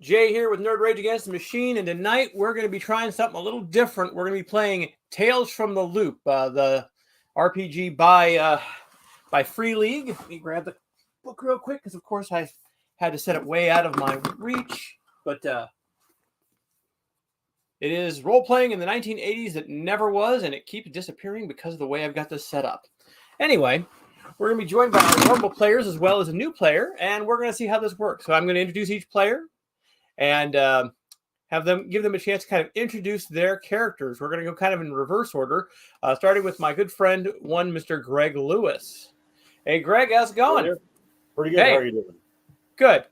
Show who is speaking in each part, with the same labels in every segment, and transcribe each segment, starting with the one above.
Speaker 1: Jay here with Nerd Rage Against the Machine, and tonight we're going to be trying something a little different. We're going to be playing Tales from the Loop, the RPG by Free League. Let me grab the book real quick because, of course, I had to set it way out of my reach. But it is role-playing in the 1980s that never was, and it keeps disappearing because of the way I've got this set up. Anyway, we're going to be joined by our normal players as well as a new player, and we're going to see how this works. So I'm going to introduce each player and give them a chance to kind of introduce their characters. We're going to go kind of in reverse order, starting with my good friend, Mr. Greg Lewis. Hey, Greg, how's it going?
Speaker 2: Pretty good. Hey. How are you doing?
Speaker 1: Good.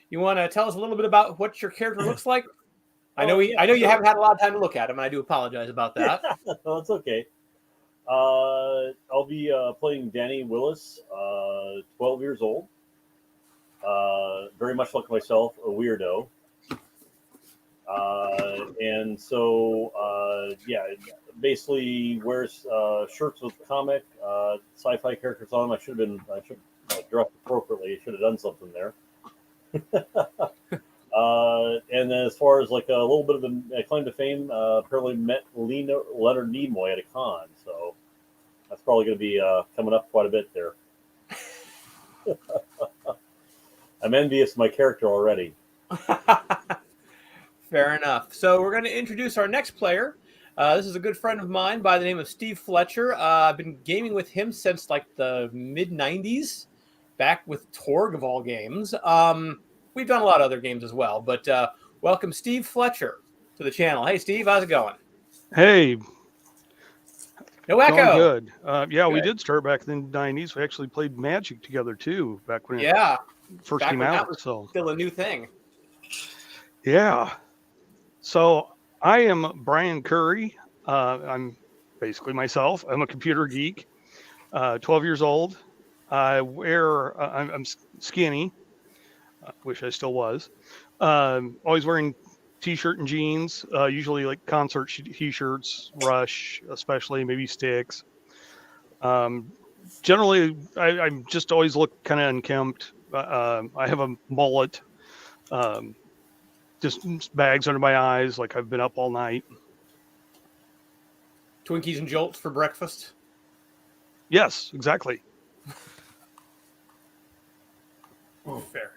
Speaker 1: You want to tell us a little bit about what your character looks like? I know you haven't had a lot of time to look at him, and I do apologize about that.
Speaker 2: No, it's okay. I'll be playing Danny Willis, 12 years old. Very much like myself, a weirdo. And so, basically wears shirts with comic, sci-fi characters on them. I should have dressed appropriately. I should have done something there. And then as far as like a little bit of a claim to fame, apparently met Leonard Nimoy at a con. So that's probably going to be coming up quite a bit there. I'm envious of my character already.
Speaker 1: Fair enough. So we're going to introduce our next player. This is a good friend of mine by the name of Steve Fletcher. I've been gaming with him since like the mid-90s, back with Torg of all games. We've done a lot of other games as well, but welcome Steve Fletcher to the channel. Hey, Steve, how's it going?
Speaker 3: Hey.
Speaker 1: No echo.
Speaker 3: Good. Good. We did start back in the 90s. We actually played Magic together, too, back when it first came out.
Speaker 1: That was still a new thing.
Speaker 3: Yeah. So I am Brian Curry. I'm basically myself. I'm a computer geek, 12 years old. I'm skinny. Wish I still was. Always wearing t-shirt and jeans, usually like concert t-shirts, Rush, especially, maybe Styx. Generally, I just always look kind of unkempt. I have a mullet, just bags under my eyes, like I've been up all night.
Speaker 1: Twinkies and Jolts for breakfast?
Speaker 3: Yes, exactly.
Speaker 1: Fair.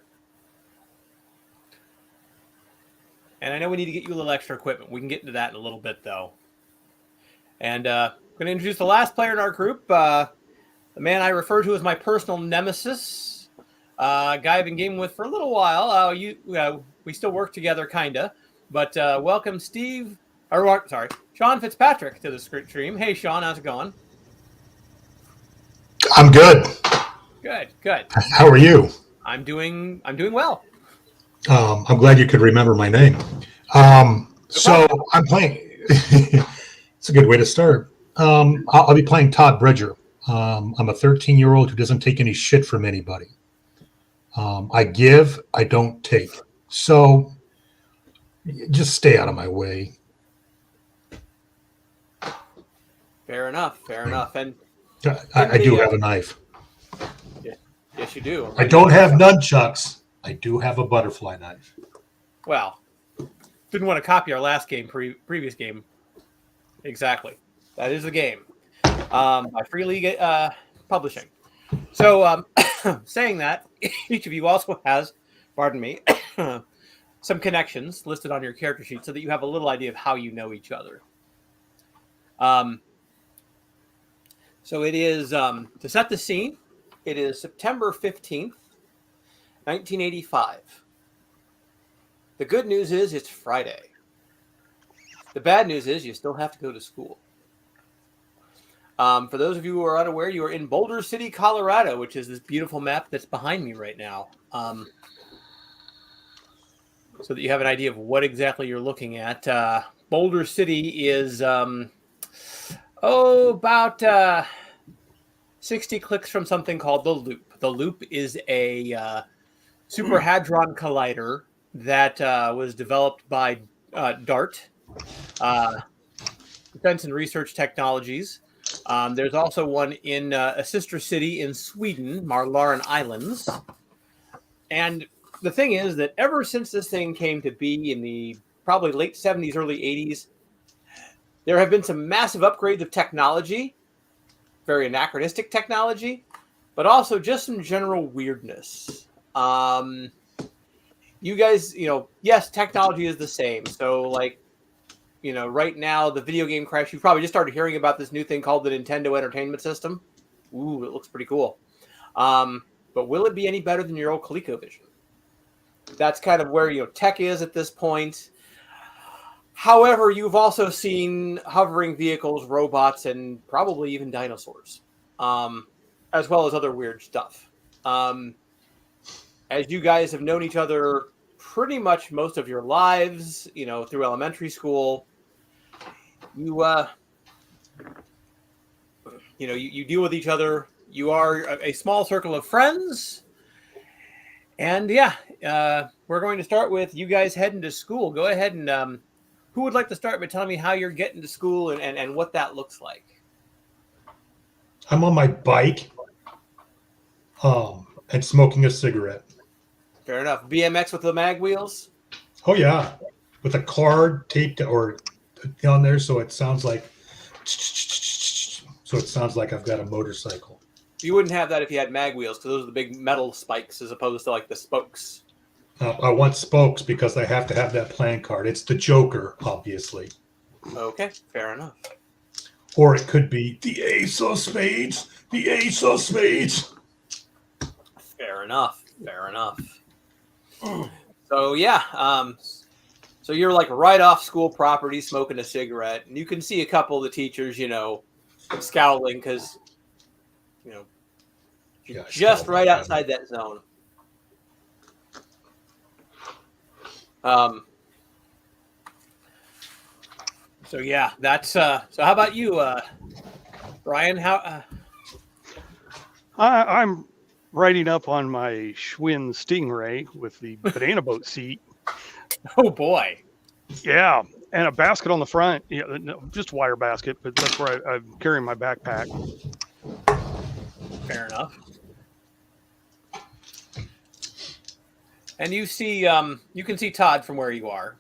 Speaker 1: And I know we need to get you a little extra equipment. We can get into that in a little bit, though. And I'm going to introduce the last player in our group, the man I refer to as my personal nemesis, a guy I've been gaming with for a little while. We still work together, kind of. But welcome Sean Fitzpatrick to the stream. Hey, Sean, how's it going?
Speaker 4: I'm good.
Speaker 1: Good.
Speaker 4: How are you?
Speaker 1: I'm doing well.
Speaker 4: I'm glad you could remember my name. So I'm playing. It's a good way to start. I'll be playing Todd Bridger. I'm a 13-year-old who doesn't take any shit from anybody. I give, I don't take. So just stay out of my way.
Speaker 1: Fair enough. And
Speaker 4: I do have a knife.
Speaker 1: Yes, you do.
Speaker 4: I don't have nunchucks. I do have a butterfly knife.
Speaker 1: Well, didn't want to copy our last game, previous game. Exactly. That is the game. By Free League Publishing. So, saying that, each of you also has, pardon me, some connections listed on your character sheet so that you have a little idea of how you know each other. So it is, to set the scene, it is September 15th, 1985. The good news is it's Friday. The bad news is you still have to go to school. For those of you who are unaware, you are in Boulder City, Colorado, which is this beautiful map that's behind me right now. So that you have an idea of what exactly you're looking at. Boulder City is about 60 clicks from something called the Loop. The Loop is a Super Hadron Collider that was developed by DART, Defense and Research Technologies. There's also one in a sister city in Sweden, Marlaren Islands. And the thing is that ever since this thing came to be in the probably late 70s, early 80s, there have been some massive upgrades of technology, very anachronistic technology, but also just some general weirdness. You guys, yes, technology is the same. So, like, right now, the video game crash, you've probably just started hearing about this new thing called the Nintendo Entertainment System. Ooh, it looks pretty cool. But will it be any better than your old ColecoVision? That's kind of where tech is at this point. However, you've also seen hovering vehicles, robots, and probably even dinosaurs, as well as other weird stuff. As you guys have known each other pretty much most of your lives, through elementary school, you deal with each other. You are a small circle of friends. And we're going to start with you guys heading to school. Go ahead and who would like to start by telling me how you're getting to school and what that looks like?
Speaker 4: I'm on my bike, and smoking a cigarette.
Speaker 1: Fair enough. BMX with the mag wheels?
Speaker 4: Oh yeah, with a card taped or on there, so it sounds like I've got a motorcycle.
Speaker 1: You wouldn't have that if you had mag wheels, because those are the big metal spikes as opposed to like the spokes.
Speaker 4: I want spokes because I have to have that playing card. It's the Joker, obviously.
Speaker 1: Okay, fair enough.
Speaker 4: Or it could be the Ace of Spades. The Ace of Spades.
Speaker 1: Fair enough. Fair enough. So so you're like right off school property, smoking a cigarette, and you can see a couple of the teachers, scowling because, you're just right outside that zone. That's so how about you, Brian? How
Speaker 3: I'm riding up on my Schwinn Stingray with the banana boat seat.
Speaker 1: oh boy.
Speaker 3: Yeah, and a basket on the front. Yeah, no, just wire basket, but that's where I'm carrying my backpack.
Speaker 1: Fair enough. And you see you can see Todd from where you are.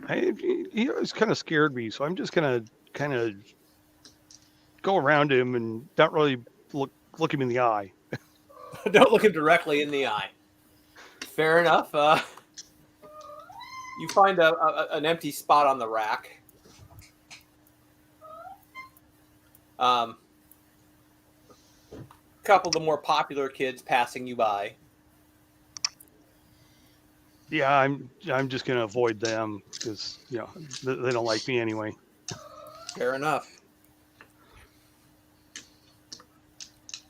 Speaker 3: He always kind of scared me, so I'm just gonna kind of go around him and not really look him in the eye.
Speaker 1: Don't look him directly in the eye. Fair enough. You find an empty spot on the rack. Couple of the more popular kids passing you by.
Speaker 3: Yeah, I'm just gonna avoid them because they don't like me anyway.
Speaker 1: Fair enough.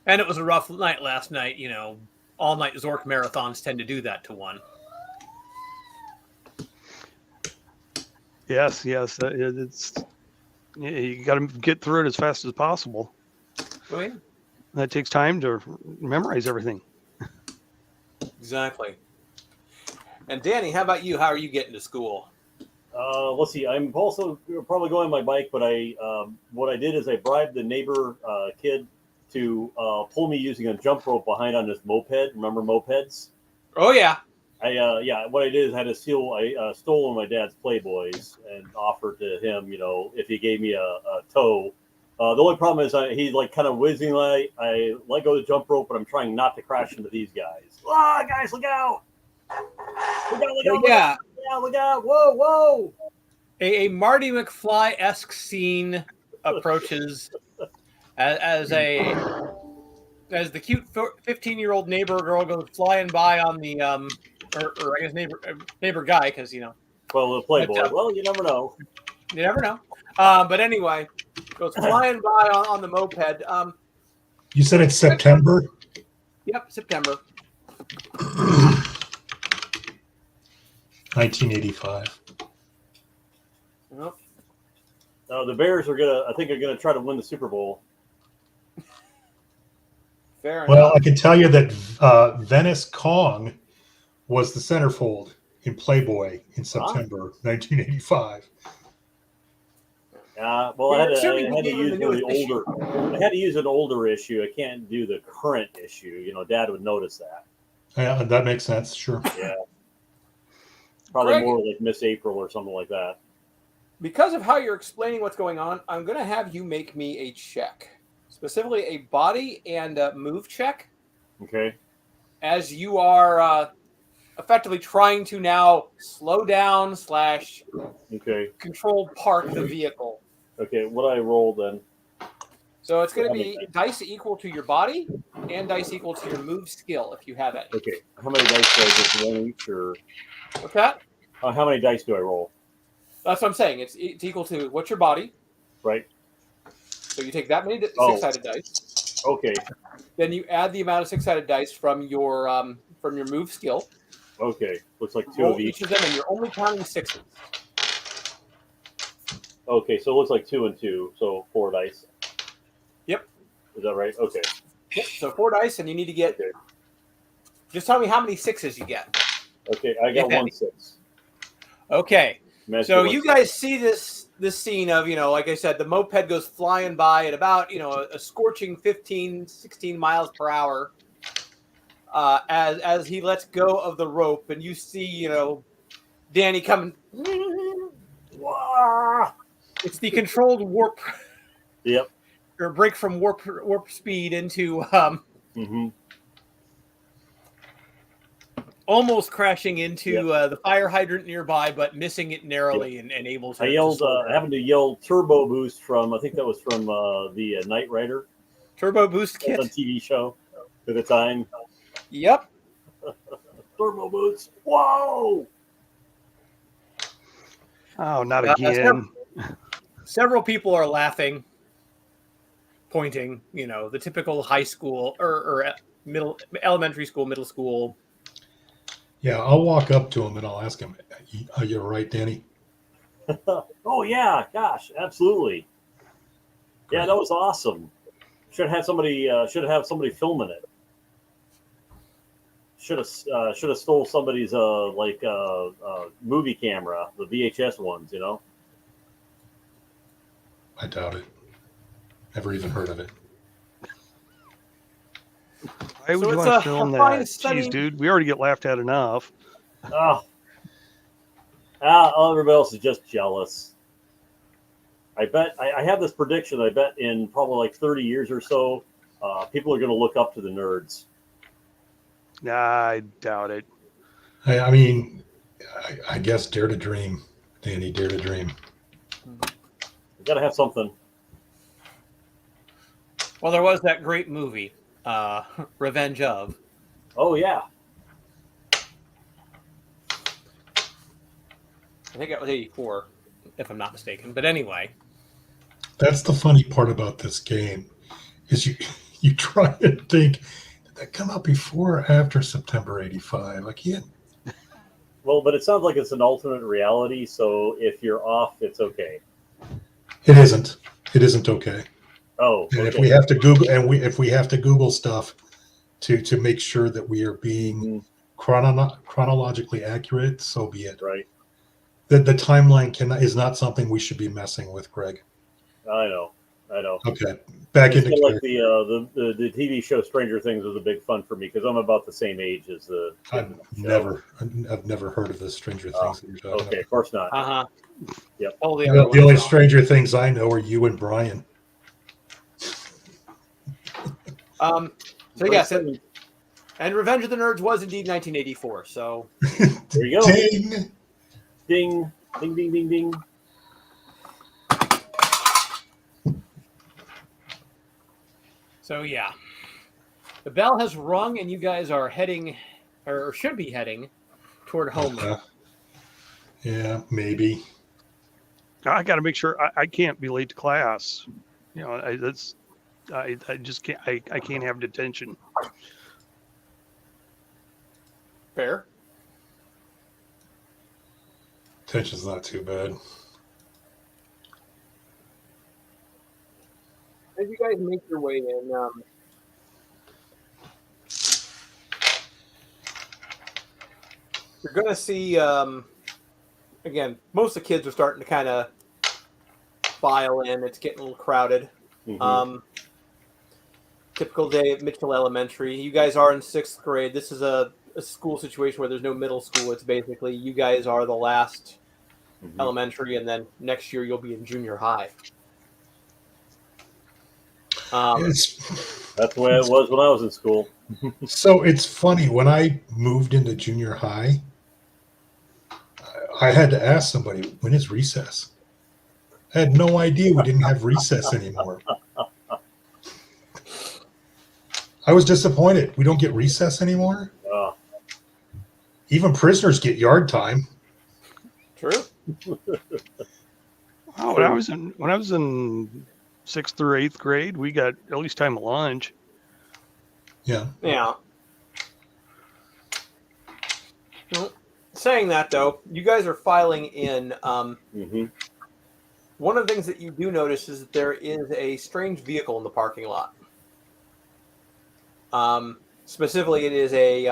Speaker 1: And it was a rough night last night. All night Zork marathons tend to do that to one.
Speaker 3: Yes, it's you got to get through it as fast as possible.
Speaker 1: Oh yeah.
Speaker 3: That takes time to memorize everything.
Speaker 1: Exactly. And Danny, how about you? How are you getting to school?
Speaker 2: Let's see. I'm also probably going on my bike, but what I did is I bribed the neighbor kid to pull me using a jump rope behind on this moped. Remember mopeds?
Speaker 1: Oh yeah.
Speaker 2: What I did is I stole one of my dad's Playboys and offered to him, if he gave me a tow. The only problem is he's like kind of whizzing. I let go of the jump rope, but I'm trying not to crash into these guys. Ah, guys, look out! Look out! Whoa!
Speaker 1: A Marty McFly-esque scene approaches as the cute 15-year-old neighbor girl goes flying by on the or I guess neighbor guy, because
Speaker 2: Well, the Playboy. Well, you never know.
Speaker 1: You never know. But anyway, goes flying by on the moped.
Speaker 4: You said it's September?
Speaker 1: Yep, September.
Speaker 4: 1985.
Speaker 1: Well,
Speaker 2: The Bears are gonna try to win the Super Bowl.
Speaker 1: fair
Speaker 4: Well,
Speaker 1: enough.
Speaker 4: I can tell you that Venice Kong was the centerfold in Playboy in September 1985.
Speaker 2: Well, I had to use an older issue. I can't do the current issue. Dad would notice that.
Speaker 4: Yeah, that makes sense. Sure.
Speaker 2: Yeah. Probably
Speaker 1: Greg?
Speaker 2: more like Miss April or something like that.
Speaker 1: Because of how you're explaining what's going on, I'm going to have you make me a check, specifically a body and a move check,
Speaker 2: Okay.
Speaker 1: as you are effectively trying to now slow down /
Speaker 2: Okay.
Speaker 1: control park the vehicle.
Speaker 2: Okay. What I roll then?
Speaker 1: So it's going to
Speaker 2: How many
Speaker 1: be dice equal to your body and dice equal to your move skill if you have it.
Speaker 2: Okay. How many dice do I get? One each, or
Speaker 1: What's that?
Speaker 2: how many dice do I roll?
Speaker 1: That's what I'm saying. It's equal to what's your body.
Speaker 2: Right.
Speaker 1: So you take that many
Speaker 2: Oh.
Speaker 1: six-sided dice.
Speaker 2: Okay.
Speaker 1: Then you add the amount of six-sided dice from your move skill.
Speaker 2: Okay. Looks like two
Speaker 1: Roll
Speaker 2: of each.
Speaker 1: each of them, and you're only counting sixes.
Speaker 2: Okay, so it looks like 2 and 2, so 4 dice.
Speaker 1: Yep.
Speaker 2: Is that right? Okay.
Speaker 1: Yep. So 4 dice, and you need to get.
Speaker 2: Okay.
Speaker 1: Just tell me how many sixes you get.
Speaker 2: Okay, I got
Speaker 1: If any.
Speaker 2: 1 6.
Speaker 1: Okay.
Speaker 2: Magic
Speaker 1: So
Speaker 2: 1
Speaker 1: you
Speaker 2: 6.
Speaker 1: guys see this scene of, like I said, the moped goes flying by at about, a scorching 15, 16 miles per hour as he lets go of the rope, and you see, Danny coming. It's the controlled warp
Speaker 2: Yep.
Speaker 1: or break from warp speed into
Speaker 2: Mm-hmm.
Speaker 1: almost crashing into
Speaker 2: Yep.
Speaker 1: the fire hydrant nearby, but missing it narrowly and able to.
Speaker 2: I yelled,
Speaker 1: to
Speaker 2: having to yell turbo boost from, I think that was from the Knight Rider.
Speaker 1: turbo boost
Speaker 2: That was
Speaker 1: kit.
Speaker 2: on TV show at the time.
Speaker 1: Yep.
Speaker 2: Turbo boost. Whoa!
Speaker 3: Oh, not again.
Speaker 1: Several people are laughing, pointing. The typical high school or elementary school, middle school.
Speaker 4: Yeah, I'll walk up to him and I'll ask him, "Are you all right, Danny?"
Speaker 2: Oh, yeah. Gosh, absolutely. Yeah, that was awesome. Should have somebody filming it. Should have stole somebody's movie camera, the VHS ones,
Speaker 4: I doubt it. Never even heard of it.
Speaker 3: Why would
Speaker 1: So
Speaker 3: you
Speaker 1: it's
Speaker 3: want
Speaker 1: a
Speaker 3: to film that?
Speaker 1: fine, sunny-
Speaker 3: Jeez, dude, we already get laughed at enough.
Speaker 2: Everybody else is just jealous. I bet I have this prediction. I bet in probably like 30 years or so, people are going to look up to the nerds.
Speaker 3: Nah, I doubt it.
Speaker 4: I mean, I guess dare to dream, Danny. Dare to dream.
Speaker 2: You got to have something.
Speaker 1: Well, there was that great movie, Revenge of.
Speaker 2: Oh yeah.
Speaker 1: I think it was 84, if I'm not mistaken. But anyway.
Speaker 4: That's the funny part about this game, is you try and think, did that come out before or after September '85? I can't.
Speaker 2: Well, but it sounds like it's an alternate reality. So if you're off, it's okay.
Speaker 4: It isn't. It isn't okay.
Speaker 2: Oh,
Speaker 4: And if
Speaker 2: okay.
Speaker 4: we have to Google if we have to Google stuff to make sure that we are being chronologically accurate, so be it.
Speaker 2: Right.
Speaker 4: The timeline is not something we should be messing with, Greg.
Speaker 2: I know.
Speaker 4: Okay, back
Speaker 2: It's
Speaker 4: into
Speaker 2: kind of like
Speaker 4: character.
Speaker 2: the TV show Stranger Things was a big fun for me because I'm about the same age as the.
Speaker 4: I've never heard of the Stranger Things that you're talking
Speaker 2: Okay, of course not. Yep.
Speaker 1: Totally
Speaker 4: about. The only Stranger Things I know are you and Brian.
Speaker 1: So yes, and Revenge of the Nerds was indeed 1984. So
Speaker 2: there you go.
Speaker 4: Ding,
Speaker 2: ding, ding, ding, ding, ding.
Speaker 1: So yeah, the bell has rung, and you guys are heading, or should be heading, toward home.
Speaker 4: Yeah, maybe.
Speaker 3: I got to make sure I can't be late to class. I just can't. I can't have detention.
Speaker 1: Fair.
Speaker 4: Tension's not too bad.
Speaker 1: As you guys make your way in, you're going to see, again, most of the kids are starting to kind of file in. It's getting a little crowded.
Speaker 2: Mm-hmm.
Speaker 1: Typical day at Mitchell Elementary. You guys are in 6th grade. This is a a school situation where there's no middle school. It's basically you guys are the last elementary, and then next year you'll be in junior high.
Speaker 2: That's the way it was when I was in school.
Speaker 4: So it's funny, when I moved into junior high, I had to ask somebody, when is recess? I had no idea we didn't have recess anymore. I was disappointed. We don't get recess anymore. Even prisoners get yard time.
Speaker 1: True.
Speaker 3: Oh, when I was in 6th or 8th grade, we got at least time of lunch.
Speaker 4: Yeah.
Speaker 1: Yeah. Well, saying that though, you guys are filing in. One of the things that you do notice is that there is a strange vehicle in the parking lot. Specifically, it is a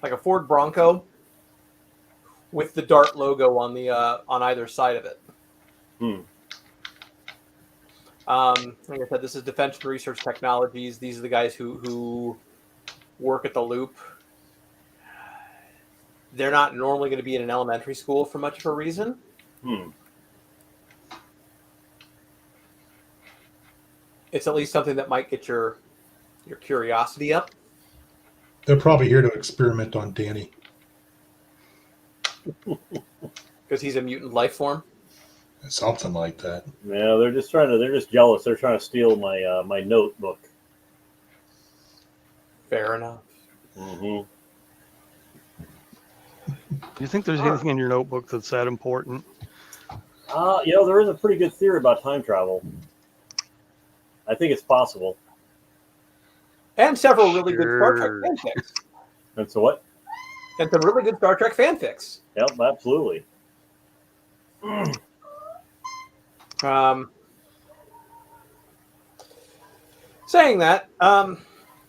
Speaker 1: like a Ford Bronco with the Dart logo on the on either side of it. Like I said, this is Defense and Research Technologies. These are the guys who work at the Loop. They're not normally going to be in an elementary school for much of a reason. It's at least something that might get your curiosity up.
Speaker 4: They're probably here to experiment on Danny.
Speaker 1: Because he's a mutant life form.
Speaker 4: Something like that.
Speaker 2: Yeah, they're just jealous. They're trying to steal my notebook.
Speaker 1: Fair enough.
Speaker 3: Do you think there's anything in your notebook that's that important?
Speaker 2: There is a pretty good theory about time travel. I think it's possible.
Speaker 1: And several really good Star Trek fanfics.
Speaker 2: And so what?
Speaker 1: And some really good Star Trek fanfics.
Speaker 2: Yep, absolutely.
Speaker 1: Saying that,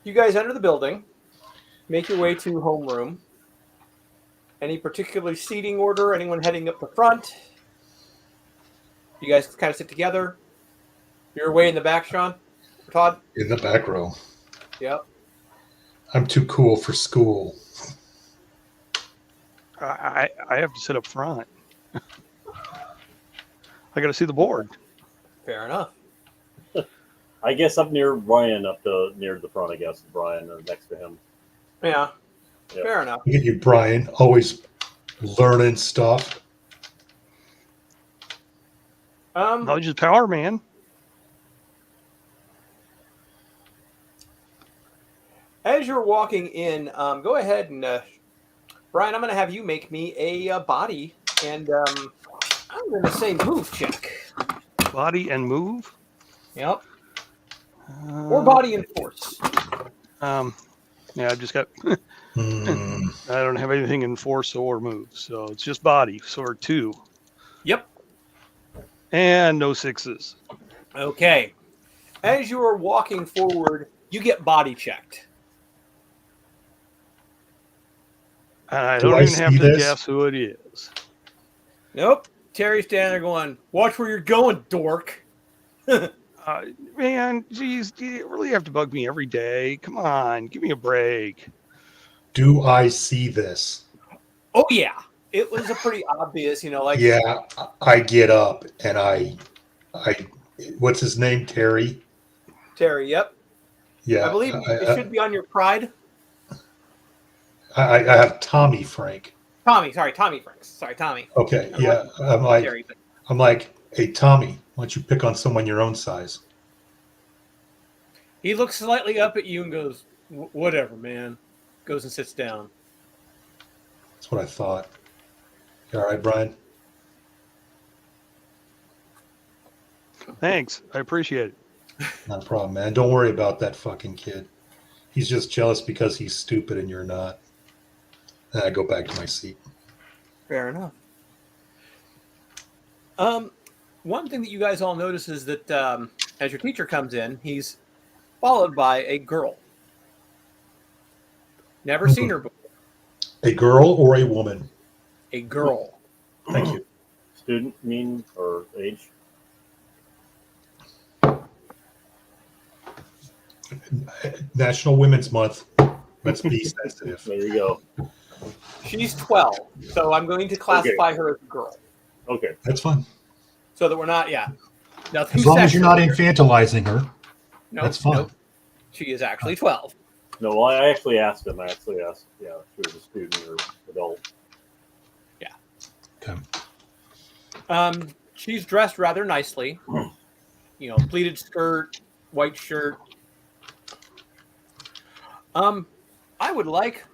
Speaker 1: you guys enter the building, make your way to homeroom. Any particular seating order? Anyone heading up the front? You guys kind of sit together. You're way in the back, Sean? Or Todd?
Speaker 4: In the back row.
Speaker 1: Yep.
Speaker 4: I'm too cool for school.
Speaker 3: I have to sit up front. I got to see the board.
Speaker 1: Fair enough.
Speaker 2: I guess up near Brian, near the front, I guess. Brian next to him.
Speaker 1: Yeah.
Speaker 2: Yep.
Speaker 1: Fair enough.
Speaker 4: Look at you, Brian, always learning stuff.
Speaker 3: Knowledge is power, man.
Speaker 1: As you're walking in, go ahead and, Brian, I'm going to have you make me a body and I'm going to say move check.
Speaker 3: Body and move?
Speaker 1: Yep. Or body and force.
Speaker 3: Yeah, I've just got... I don't have anything in force or move, so it's just body. So we're 2.
Speaker 1: Yep.
Speaker 3: And no 6s.
Speaker 1: Okay. As you are walking forward, you get body checked.
Speaker 3: I
Speaker 4: Do
Speaker 3: don't
Speaker 4: I
Speaker 3: even have
Speaker 4: see
Speaker 3: to
Speaker 4: this?
Speaker 3: guess who it is.
Speaker 1: Nope. Terry's standing there going, watch where you're going, dork.
Speaker 3: Man, geez, do you really have to bug me every day? Come on, give me a break.
Speaker 4: Do I see this?
Speaker 1: Oh, yeah. It was a pretty obvious, like...
Speaker 4: Yeah, I get up and I what's his name? Terry?
Speaker 1: Terry, yep.
Speaker 4: Yeah.
Speaker 1: I believe it should be on your pride.
Speaker 4: I have Tommy Frank.
Speaker 1: Tommy Franks. Sorry, Tommy.
Speaker 4: Okay, yeah. I'm like, hey, Tommy, why don't you pick on someone your own size?
Speaker 1: He looks slightly up at you and goes, whatever, man. Goes and sits down.
Speaker 4: That's what I thought. You all right, Brian?
Speaker 3: Thanks. I appreciate it.
Speaker 4: Not a problem, man. Don't worry about that fucking kid. He's just jealous because he's stupid and you're not. And I go back to my seat.
Speaker 1: Fair enough. One thing that you guys all notice is that as your teacher comes in, he's followed by a girl. Never seen her before.
Speaker 4: A girl or a woman?
Speaker 1: A girl.
Speaker 4: Thank you.
Speaker 2: Student, or age?
Speaker 4: National Women's Month. Let's be sensitive.
Speaker 2: There you go.
Speaker 1: She's 12, so I'm going to classify her as a girl,
Speaker 2: Okay.
Speaker 4: That's fine.
Speaker 1: so that we're not, nothing.
Speaker 4: As long as you're not
Speaker 1: sexual here.
Speaker 4: infantilizing her,
Speaker 1: Nope,
Speaker 4: that's fine.
Speaker 1: nope. She is actually 12.
Speaker 2: No, well, I actually asked him. Yeah, if she was a student or adult.
Speaker 4: Okay.
Speaker 1: She's dressed rather nicely. Pleated skirt, white shirt. I would like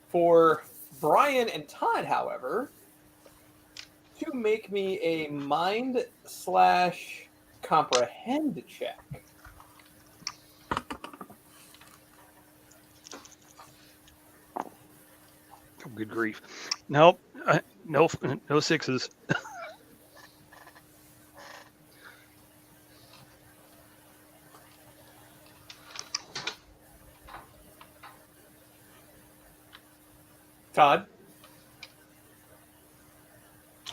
Speaker 1: for Brian and Todd, however, to make me a mind/comprehend check.
Speaker 3: Oh, good grief. Nope. No sixes.
Speaker 1: Todd?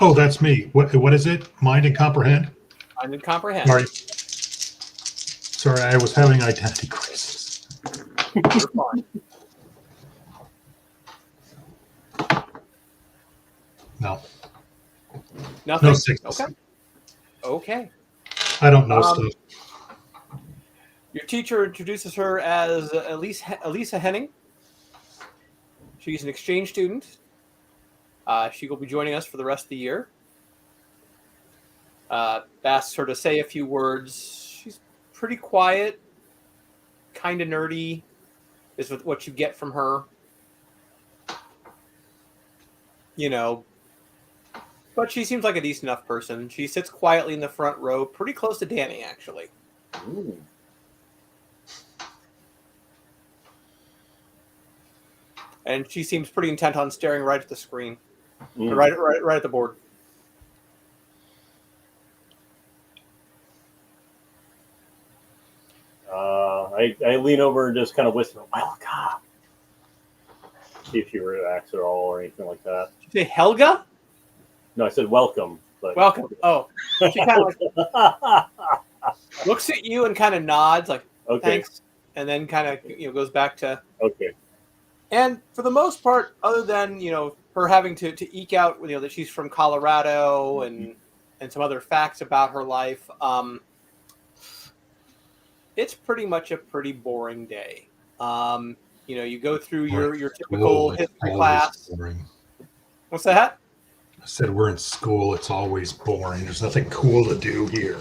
Speaker 4: Oh, that's me. What is it? Mind and comprehend?
Speaker 1: Mind and comprehend.
Speaker 4: Sorry, I was having identity crisis.
Speaker 1: You're fine.
Speaker 4: No.
Speaker 1: Nothing?
Speaker 4: No sixes.
Speaker 1: Okay.
Speaker 4: I don't know stuff.
Speaker 1: Your teacher introduces her as Elisa Henning. She's an exchange student. She will be joining us for the rest of the year. Asks her to say a few words. She's pretty quiet, kind of nerdy, is what you get from her. But she seems like a decent enough person. She sits quietly in the front row, pretty close to Danny, actually.
Speaker 2: Ooh.
Speaker 1: And she seems pretty intent on staring right at the screen,
Speaker 2: Mm.
Speaker 1: right at the board.
Speaker 2: I lean over and just kind of whisper, "Welcome." See if she reacts at all or anything like that.
Speaker 1: Did you say Helga?
Speaker 2: No, I said welcome. But
Speaker 1: Welcome. Oh, she kind of looks at you and kind of nods, like
Speaker 2: okay.
Speaker 1: thanks, and then kind of goes back to.
Speaker 2: Okay.
Speaker 1: And for the most part, other than her having to eke out that she's from Colorado and some other facts about her life, it's pretty much a pretty boring day. You go through your typical history class.
Speaker 4: Boring.
Speaker 1: What's that?
Speaker 4: I said we're in school. It's always boring. There's nothing cool to do here.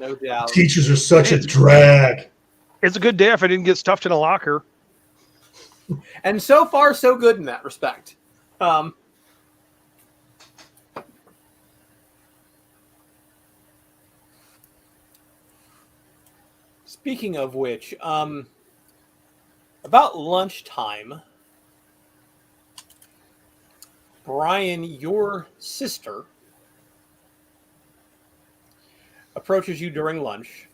Speaker 1: No doubt.
Speaker 4: Teachers are such a drag.
Speaker 3: It's a good day if I didn't get stuffed in a locker.
Speaker 1: And so far, so good in that respect. Speaking of which, about lunchtime, Brian, your sister, approaches you during lunch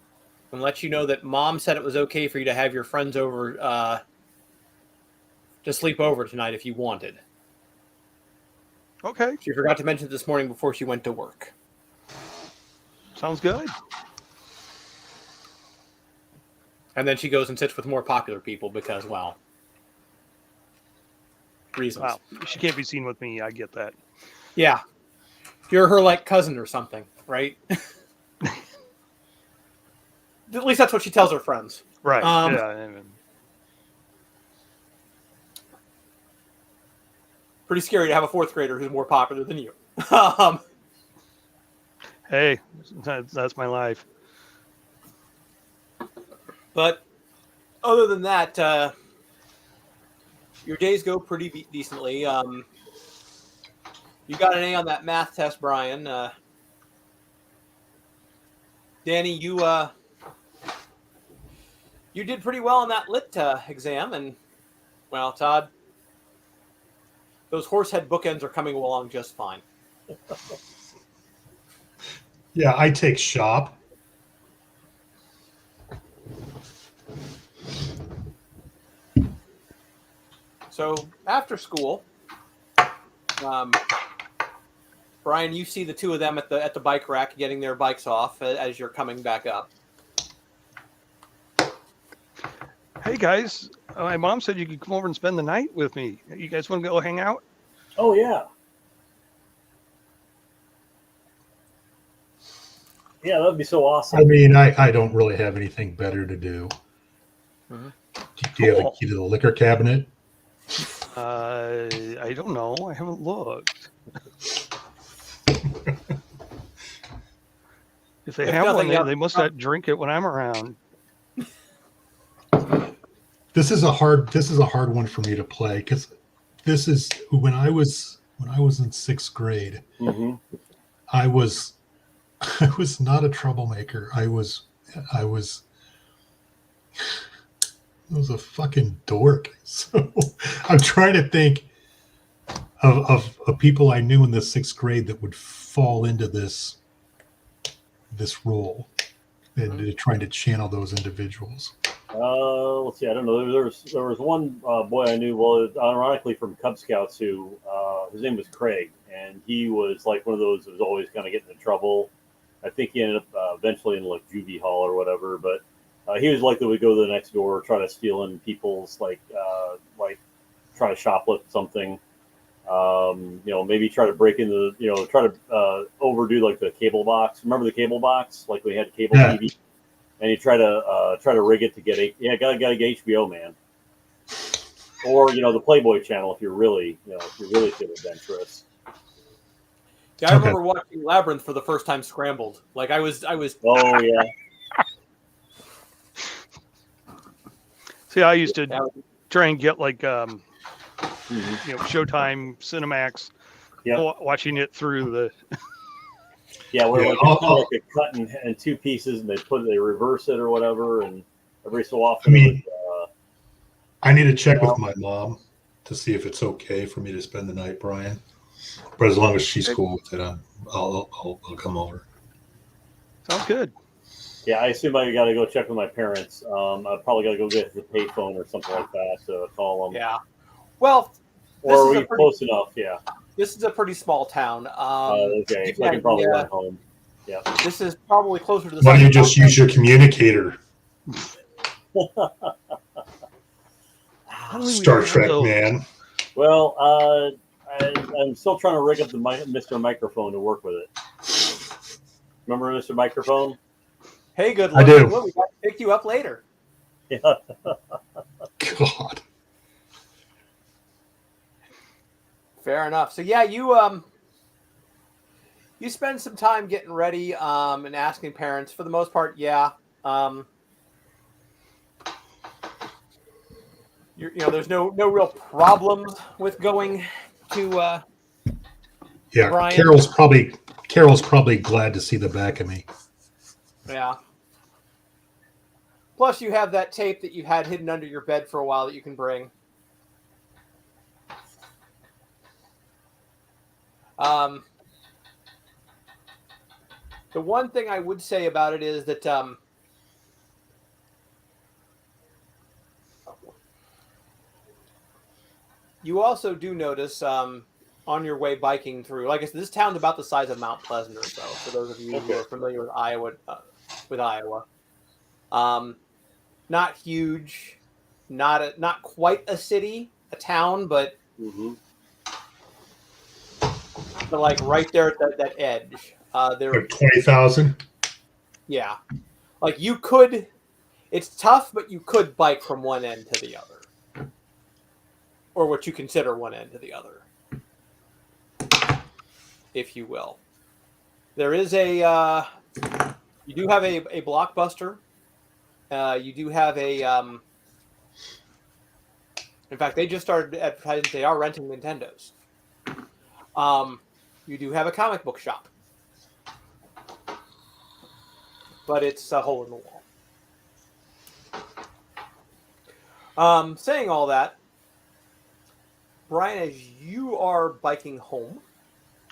Speaker 1: and lets you know that Mom said it was okay for you to have your friends over to sleep over tonight if you wanted.
Speaker 3: Okay.
Speaker 1: She forgot to mention it this morning before she went to work.
Speaker 3: Sounds good.
Speaker 1: And then she goes and sits with more popular people because, well, reasons.
Speaker 3: Wow. She can't be seen with me. I get that.
Speaker 1: Yeah. You're her, cousin or something, right? At least that's what she tells her friends.
Speaker 3: Right.
Speaker 1: Yeah. Pretty scary to have a fourth grader who's more popular than you.
Speaker 3: Hey, that's my life.
Speaker 1: But other than that, your days go pretty decently. You got an A on that math test, Brian. Danny, you did pretty well on that lit exam, and well, Todd, those horsehead bookends are coming along just fine.
Speaker 4: Yeah, I take shop.
Speaker 1: So after school, Brian, you see the two of them at the bike rack getting their bikes off as you're coming back up.
Speaker 3: Hey guys, My mom said you could come over and spend the night with me. You guys want to go hang out?
Speaker 2: Oh yeah. Yeah, that'd be so awesome.
Speaker 4: I mean, I don't really have anything better to do.
Speaker 1: Mhm.
Speaker 4: Do you have a
Speaker 3: Cool.
Speaker 4: key to the liquor cabinet?
Speaker 3: I don't know. I haven't looked. If they
Speaker 1: If
Speaker 3: have one,
Speaker 1: nothing else-
Speaker 3: they must not drink it when I'm around.
Speaker 4: This is a hard one for me to play because this is when I was in 6th grade.
Speaker 2: Mm-hmm.
Speaker 4: I was I was not a troublemaker. I was a fucking dork. So I'm trying to think of people I knew in the 6th grade that would fall into this role and trying to channel those individuals.
Speaker 2: Let's see. I don't know. There was one boy I knew. Well, ironically from Cub Scouts, who his name was Craig, and he was like one of those that was always kind of getting in trouble. I think he ended up eventually in like juvie hall or whatever. But he was like that would go to the next door, try to steal in people's like try to shoplift something. Maybe try to break into try to overdo like the cable box. Remember the cable box? Like we had cable
Speaker 4: Yeah.
Speaker 2: TV. And you try to rig it to get gotta get HBO, man, or the Playboy channel if you're really feel adventurous.
Speaker 1: Yeah, I remember watching Labyrinth for the first time scrambled. Like I was.
Speaker 2: Oh yeah,
Speaker 3: See, I used to
Speaker 1: Yeah.
Speaker 3: try and get like Showtime, Cinemax,
Speaker 2: yeah,
Speaker 3: watching it through the.
Speaker 2: yeah. Where
Speaker 4: Yeah,
Speaker 2: like it's kind of like a cut in two pieces, and they reverse it or whatever, and every so often.
Speaker 4: I mean, I need to check with my mom to see if it's okay for me to spend the night, Brian. But as long as she's cool with it, I'll come over.
Speaker 3: Sounds good.
Speaker 2: Yeah, I assume I got to go check with my parents. I probably got to go get the payphone or something like that to call them.
Speaker 1: Yeah. Well,
Speaker 2: Or are
Speaker 1: this is
Speaker 2: we close enough? Yeah.
Speaker 1: this is a pretty small town.
Speaker 2: Okay, so I can probably run home. Yeah.
Speaker 1: This is probably closer to the.
Speaker 4: Why don't you just use your communicator? Star Trek, man.
Speaker 2: Well, I'm still trying to rig up the Mr. Microphone to work with it. Remember Mr. Microphone?
Speaker 1: Hey, good
Speaker 4: I
Speaker 1: luck.
Speaker 4: do.
Speaker 1: We got to pick you up later.
Speaker 2: Yeah.
Speaker 4: God.
Speaker 1: Fair enough. So yeah, you spend some time getting ready and asking parents. For the most part, yeah. There's no real problems with going to.
Speaker 4: Yeah,
Speaker 1: Brian?
Speaker 4: Carol's probably glad to see the back of me.
Speaker 1: Yeah. Plus, you have that tape that you had hidden under your bed for a while that you can bring. The one thing I would say about it is that you also do notice on your way biking through, like I said, this town's about the size of Mount Pleasant or so. For those of you who are familiar with Iowa, not huge, not quite a city, a town, but.
Speaker 2: Mm-hmm.
Speaker 1: But like right there at that edge, there.
Speaker 4: Like 20,000.
Speaker 1: Yeah, like you could. It's tough, but you could bike from one end to the other, or what you consider one end to the other, if you will. There is a. You do have a Blockbuster. You do have a. In fact, they just started advertising. They are renting Nintendos. You do have a comic book shop, but it's a hole in the wall. Saying all that, Brian, as you are biking home,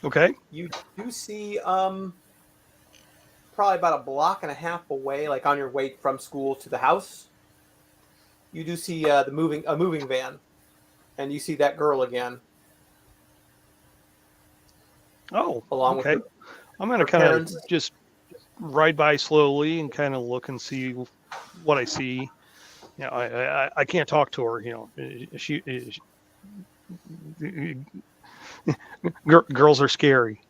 Speaker 3: Okay.
Speaker 1: you do see probably about a block and a half away, like on your way from school to the house, you do see a moving van, and you see that girl again.
Speaker 3: Oh,
Speaker 1: Along with
Speaker 3: okay. I'm going to kind
Speaker 1: parents.
Speaker 3: of just ride by slowly and kind of look and see what I see. Yeah, I can't talk to her. She girls are scary.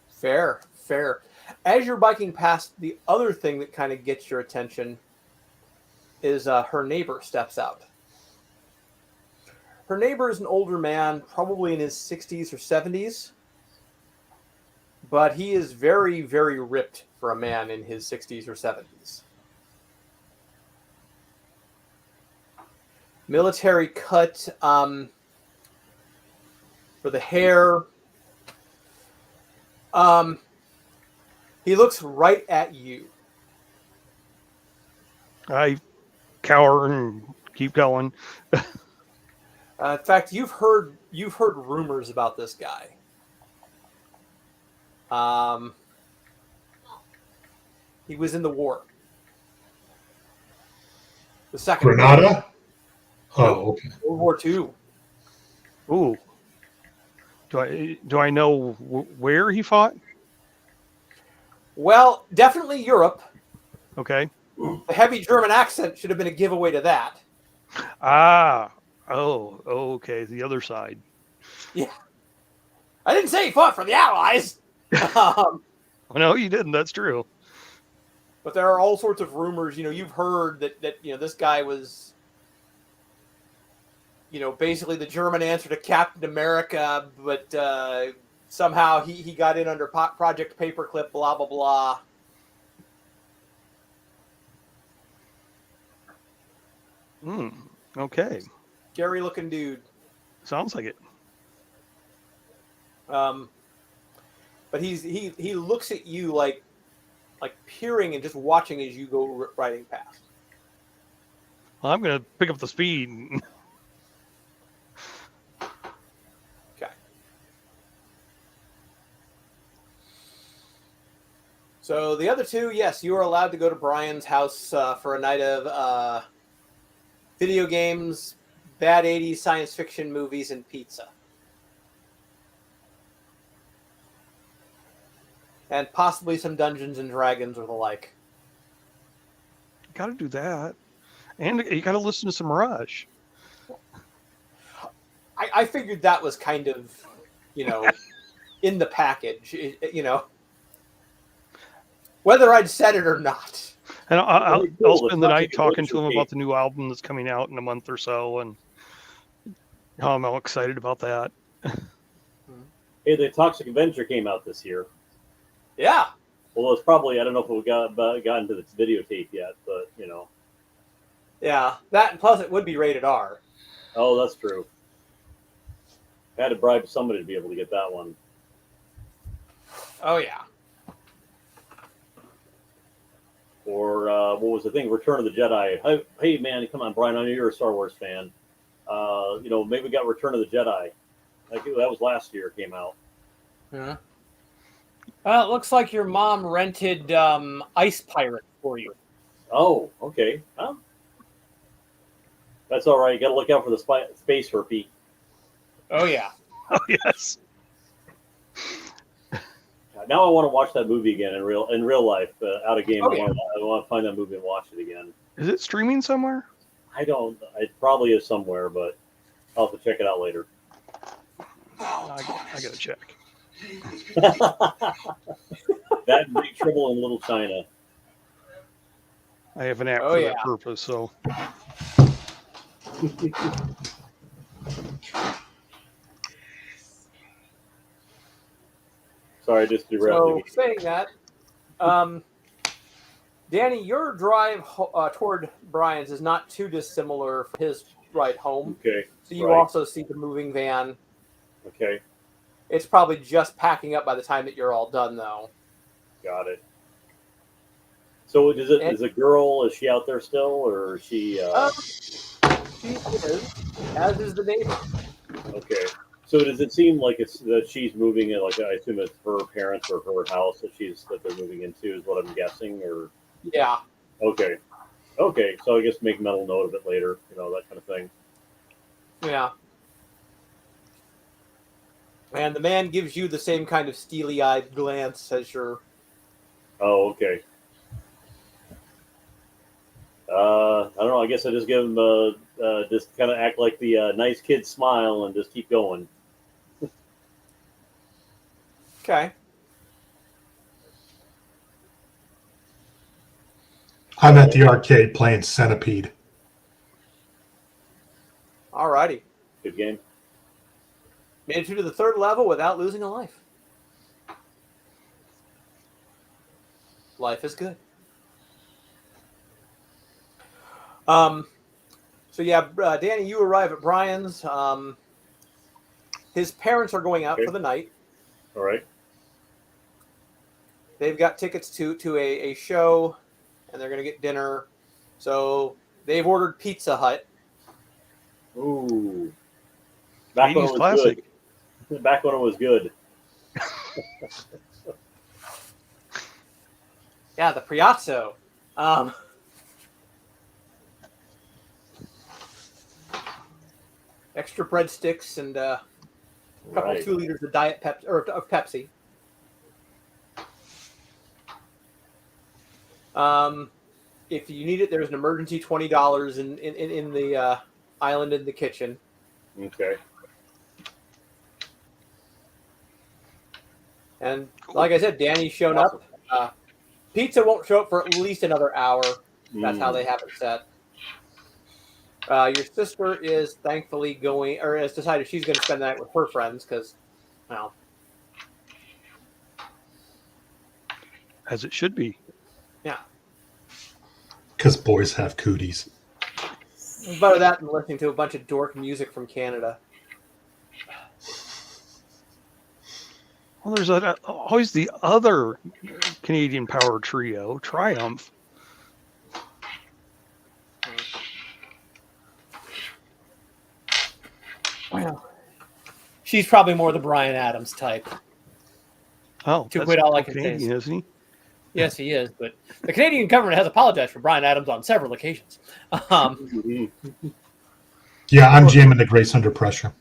Speaker 1: Fair, fair. As you're biking past, the other thing that kind of gets your attention is her neighbor steps out. Her neighbor is an older man, probably in his 60s or 70s, but he is very, very ripped for a man in his 60s or 70s. Military cut for the hair. He looks right at you.
Speaker 3: I cower and keep going.
Speaker 1: In fact, you've heard rumors about this guy. He was in the war, the Second
Speaker 4: Grenada?
Speaker 1: War.
Speaker 4: Oh, okay.
Speaker 1: World War II.
Speaker 3: Ooh, do I know where he fought?
Speaker 1: Well, definitely Europe.
Speaker 3: Okay.
Speaker 1: The heavy German accent should have been a giveaway to that.
Speaker 3: Okay, the other side.
Speaker 1: Yeah, I didn't say he fought for the Allies.
Speaker 3: No, you didn't. That's true.
Speaker 1: But there are all sorts of rumors. You've heard that this guy was, basically the German answer to Captain America, but somehow he got in under Project Paperclip, blah, blah, blah.
Speaker 3: Okay.
Speaker 1: Scary looking dude.
Speaker 3: Sounds like it.
Speaker 1: But he looks at you like peering and just watching as you go riding past.
Speaker 3: Well, I'm going to pick up the speed.
Speaker 1: Okay. So the other two, yes, you are allowed to go to Brian's house for a night of video games, bad 80s science fiction movies, and pizza. And possibly some Dungeons and Dragons or the like.
Speaker 3: Got to do that. And you got to listen to some Rush.
Speaker 1: I figured that was kind of, in the package, whether I'd said it or not.
Speaker 3: And I'll spend the night talking to him about the new album that's coming out in a month or so, and how I'm all excited about that.
Speaker 2: Hey, the Toxic Avenger came out this year.
Speaker 1: Yeah.
Speaker 2: Well, it's probably, I don't know if we got into the videotape yet, but,
Speaker 1: Yeah, that, and plus it would be rated R.
Speaker 2: Oh, that's true. I had to bribe somebody to be able to get that one.
Speaker 1: Oh, yeah.
Speaker 2: Or what was the thing? Return of the Jedi. Hey, man, come on, Brian. I know you're a Star Wars fan. Maybe we got Return of the Jedi. That was last year. It came out.
Speaker 1: Yeah. Well, it looks like your mom rented Ice Pirate for you.
Speaker 2: Oh, okay. Huh? That's all right. You got to look out for the space herpy.
Speaker 1: Oh, yeah.
Speaker 3: Oh, yes.
Speaker 2: Now I want to watch that movie again in real life, out of game.
Speaker 1: Oh, yeah.
Speaker 2: I want to find that movie and watch it again.
Speaker 3: Is it streaming somewhere?
Speaker 2: I don't. It probably is somewhere, but I'll have to check it out later.
Speaker 3: I got to check.
Speaker 2: That and Big Trouble in Little China.
Speaker 3: I have an app for that purpose, so.
Speaker 2: Sorry, I just derailed.
Speaker 1: So, saying that, Danny, your drive toward Brian's is not too dissimilar from his ride home.
Speaker 2: Okay.
Speaker 1: So you also see the moving van.
Speaker 2: Okay.
Speaker 1: It's probably just packing up by the time that you're all done, though.
Speaker 2: Got it. So is the girl, is she out there still, or is she...
Speaker 1: She is, as is the neighbor.
Speaker 2: Okay. So does it seem like it's that she's moving in, like I assume it's her parents or her house that they're moving into is what I'm guessing, or...
Speaker 1: Yeah.
Speaker 2: Okay. Okay. So I guess make mental note of it later, that kind of thing.
Speaker 1: Yeah. And the man gives you the same kind of steely-eyed glance as your...
Speaker 2: Oh, okay. I don't know. I guess I just give him just kind of act like the nice kid smile and just keep going.
Speaker 1: Okay.
Speaker 4: I'm at the arcade playing Centipede.
Speaker 1: All righty.
Speaker 2: Good game.
Speaker 1: Made it through to the third level without losing a life. Life is good. So yeah, Danny, you arrive at Brian's. His parents are going out
Speaker 2: Okay.
Speaker 1: for the night.
Speaker 2: All right.
Speaker 1: They've got tickets to a show, and they're going to get dinner. So they've ordered Pizza Hut.
Speaker 2: Ooh. Back when it
Speaker 3: 80s
Speaker 2: was
Speaker 3: classic.
Speaker 2: good. Back when it was good.
Speaker 1: Yeah, the Priazzo. Extra breadsticks and a couple
Speaker 2: Right.
Speaker 1: 2 liters of Diet Pepsi or of Pepsi. If you need it, there's an emergency $20 in the island in the kitchen.
Speaker 2: Okay.
Speaker 1: And like I said, Danny's shown
Speaker 2: Awesome.
Speaker 1: up. Pizza won't show up for at least another hour. That's how
Speaker 2: Mm.
Speaker 1: they have it set. Your sister is thankfully going, or has decided she's going to spend the night with her friends because, well,
Speaker 3: As it should be.
Speaker 1: yeah,
Speaker 4: Because boys have cooties.
Speaker 1: it's better that than listening to a bunch of dork music from Canada.
Speaker 3: Well, there's always the other Canadian power trio, Triumph.
Speaker 1: Well, she's probably more the Bryan Adams type.
Speaker 3: Oh,
Speaker 1: To
Speaker 3: that's
Speaker 1: quit all I can
Speaker 3: Canadian,
Speaker 1: say.
Speaker 3: isn't he?
Speaker 1: Yes, he is, but the Canadian government has apologized for Bryan Adams on several occasions.
Speaker 2: Mhm.
Speaker 4: Yeah, I'm jamming the Grace Under Pressure.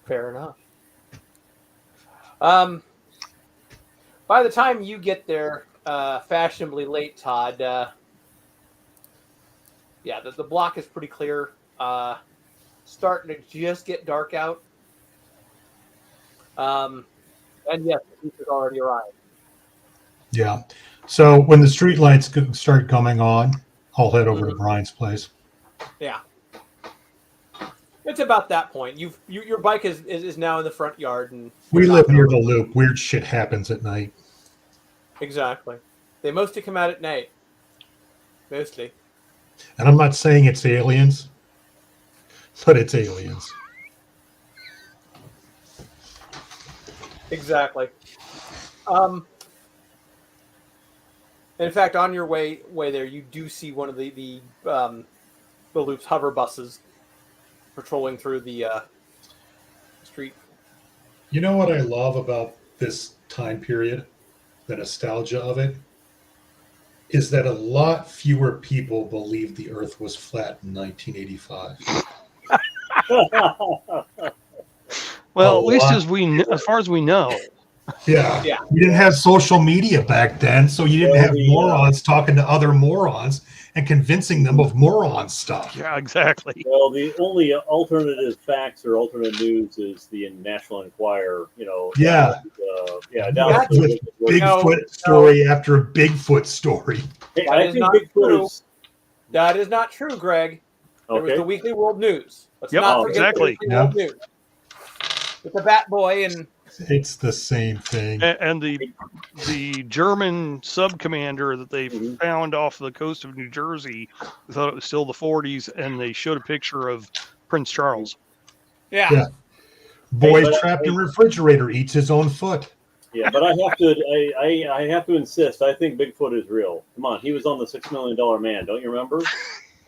Speaker 1: Fair enough. By the time you get there, fashionably late, Todd, yeah, the block is pretty clear. Starting to just get dark out. And yes, the pizza's already arrived.
Speaker 4: Yeah. So when the street lights start coming on, I'll head over to
Speaker 1: Mhm.
Speaker 4: Brian's place.
Speaker 1: Yeah. It's about that point. Your bike is now in the front yard, and
Speaker 4: We
Speaker 1: you're
Speaker 4: live
Speaker 1: not
Speaker 4: near
Speaker 1: gonna-
Speaker 4: the loop. Weird shit happens at night.
Speaker 1: Exactly. They mostly come out at night. Mostly.
Speaker 4: And I'm not saying it's aliens, but it's aliens.
Speaker 1: Exactly. In fact, on your way there, you do see one of the loop's hover buses patrolling through the street.
Speaker 4: You know what I love about this time period, the nostalgia of it, is that a lot fewer people believed the Earth was flat in 1985.
Speaker 3: Well,
Speaker 4: A
Speaker 3: at least
Speaker 4: lot.
Speaker 3: as far as we know.
Speaker 4: Yeah.
Speaker 1: Yeah.
Speaker 4: You didn't have social media back then, so you didn't
Speaker 2: Well,
Speaker 4: have morons talking to other morons and convincing them of moron stuff.
Speaker 3: Yeah, exactly.
Speaker 2: Well, the only alternative facts or alternate news is the National Enquirer. You know.
Speaker 4: Yeah.
Speaker 2: Now
Speaker 1: That's
Speaker 2: it's-
Speaker 4: Bigfoot story after Bigfoot story.
Speaker 2: Hey,
Speaker 1: That
Speaker 2: I
Speaker 1: is
Speaker 2: think
Speaker 1: not
Speaker 2: Bigfoot
Speaker 1: true.
Speaker 2: is
Speaker 1: That is not true, Greg. There was
Speaker 2: okay.
Speaker 1: the Weekly World News. Let's
Speaker 3: Yep,
Speaker 1: not forget
Speaker 3: exactly.
Speaker 1: the Weekly World News. With the Bat Boy and
Speaker 4: It's the same thing.
Speaker 3: And the German sub commander that they
Speaker 2: Mhm.
Speaker 3: found off the coast of New Jersey, they thought it was still the 40s, and they showed a picture of Prince Charles.
Speaker 1: yeah.
Speaker 4: Yeah. Boy
Speaker 2: but
Speaker 4: trapped in refrigerator eats his own foot.
Speaker 2: Yeah, but I have to. I have to insist. I think Bigfoot is real. Come on, he was on the $6 Million Man. Don't you remember?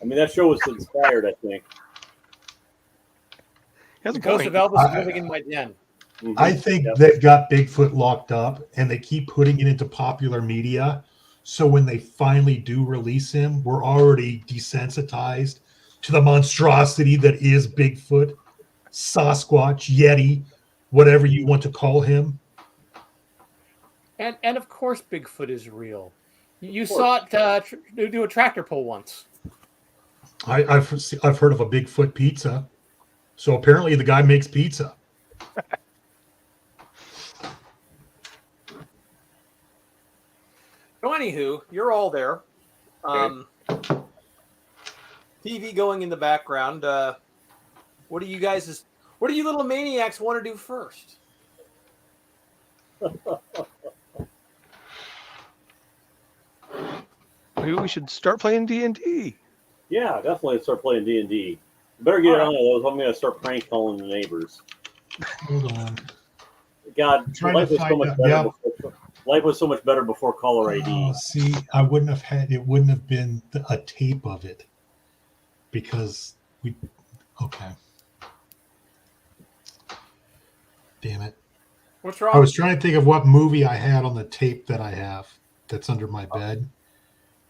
Speaker 2: I mean, that show was inspired. I think.
Speaker 3: He has
Speaker 1: The
Speaker 3: a
Speaker 1: ghost
Speaker 3: point.
Speaker 1: of Elvis is living in my den.
Speaker 2: Mhm.
Speaker 4: I think
Speaker 2: Yep.
Speaker 4: they've got Bigfoot locked up and they keep putting it into popular media. So when they finally do release him, we're already desensitized to the monstrosity that is Bigfoot, Sasquatch, Yeti, whatever you want to call him.
Speaker 1: And of course Bigfoot is real. You saw it do a tractor pull once.
Speaker 4: I've heard of a Bigfoot pizza. So apparently the guy makes pizza.
Speaker 1: So anywho, you're all there. TV going in the background. What do you little maniacs want to do first?
Speaker 3: Maybe we should start playing D&D.
Speaker 2: Yeah, definitely start playing D&D. Better get on those. I'm going to start prank calling the neighbors.
Speaker 4: Hold on.
Speaker 2: God, life was so much better. Life was so much better before caller ID.
Speaker 4: See, it wouldn't have been a tape of it because okay. Damn it.
Speaker 1: What's wrong?
Speaker 4: I was trying to think of what movie I had on the tape that I have that's under my bed.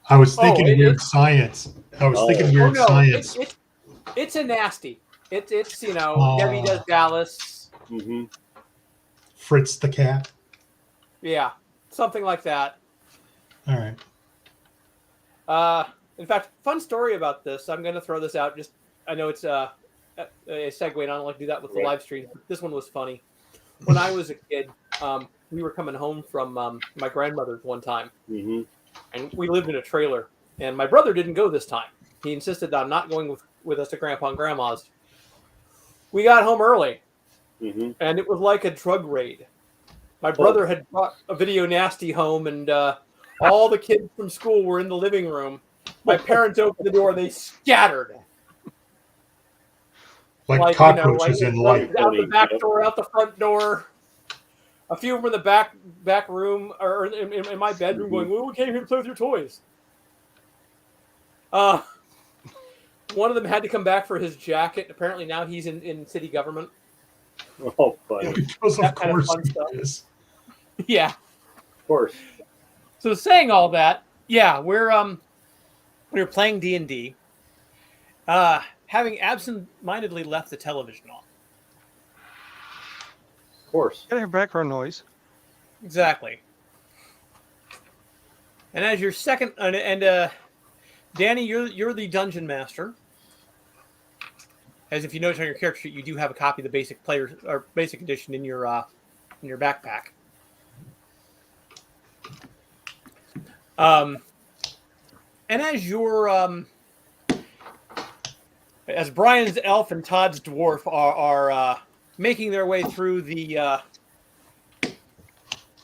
Speaker 4: I was thinking Weird Science. Science.
Speaker 1: It's a nasty. It's Debbie Does Dallas.
Speaker 2: Mm-hmm.
Speaker 4: Fritz the Cat.
Speaker 1: Yeah, something like that.
Speaker 4: All right.
Speaker 1: In fact, fun story about this. I'm going to throw this out. I know it's a segue, and I don't like to do that with the live stream. This one was funny. When I was a kid, we were coming home from my grandmother's one time, and we lived in a trailer. And my brother didn't go this time. He insisted on not going with us to Grandpa and Grandma's. We got home early, and it was like a drug raid. My brother had brought a video nasty home, and all the kids from school were in the living room. My parents opened the door; they scattered.
Speaker 4: Like cockroaches in light.
Speaker 1: Out the back door, out the front door. A few were in the back room, or in my bedroom, going, "Well, we came here to play with your toys." One of them had to come back for his jacket. Apparently, now he's in city government.
Speaker 2: Oh, funny.
Speaker 4: Because of course he is.
Speaker 1: Yeah,
Speaker 2: of course.
Speaker 1: So saying all that, yeah, we're playing D&D, having absent-mindedly left the television on.
Speaker 2: Of course.
Speaker 3: Gotta have background noise.
Speaker 1: Exactly. And as your second, and Danny, you're the dungeon master. As if you notice on your character sheet, you do have a copy of the basic players or basic edition in your backpack. And as as Brian's elf and Todd's dwarf are making their way through the.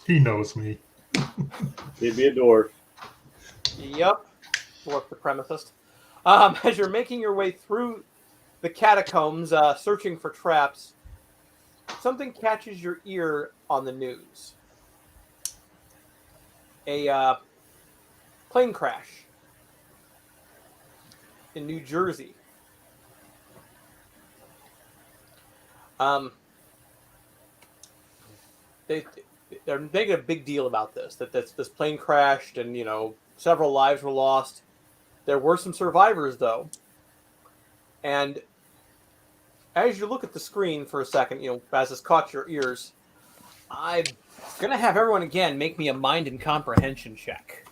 Speaker 4: He knows me.
Speaker 2: He'd be a dwarf.
Speaker 1: Yep, dwarf supremacist. As you're making your way through the catacombs, searching for traps, something catches your ear on the news. A plane crash in New Jersey. They're making a big deal about this. That this plane crashed, and several lives were lost. There were some survivors, though. And as you look at the screen for a second, as this caught your ears, I'm gonna have everyone again make me a mind and comprehension check.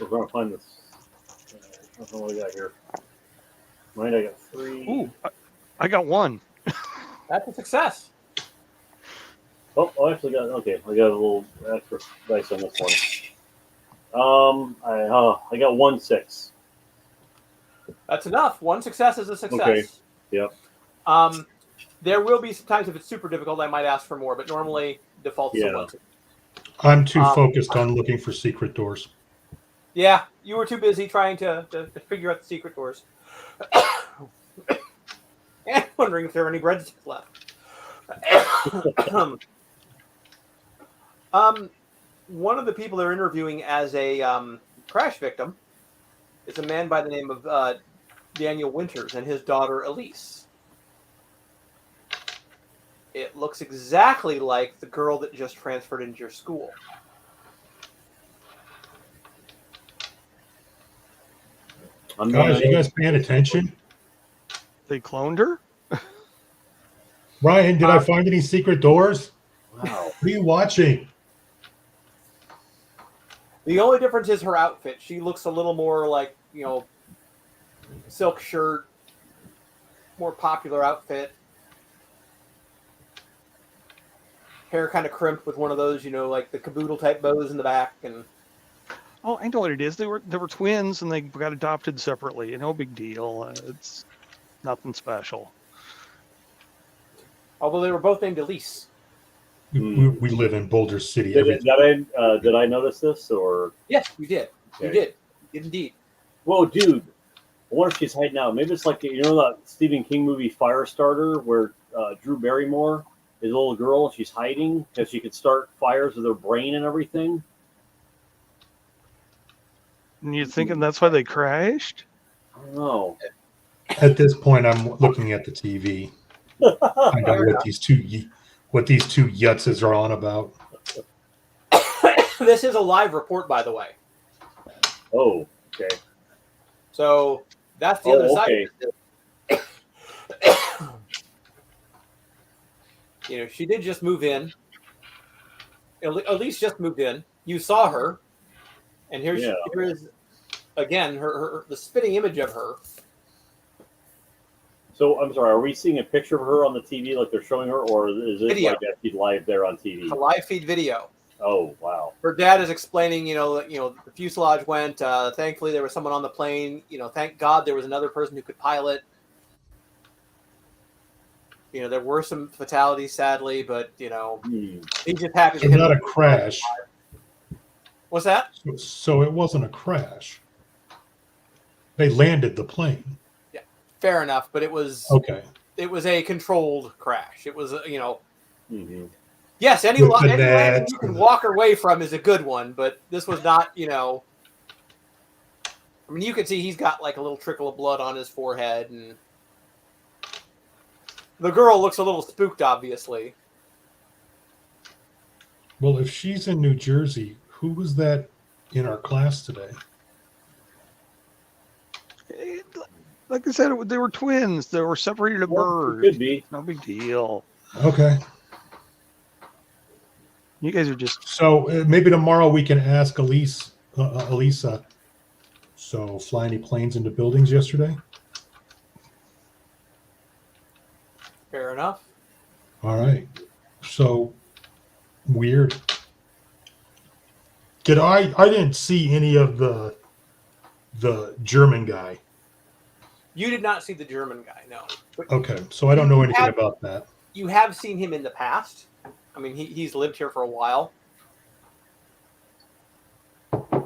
Speaker 2: We're gonna find this. I don't know what I got here. Mine, I got 3.
Speaker 3: Ooh, I got 1.
Speaker 1: That's a success.
Speaker 2: Oh, I actually got I got a little extra dice on this one. I got 1 6.
Speaker 1: That's enough. 1 success is a success.
Speaker 2: Okay. Yep.
Speaker 1: There will be some times if it's super difficult, I might ask for more, but normally defaults to 1.
Speaker 4: I'm too focused on looking for secret doors.
Speaker 1: Yeah, you were too busy trying to figure out the secret doors. And wondering if there are any breadsticks left. One of the people they're interviewing as a crash victim is a man by the name of Daniel Winters and his daughter Elise. It looks exactly like the girl that just transferred into your school.
Speaker 4: Guys, you guys paying attention?
Speaker 3: They cloned her?
Speaker 4: Ryan, did I find any secret doors?
Speaker 2: Wow.
Speaker 4: What are you watching?
Speaker 1: The only difference is her outfit. She looks a little more like, silk shirt, more popular outfit. Hair kind of crimped with one of those, like the caboodle type bows in the back. And
Speaker 3: Oh, I know what it is. They were twins and they got adopted separately. No big deal. It's nothing special.
Speaker 1: although they were both named Elise.
Speaker 4: We live in Boulder City.
Speaker 2: Did I notice this or?
Speaker 1: Yes, you did.
Speaker 2: Okay.
Speaker 1: You did indeed.
Speaker 2: Whoa, dude! I wonder if she's hiding out. Maybe it's like that Stephen King movie Firestarter, where Drew Barrymore is a little girl. She's hiding because she could start fires with her brain and everything.
Speaker 3: And you're thinking that's why they crashed?
Speaker 2: I don't know.
Speaker 4: At this point, I'm looking at the TV. Find out what these two yutzes are on about.
Speaker 1: This is a live report, by the way.
Speaker 2: Oh, okay.
Speaker 1: So that's the other side. She did just move in. Elise just moved in. You saw her, and here is again the spitting image of her.
Speaker 2: So I'm sorry. Are we seeing a picture of her on the TV like they're showing her, or is it
Speaker 1: Video.
Speaker 2: like that she's live there on TV?
Speaker 1: It's a live feed video.
Speaker 2: Oh wow.
Speaker 1: Her dad is explaining, the fuselage went. Thankfully, there was someone on the plane. Thank God there was another person who could pilot. There were some fatalities, sadly, but he's just happy.
Speaker 4: So not a crash.
Speaker 1: What's that?
Speaker 4: So it wasn't a crash. They landed the plane.
Speaker 1: Yeah, fair enough, but it was
Speaker 4: okay.
Speaker 1: It was a controlled crash. It was,
Speaker 2: Mm-hmm.
Speaker 1: Yes, any landing you can walk away from is a good one, but this was not, I mean, you can see he's got like a little trickle of blood on his forehead, and the girl looks a little spooked, obviously.
Speaker 4: Well, if she's in New Jersey, who was that in our class today?
Speaker 3: Like I said, they were twins. They were separated at birth.
Speaker 2: Could be.
Speaker 3: No big deal.
Speaker 4: Okay.
Speaker 3: You guys are just...
Speaker 4: So maybe tomorrow we can ask Elisa. So fly any planes into buildings yesterday?
Speaker 1: Fair enough.
Speaker 4: All right. So weird. I didn't see any of the German guy.
Speaker 1: You did not see the German guy, no. But
Speaker 4: okay, so I don't know anything about that.
Speaker 1: You have seen him in the past. I mean, he's lived here for a while. Okay.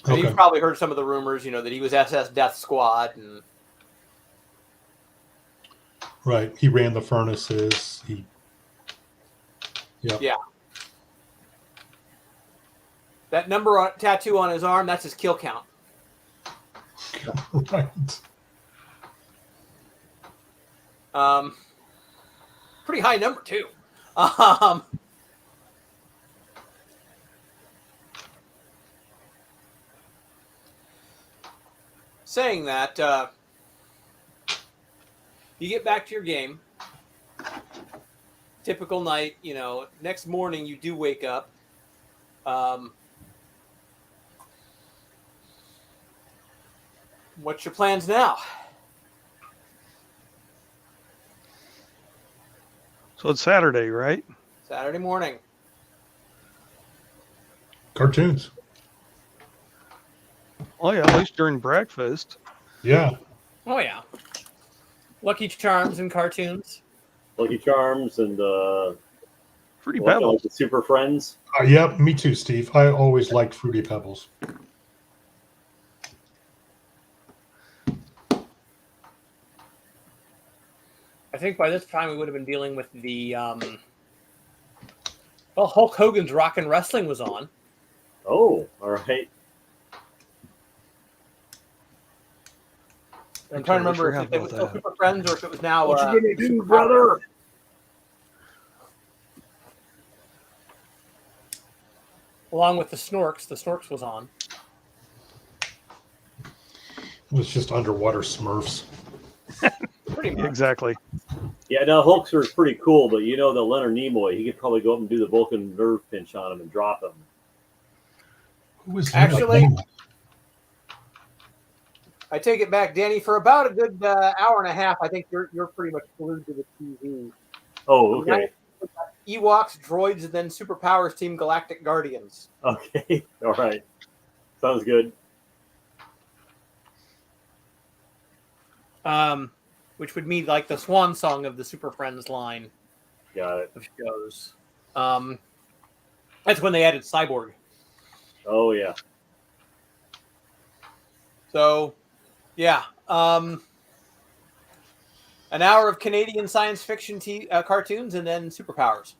Speaker 1: You've probably heard some of the rumors, that he was SS Death Squad. And
Speaker 4: right, he ran the furnaces.
Speaker 1: Yeah. That number tattoo on his arm, that's his kill count.
Speaker 4: Right.
Speaker 1: Pretty high number too. Saying that, you get back to your game. Typical night, next morning you do wake up. What's your plans now?
Speaker 3: So it's Saturday, right?
Speaker 1: Saturday morning.
Speaker 4: Cartoons.
Speaker 3: Oh, yeah, at least during breakfast.
Speaker 4: Yeah.
Speaker 1: Oh, yeah. Lucky Charms and cartoons.
Speaker 2: Lucky Charms and
Speaker 3: Fruity Pebbles.
Speaker 2: Like the Super Friends.
Speaker 4: Yep, me too, Steve. I always liked Fruity Pebbles.
Speaker 1: I think by this time we would have been dealing with the Hulk Hogan's Rockin' Wrestling was on.
Speaker 2: Oh, all right.
Speaker 1: I'm trying to remember if it was still Super Friends or if it was now.
Speaker 2: What you gonna do, brother?
Speaker 1: Along with the Snorks was on.
Speaker 4: It was just underwater Smurfs.
Speaker 1: Pretty much.
Speaker 3: Exactly.
Speaker 2: Yeah, now Hulkster is pretty cool, but you know that Leonard Nimoy, he could probably go up and do the Vulcan nerve pinch on him and drop him.
Speaker 4: Who was
Speaker 1: Actually,
Speaker 4: Leonard Nimoy?
Speaker 1: I take it back, Danny. For about a good hour and a half, I think you're pretty much glued to the TV.
Speaker 2: Oh, okay.
Speaker 1: Ewoks, droids, and then Superpowers Team Galactic Guardians.
Speaker 2: Okay. All right. Sounds good.
Speaker 1: Which would mean like the swan song of the Super Friends line
Speaker 2: Got it.
Speaker 1: of shows. That's when they added Cyborg.
Speaker 2: Oh, yeah.
Speaker 1: So, yeah. An hour of Canadian science fiction cartoons and then superpowers.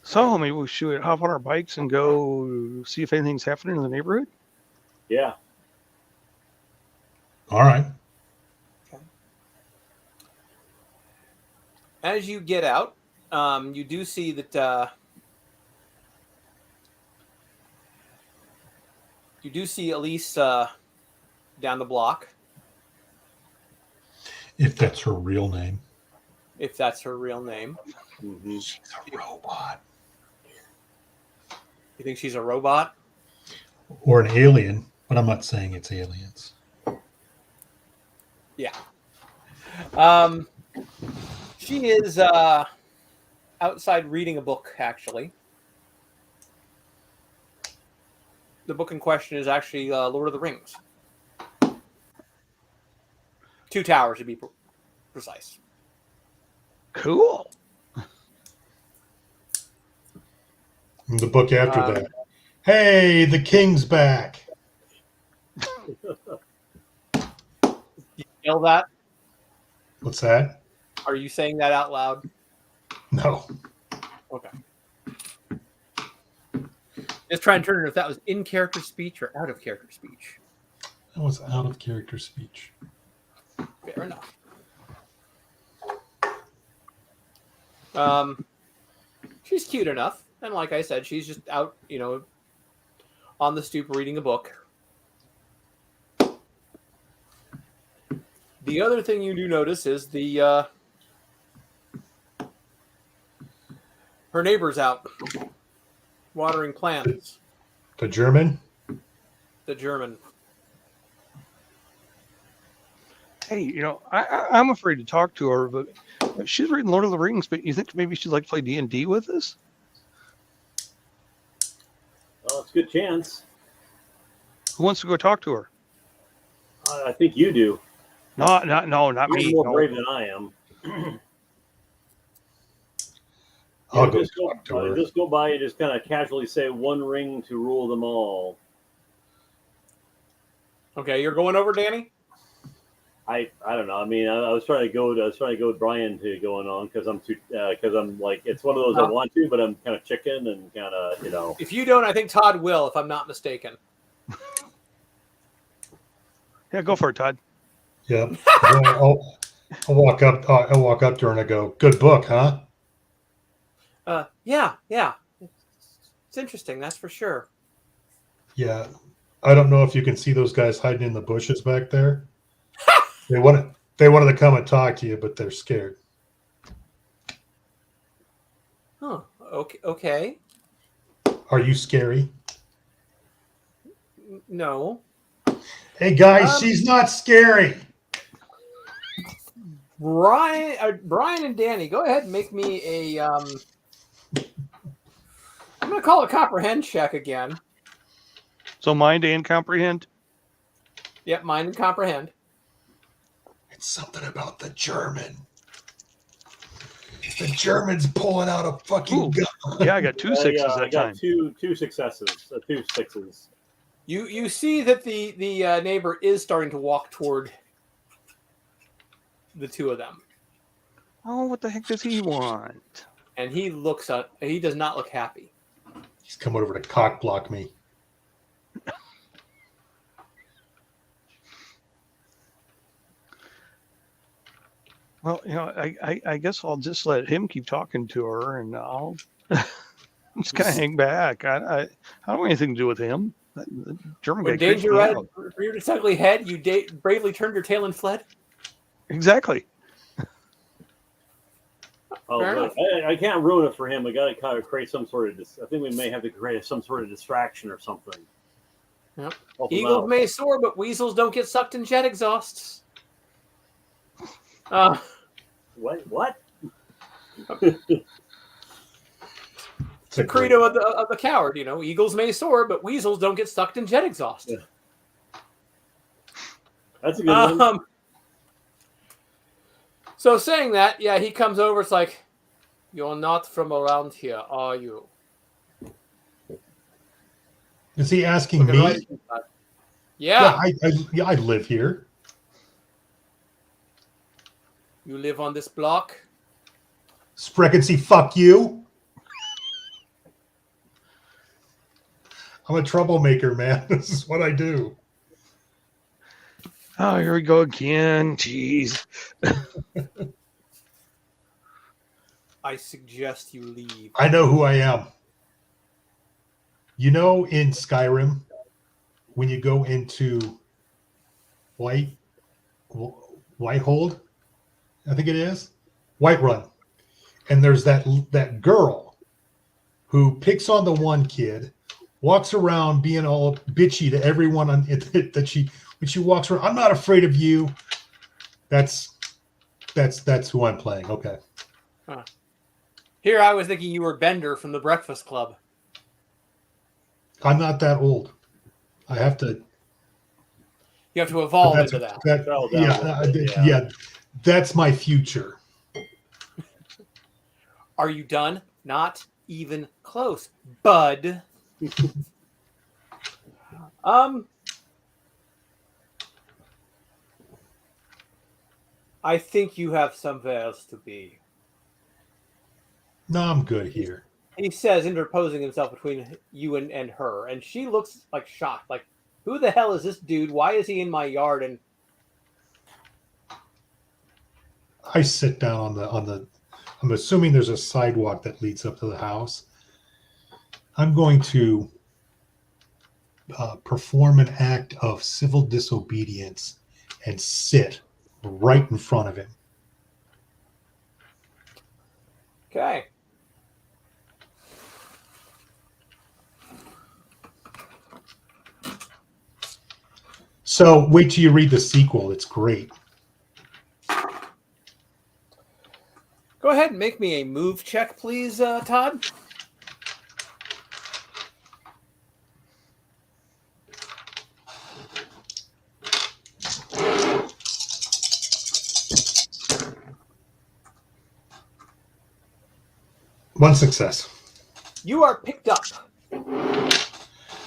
Speaker 3: So maybe we should hop on our bikes and go see if anything's happening in the neighborhood.
Speaker 2: Yeah.
Speaker 4: All right.
Speaker 1: As you get out, you do see that you do see Elise down the block,
Speaker 4: If that's her real name.
Speaker 1: if that's her real name.
Speaker 2: Mm-hmm.
Speaker 4: She's a robot.
Speaker 1: You think she's a robot?
Speaker 4: Or an alien, but I'm not saying it's aliens.
Speaker 1: Yeah. She is outside reading a book, actually. The book in question is actually Lord of the Rings. Two Towers, to be precise.
Speaker 3: Cool.
Speaker 4: And the book after that. Hey, the king's back.
Speaker 1: You feel that?
Speaker 4: What's that?
Speaker 1: Are you saying that out loud?
Speaker 4: No.
Speaker 1: Okay. Just try and turn it if that was in character speech or out of character speech.
Speaker 4: That was out of character speech.
Speaker 1: Fair enough. She's cute enough, and like I said, she's just out, on the stoop reading a book. The other thing you do notice is the her neighbor's out watering plants.
Speaker 4: The German?
Speaker 1: The German.
Speaker 3: Hey, I'm afraid to talk to her, but she's reading Lord of the Rings. But you think maybe she'd like to play D&D with us?
Speaker 2: Well, it's a good chance.
Speaker 3: Who wants to go talk to her?
Speaker 2: I think you do.
Speaker 3: Not
Speaker 2: You're
Speaker 3: me.
Speaker 2: more
Speaker 3: No.
Speaker 2: brave than I am.
Speaker 4: I'll go
Speaker 2: just
Speaker 4: talk to her.
Speaker 2: Just go by and just kind of casually say one ring to rule them all.
Speaker 1: Okay, you're going over, Danny?
Speaker 2: I don't know. I mean, I was trying to go with Brian to going on because I'm like it's one of those I want to, but I'm kind of chicken and kind of
Speaker 1: If you don't, I think Todd will, if I'm not mistaken.
Speaker 3: Yeah, go for it, Todd.
Speaker 4: Yeah. I'll walk up. I'll walk up to her and I go, "Good book, huh?"
Speaker 1: Yeah. It's interesting, that's for sure.
Speaker 4: Yeah. I don't know if you can see those guys hiding in the bushes back there. They wanted to come and talk to you, but they're scared.
Speaker 1: Huh. Okay.
Speaker 4: Are you scary?
Speaker 1: No.
Speaker 4: Hey guys, she's not scary.
Speaker 1: Brian and Danny, go ahead and make me a I'm gonna call it a comprehend check again.
Speaker 3: So mind and comprehend.
Speaker 1: Yep, mind and comprehend.
Speaker 4: It's something about the German. The German's pulling out a fucking gun.
Speaker 3: Yeah, I got two sixes
Speaker 2: I
Speaker 3: that
Speaker 2: got
Speaker 3: time.
Speaker 2: two successes, 2 6s.
Speaker 1: You see that the neighbor is starting to walk toward the two of them,
Speaker 3: Oh, what the heck does he want?
Speaker 1: and he does not look happy.
Speaker 4: He's come over to cock block me.
Speaker 3: Well, I guess I'll just let him keep talking to her, and I'll just kind of hang back. I don't want anything to do with him. The German
Speaker 1: When
Speaker 3: guy creeped
Speaker 1: danger
Speaker 3: me
Speaker 1: reared
Speaker 3: out.
Speaker 1: its ugly head, you bravely turned your tail and fled.
Speaker 3: Exactly.
Speaker 2: Oh,
Speaker 1: Fair
Speaker 2: good. I can't ruin it for him. We got to kind of create some sort of. I think we may have to create some sort of distraction or something.
Speaker 1: Yep.
Speaker 2: Help him
Speaker 1: Eagles
Speaker 2: out.
Speaker 1: may soar, but weasels don't get sucked in jet exhausts. Uh,
Speaker 2: What?
Speaker 1: It's the credo of the coward, you know. Eagles may soar, but weasels don't get sucked in jet exhaust.
Speaker 2: Yeah. That's a good one.
Speaker 1: So saying that, yeah, he comes over. It's like, you're not from around here, are you?
Speaker 4: Is he asking
Speaker 1: Looking
Speaker 4: me?
Speaker 1: right at you, Todd. Yeah,
Speaker 4: I live here.
Speaker 1: you live on this block.
Speaker 4: Spreckensy, fuck you. I'm a troublemaker, man. This is what I do.
Speaker 3: Oh, here we go again. Jeez.
Speaker 1: I suggest you leave.
Speaker 4: I know who I am. You know, in Skyrim, when you go into Whitehold, I think it is Whiterun, and there's that girl who picks on the one kid, walks around being all bitchy to everyone that when she walks around. I'm not afraid of you. That's who I'm playing. Okay.
Speaker 1: Huh. Here I was thinking you were Bender from the Breakfast Club.
Speaker 4: I'm not that old. I have to.
Speaker 1: You have to evolve into that.
Speaker 4: Yeah, that's my future.
Speaker 1: Are you done? Not even close, bud. I think you have somewhere else to be.
Speaker 4: No, I'm good here.
Speaker 1: He says, interposing himself between you and her, and she looks like shocked. Like, who the hell is this dude? Why is he in my yard? And
Speaker 4: I sit down on the. I'm assuming there's a sidewalk that leads up to the house. I'm going to perform an act of civil disobedience and sit right in front of him.
Speaker 1: okay.
Speaker 4: So wait till you read the sequel. It's great.
Speaker 1: Go ahead and make me a move check, please, Todd.
Speaker 4: One success.
Speaker 1: You are picked up.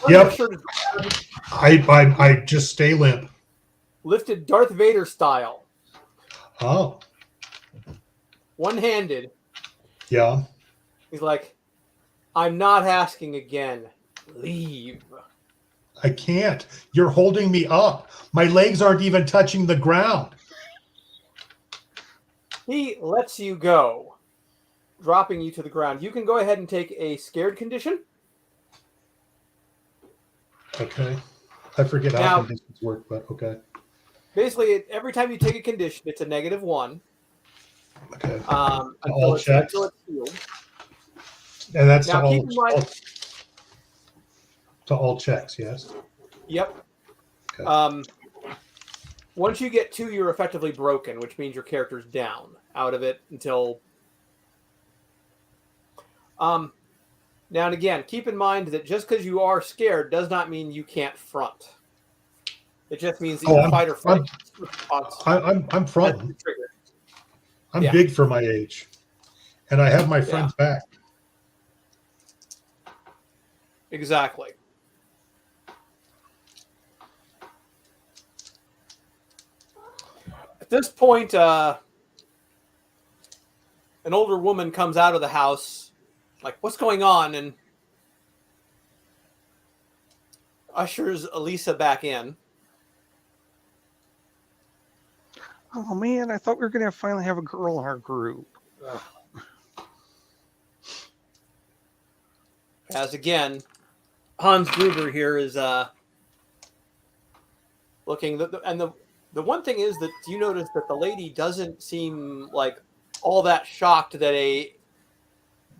Speaker 4: Yep.
Speaker 1: Shirt is
Speaker 4: I just stay limp.
Speaker 1: lifted Darth Vader style,
Speaker 4: Oh,
Speaker 1: one-handed.
Speaker 4: yeah.
Speaker 1: He's like, I'm not asking again. Leave.
Speaker 4: I can't. You're holding me up. My legs aren't even touching the ground.
Speaker 1: He lets you go, dropping you to the ground. You can go ahead and take a scared condition.
Speaker 4: Okay. I forget
Speaker 1: Now-
Speaker 4: how conditions work, but okay.
Speaker 1: Basically, every time you take a condition, it's a -1.
Speaker 4: Okay.
Speaker 1: Until
Speaker 4: All
Speaker 1: it's
Speaker 4: checks.
Speaker 1: healed.
Speaker 4: And that's
Speaker 1: Now,
Speaker 4: to
Speaker 1: keep in mind-
Speaker 4: all checks, yes.
Speaker 1: Yep.
Speaker 4: Okay.
Speaker 1: Once you get 2, you're effectively broken, which means your character's down out of it until. Now and again, keep in mind that just because you are scared does not mean you can't front. It just means that your fight or flight response
Speaker 4: I'm
Speaker 1: has
Speaker 4: fronting.
Speaker 1: been triggered.
Speaker 4: I'm
Speaker 1: Yeah.
Speaker 4: big for my age. And I have my friend's back.
Speaker 1: Exactly. At this point, an older woman comes out of the house, like, what's going on? And ushers Elisa back in.
Speaker 3: Oh man, I thought we were gonna finally have a girl in our group.
Speaker 1: As again, Hans Gruber here is looking, the one thing is that you notice that the lady doesn't seem like all that shocked that a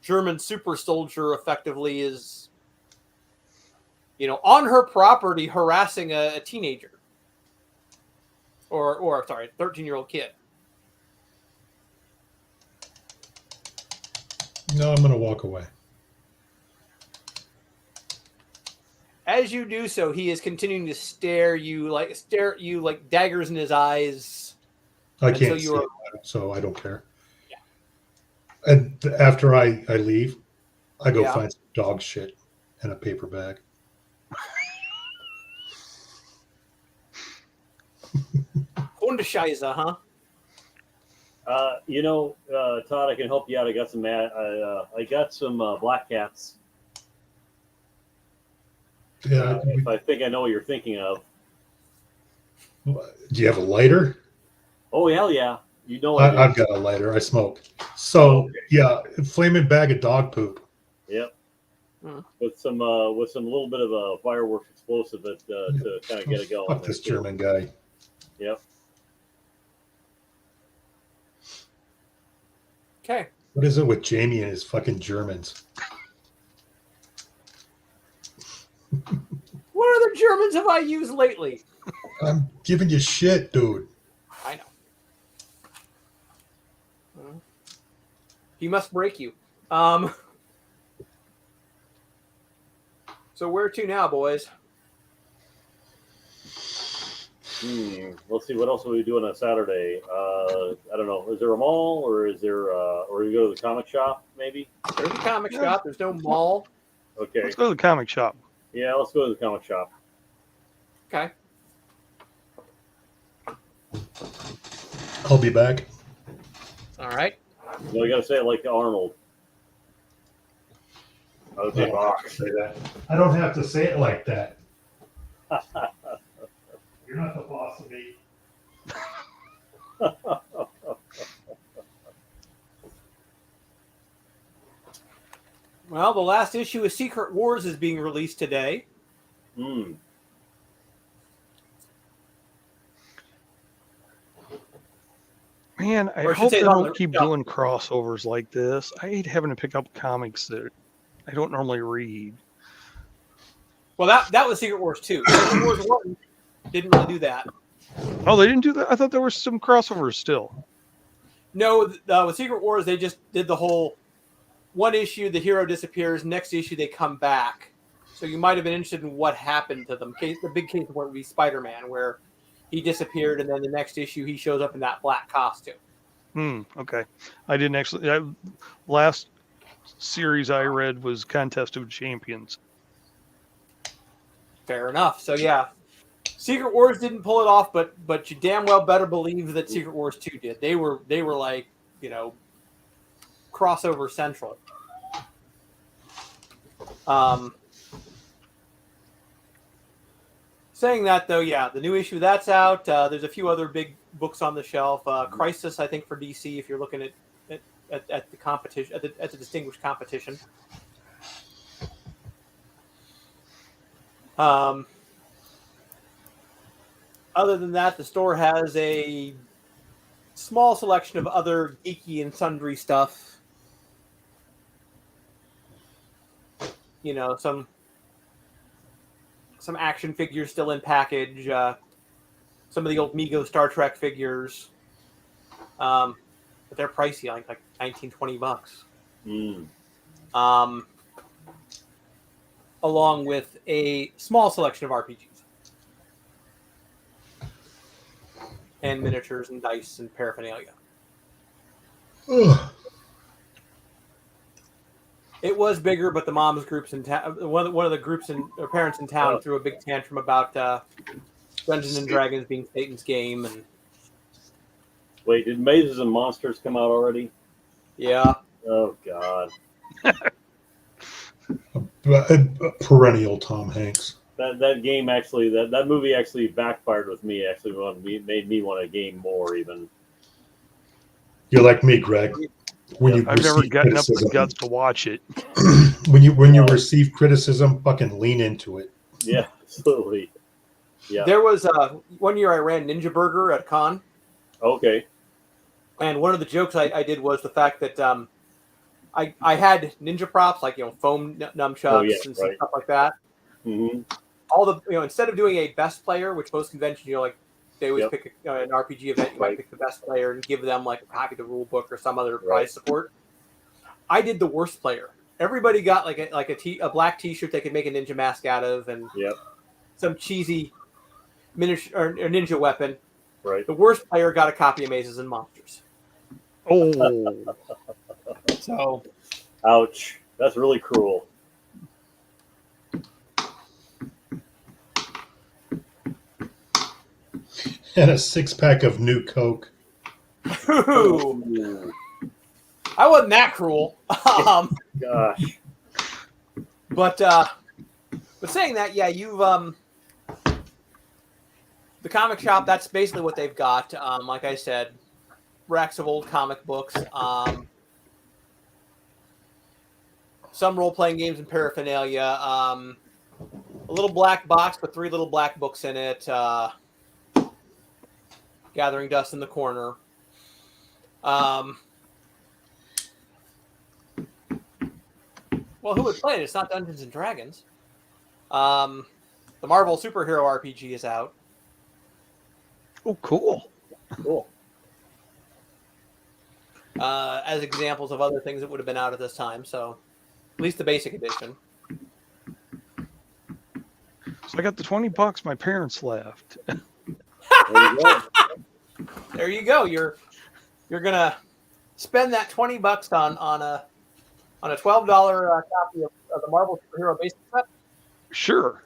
Speaker 1: German super soldier effectively is, on her property harassing a teenager or sorry, 13-year-old kid.
Speaker 4: No, I'm going to walk away.
Speaker 1: As you do so, he is continuing to stare at you like daggers in his eyes.
Speaker 4: I can't see it, so I don't care. Yeah. And after I leave, I go find some dog shit in a paper bag.
Speaker 1: Hundescheiße, huh?
Speaker 2: Todd, I can help you out. I got some black cats.
Speaker 4: Yeah.
Speaker 2: If I think I know what you're thinking of.
Speaker 4: Do you have a lighter?
Speaker 2: Oh, hell yeah. You know
Speaker 4: I've got a lighter. I smoke. So, yeah, flaming bag of dog poop.
Speaker 2: Yep. With some little bit of a fireworks explosive to kind of get it going.
Speaker 4: Fuck this German guy.
Speaker 2: Yep.
Speaker 1: Okay.
Speaker 4: What is it with Jamie and his fucking Germans?
Speaker 1: What other Germans have I used lately?
Speaker 4: I'm giving you shit, dude.
Speaker 1: I know. He must break you. So where to now, boys?
Speaker 2: Let's see. What else will we do on a Saturday? I don't know. Is there a mall, or is there, or you go to the comic shop? Maybe.
Speaker 1: There's a comic shop. There's no mall.
Speaker 2: Okay.
Speaker 3: Let's go to the comic shop.
Speaker 2: Yeah, let's go to the comic shop.
Speaker 1: Okay.
Speaker 4: I'll be back.
Speaker 1: All right.
Speaker 2: No, you got to say it like Arnold. Okay, box.
Speaker 4: Say that. I don't have to say it like that. You're not the boss of me.
Speaker 1: Well, the last issue of Secret Wars is being released today.
Speaker 3: Man, I hope they don't keep doing crossovers like this. I hate having to pick up comics that I don't normally read.
Speaker 1: Well, that was Secret Wars 2. Secret Wars 1 didn't really do that.
Speaker 3: Oh, they didn't do that? I thought there were some crossovers still.
Speaker 1: No, with Secret Wars, they just did the whole one issue, the hero disappears, next issue, they come back. So you might have been interested in what happened to them. The big case would be Spider-Man, where he disappeared, and then the next issue, he shows up in that black costume.
Speaker 3: Okay. I didn't actually... last series I read was Contest of Champions.
Speaker 1: Fair enough. So, yeah. Secret Wars didn't pull it off, but you damn well better believe that Secret Wars 2 did. They were like, crossover central. Saying that, though, yeah, the new issue that's out. There's a few other big books on the shelf. Crisis, I think, for DC, if you're looking at the competition, at the distinguished competition. Other than that, the store has a small selection of other geeky and sundry stuff. Some action figures still in package. Some of the old Mego Star Trek figures. But they're pricey, like $19-20. Along with a small selection of RPGs. And miniatures and dice and paraphernalia.
Speaker 4: Ugh.
Speaker 1: It was bigger, but the moms groups in town, one of the groups or parents in town threw a big tantrum about Dungeons and Dragons being Satan's game. And
Speaker 2: wait, did Mazes and Monsters come out already?
Speaker 1: Yeah.
Speaker 2: Oh God.
Speaker 4: Perennial Tom Hanks.
Speaker 2: That game actually, that movie actually backfired with me. Actually, made me want to game more even.
Speaker 4: You're like me, Greg.
Speaker 3: I've never gotten up the guts to watch it.
Speaker 4: when you receive criticism, fucking lean into it.
Speaker 2: Yeah, absolutely. Yeah.
Speaker 1: There was one year I ran Ninja Burger at a con,
Speaker 2: Okay.
Speaker 1: and one of the jokes I did was the fact that I had ninja props like foam nunchucks and some stuff like that.
Speaker 2: Mm-hmm.
Speaker 1: All the instead of doing a best player, which most conventions like they always pick an RPG event, you might pick the best player and give them like a copy of the rule book or some other prize support. I did the worst player. Everybody got like a black T-shirt they could make a ninja mask out of, and some cheesy miniature or ninja weapon.
Speaker 2: Right.
Speaker 1: The worst player got a copy of Mazes and Monsters.
Speaker 3: Oh.
Speaker 1: So.
Speaker 2: Ouch. That's really cruel.
Speaker 4: And a 6-pack of New Coke.
Speaker 1: Ooh. I wasn't that cruel.
Speaker 2: Gosh.
Speaker 1: But saying that, yeah, you've the comic shop. That's basically what they've got. Like I said, racks of old comic books. Some role-playing games and paraphernalia. A little black box with 3 little black books in it. Gathering Dust in the corner. Well, who would play it? It's not Dungeons and Dragons. The Marvel Superhero RPG is out.
Speaker 3: Oh, cool.
Speaker 2: Cool.
Speaker 1: As examples of other things that would have been out at this time. So, at least the basic edition.
Speaker 3: So I got the $20 my parents left.
Speaker 2: There you go.
Speaker 1: There you go. You're gonna spend that $20 on a $12 copy of the Marvel Superhero basic set.
Speaker 3: Sure.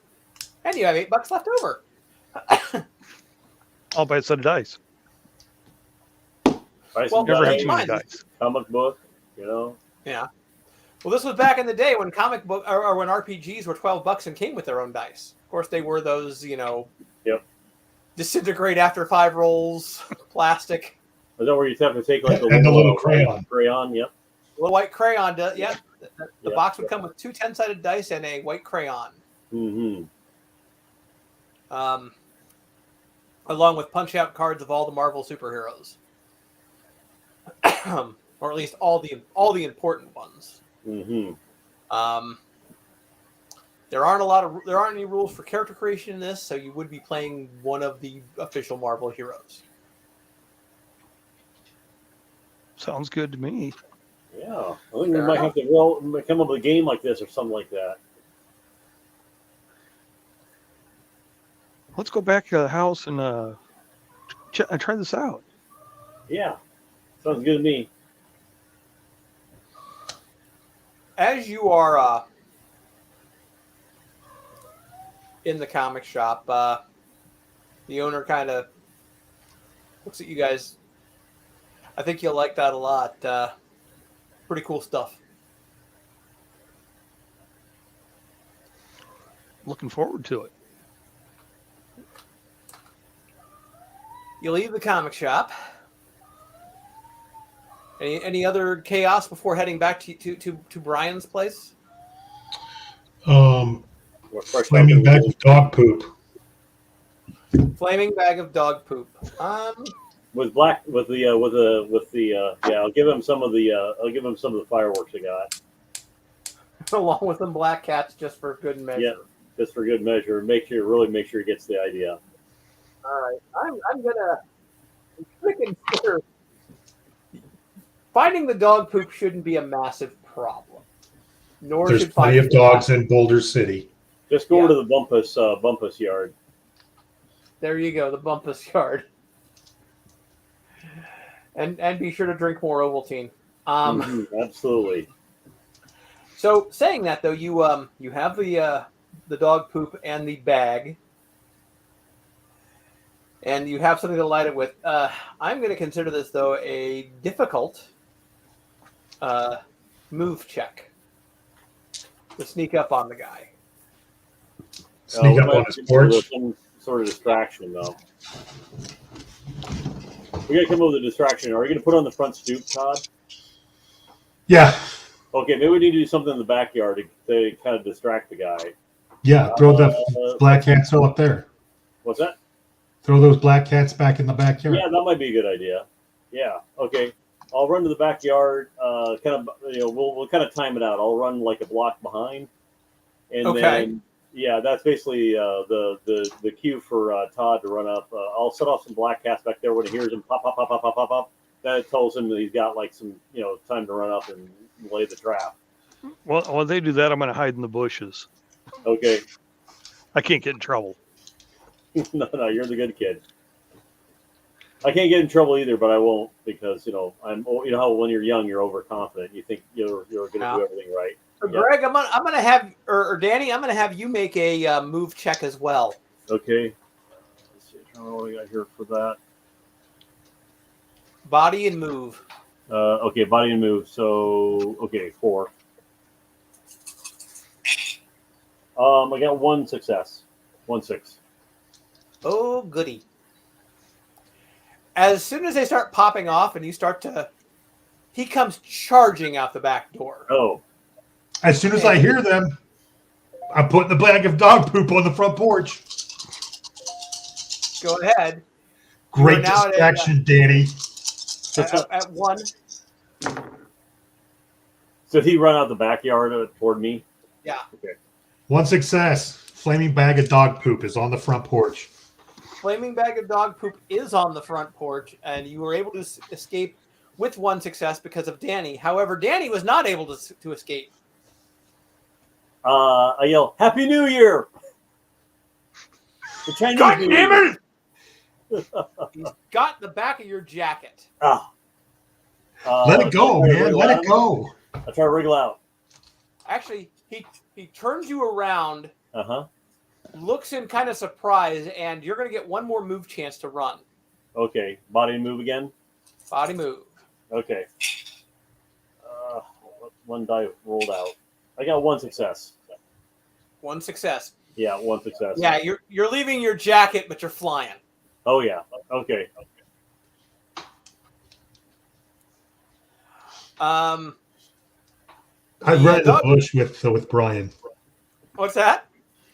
Speaker 1: And you have $8 left over.
Speaker 3: I'll buy a set of dice.
Speaker 1: Well,
Speaker 3: Never have
Speaker 1: keep
Speaker 3: too
Speaker 1: in
Speaker 3: many
Speaker 1: mind,
Speaker 3: dice.
Speaker 2: Comic book,
Speaker 1: Yeah. Well, this was back in the day when comic book or when RPGs were $12 and came with their own dice. Of course, they were those, disintegrate after 5 rolls, plastic.
Speaker 2: Is that where you have to take like
Speaker 4: And the little crayon?
Speaker 2: Crayon, yep.
Speaker 1: A little white crayon. The box would come with 2 10-sided dice and a white crayon.
Speaker 2: Mm-hmm.
Speaker 1: Along with punch-out cards of all the Marvel superheroes, or at least all the important ones.
Speaker 2: Mm-hmm.
Speaker 1: There aren't any rules for character creation in this, so you would be playing one of the official Marvel heroes.
Speaker 3: Sounds good to me.
Speaker 2: Yeah, I think we might have to come up with a game like this or something like that.
Speaker 3: Let's go back to the house and try this out.
Speaker 2: Yeah, sounds good to me.
Speaker 1: As you are in the comic shop, the owner kind of looks at you guys. I think you'll like that a lot. Pretty cool stuff.
Speaker 3: Looking forward to it.
Speaker 1: You leave the comic shop. Any other chaos before heading back to Brian's place?
Speaker 4: Flaming bag of dog poop.
Speaker 1: Flaming bag of dog poop.
Speaker 2: I'll give him some of the fireworks I got.
Speaker 1: Along with some black cats, just for good measure.
Speaker 2: Yeah, just for good measure. Make sure he gets the idea.
Speaker 1: All right, I'm gonna consider finding the dog poop shouldn't be a massive problem. Nor
Speaker 4: There's
Speaker 1: should
Speaker 4: plenty of dogs in Boulder City.
Speaker 2: Just go over to the Bumpus yard.
Speaker 1: There you go, the Bumpus yard. And be sure to drink more Ovaltine.
Speaker 2: Absolutely.
Speaker 1: So saying that though, you have the dog poop and the bag, and you have something to light it with. I'm going to consider this though a difficult move check to sneak up on the guy.
Speaker 4: Sneak up on his porch.
Speaker 2: Some sort of distraction though. We got to come up with a distraction. Are you going to put on the front stoop, Todd?
Speaker 4: Yeah.
Speaker 2: Okay, maybe we need to do something in the backyard to kind of distract the guy.
Speaker 4: Yeah, throw the black cats up there.
Speaker 2: What's that?
Speaker 4: Throw those black cats back in the backyard.
Speaker 2: Yeah, that might be a good idea. Yeah. Okay. I'll run to the backyard. We'll kind of time it out. I'll run like a block behind, and then that's basically the cue for Todd to run up. I'll set off some black cats back there when he hears them pop pop pop pop pop pop pop. That tells him that he's got like some time to run up and lay the trap.
Speaker 3: Well, while they do that, I'm going to hide in the bushes.
Speaker 2: Okay.
Speaker 3: I can't get in trouble.
Speaker 2: No, you're the good kid. I can't get in trouble either, but I won't because I'm. How when you're young, you're overconfident. You think you're going to do everything right.
Speaker 1: So Greg, I'm gonna have or Danny, I'm gonna have you make a move check as well.
Speaker 2: Okay. Let's see. I don't know what I got here for that.
Speaker 1: Body and move.
Speaker 2: Okay, body and move. So 4. I got 1 success. 1 6.
Speaker 1: Oh, goody. As soon as they start popping off and he comes charging out the back door.
Speaker 2: Oh.
Speaker 4: As soon as I hear them, I'm putting the bag of dog poop on the front porch.
Speaker 1: Go ahead.
Speaker 4: Great distraction, Danny.
Speaker 1: At 1.
Speaker 2: So he run out the backyard toward me?
Speaker 1: Yeah.
Speaker 2: Okay.
Speaker 4: 1 success. Flaming bag of dog poop is on the front porch.
Speaker 1: Flaming bag of dog poop is on the front porch, and you were able to escape with 1 success because of Danny. However, Danny was not able to escape.
Speaker 2: I yell, "Happy New Year!" The Chinese
Speaker 4: God
Speaker 2: New
Speaker 4: damn
Speaker 2: Year.
Speaker 4: it!
Speaker 1: He's got the back of your jacket.
Speaker 4: Let it go, man. Let it go.
Speaker 2: I try to wriggle out.
Speaker 1: Actually, he turns you around,
Speaker 2: Uh-huh.
Speaker 1: looks in kind of surprised, and you're going to get 1 more move chance to run.
Speaker 2: Okay. Body and move again?
Speaker 1: Body move.
Speaker 2: Okay. 1 die rolled out. I got 1 success.
Speaker 1: 1 success.
Speaker 2: Yeah, 1 success.
Speaker 1: Yeah, you're leaving your jacket, but you're flying.
Speaker 2: Oh, yeah. Okay.
Speaker 4: I run in the bush with Brian.
Speaker 1: What's that?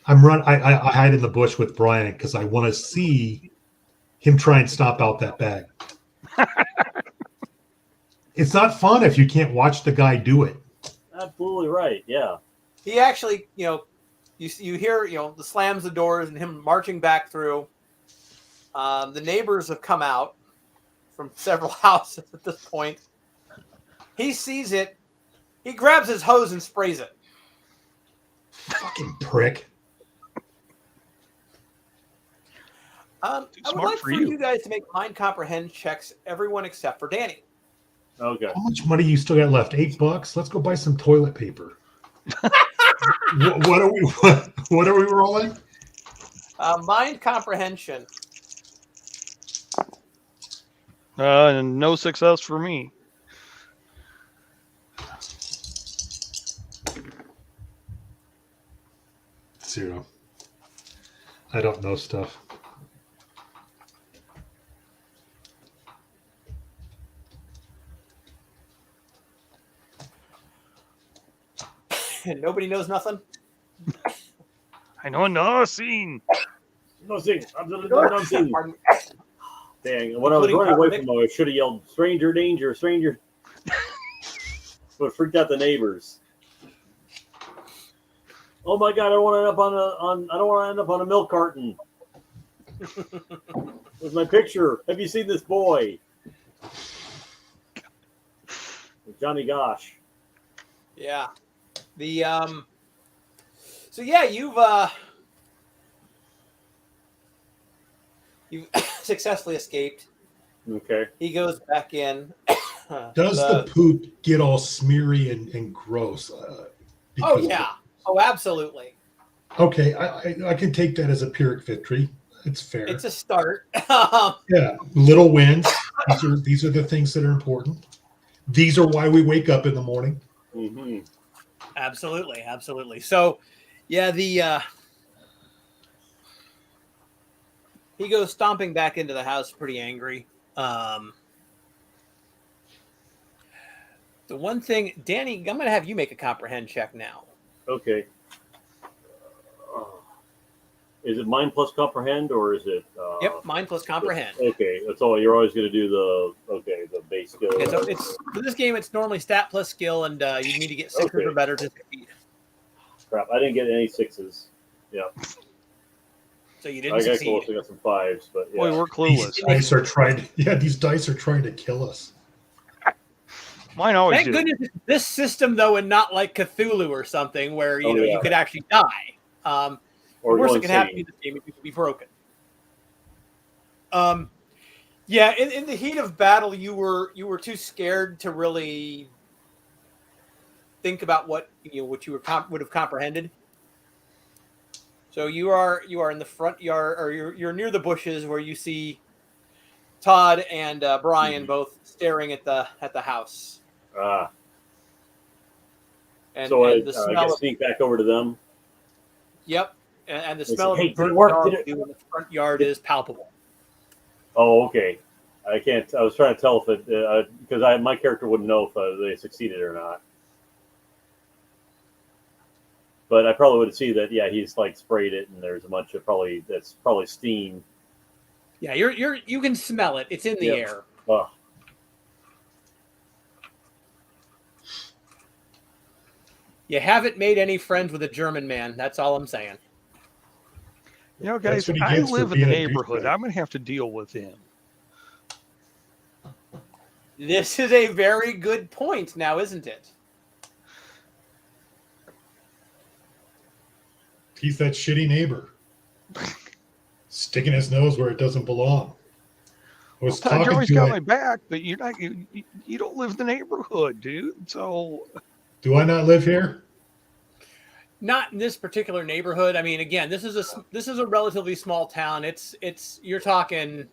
Speaker 4: I hide in the bush with Brian because I want to see him try and stomp out that bag. It's not fun if you can't watch the guy do it.
Speaker 2: Absolutely right. Yeah.
Speaker 1: He actually, you hear, the slams the doors and him marching back through. The neighbors have come out from several houses at this point. He sees it. He grabs his hose and sprays it.
Speaker 4: Fucking prick.
Speaker 1: I would like for you guys to make mind comprehend checks, everyone except for Danny.
Speaker 2: Okay.
Speaker 4: How much money you still got left? $8? Let's go buy some toilet paper. What are we rolling?
Speaker 1: Mind comprehension.
Speaker 3: And no success for me.
Speaker 4: Zero. I don't know stuff.
Speaker 1: And nobody knows nothing.
Speaker 3: I know nothing.
Speaker 2: Nothing. Absolutely nothing. Dang. When I was running away from him, I should have yelled, "Stranger danger, stranger." But freaked out the neighbors. Oh my God! I don't want to end up on a milk carton. With my picture. Have you seen this boy? Johnny Gosh.
Speaker 1: Yeah. So yeah, you've successfully escaped.
Speaker 2: Okay.
Speaker 1: He goes back in.
Speaker 4: Does the poop get all smeary and gross?
Speaker 1: Oh yeah. Oh, absolutely.
Speaker 4: Okay, I can take that as a Pyrrhic victory. It's fair.
Speaker 1: It's a start.
Speaker 4: Yeah, little wins. These are the things that are important. These are why we wake up in the morning.
Speaker 2: Mm-hmm.
Speaker 1: Absolutely. So, yeah, he goes stomping back into the house, pretty angry. The The one thing, Danny, I'm going to have you make a comprehend check now.
Speaker 2: Okay. Is it mind plus comprehend or is it?
Speaker 1: Yep, mind plus comprehend.
Speaker 2: Okay, that's all. You're always going to do the base skill.
Speaker 1: It's for this game. It's normally stat plus skill, and you need to get 6 or better to succeed.
Speaker 2: Crap! I didn't get any 6s. Yeah.
Speaker 1: So you didn't succeed.
Speaker 2: I got some 5s, but yeah.
Speaker 3: Boy, we're clueless.
Speaker 4: These dice are trying to kill us.
Speaker 3: Mine always
Speaker 1: Thank goodness it's this system though, and not like Cthulhu or something where you could actually die. The worst that can happen in this game is you can be broken. In the heat of battle, you were too scared to really think about what you would have comprehended. So you are in the front yard, or you're near the bushes where you see Todd and Brian both staring at the house.
Speaker 2: And the smell I sneak back over to them.
Speaker 1: Yep, and the smell of
Speaker 2: in
Speaker 1: the front yard is palpable.
Speaker 2: Oh, okay. I can't. I was trying to tell if it because my character wouldn't know if they succeeded or not. But I probably would see that. Yeah, he's like sprayed it, and there's a bunch of that's probably steam.
Speaker 1: Yeah, you can smell it. It's in the air. You haven't made any friends with a German man. That's all I'm saying.
Speaker 3: Guys, I live in the neighborhood. I'm going to have to deal with him.
Speaker 1: This is a very good point now, isn't it?
Speaker 4: He's that shitty neighbor. Sticking his nose where it doesn't belong.
Speaker 3: You always got my back, but you're not. You don't live in the neighborhood, dude. So,
Speaker 4: do I not live here?
Speaker 1: Not in this particular neighborhood. I mean, again, this is a relatively small town. It's you're talking.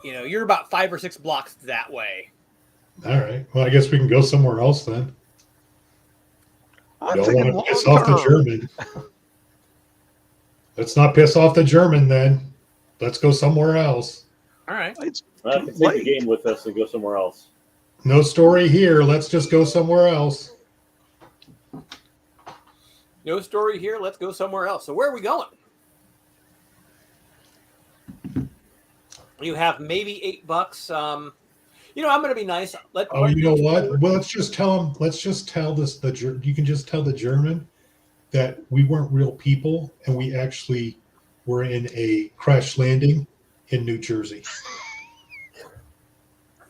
Speaker 1: You're about 5 or 6 blocks that way.
Speaker 4: All right. Well, I guess we can go somewhere else then.
Speaker 3: I
Speaker 4: don't want to piss off the German. Let's not piss off the German then. Let's go somewhere else.
Speaker 1: All right.
Speaker 2: I can take the game with us and go somewhere else.
Speaker 4: No story here. Let's just go somewhere else.
Speaker 1: No story here. Let's go somewhere else. So where are we going? You have maybe $8. I'm going to be nice.
Speaker 4: You know what? Well, let's just tell him. Let's just tell this. You can just tell the German that we weren't real people, and we actually were in a crash landing in New Jersey.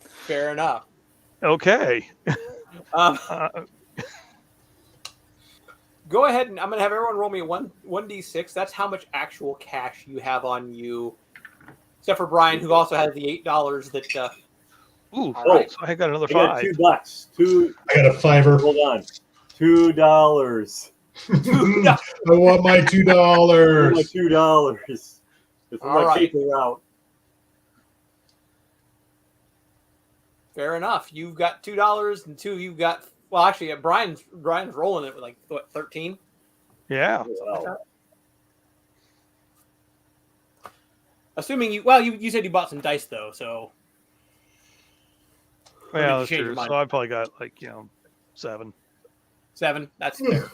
Speaker 1: Fair enough.
Speaker 3: Okay.
Speaker 1: Go ahead, and I'm going to have everyone roll me 1d6. That's how much actual cash you have on you, except for Brian, who also has the $8 that.
Speaker 3: Ooh, right. So I got another $5.
Speaker 2: I got $2.
Speaker 4: I got a $5.
Speaker 2: Hold on, $2.
Speaker 4: I want my $2.
Speaker 2: I want my $2. It's my paper route.
Speaker 1: Fair enough. You've got $2, and you've got. Well, actually, Brian's rolling it with like 13.
Speaker 3: Yeah.
Speaker 2: Wow.
Speaker 1: Assuming you said you bought some dice though, so.
Speaker 3: Well, that's true. So I probably got 7.
Speaker 1: 7. That's fair.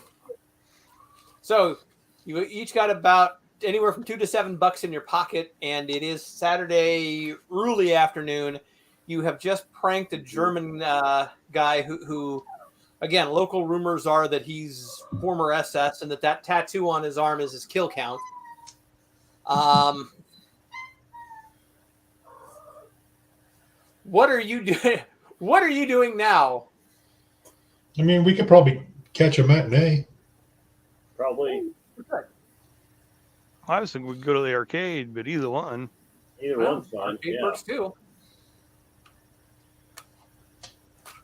Speaker 1: So you each got about anywhere from $2 to $7 in your pocket, and it is Saturday early afternoon. You have just pranked a German guy who, again, local rumors are that he's former SS and that tattoo on his arm is his kill count. What are you doing? What are you doing now?
Speaker 4: I mean, we could probably catch a matinee.
Speaker 2: Probably.
Speaker 3: I was thinking we'd go to the arcade, but either one.
Speaker 2: Either one's fine.
Speaker 1: Arcade works too.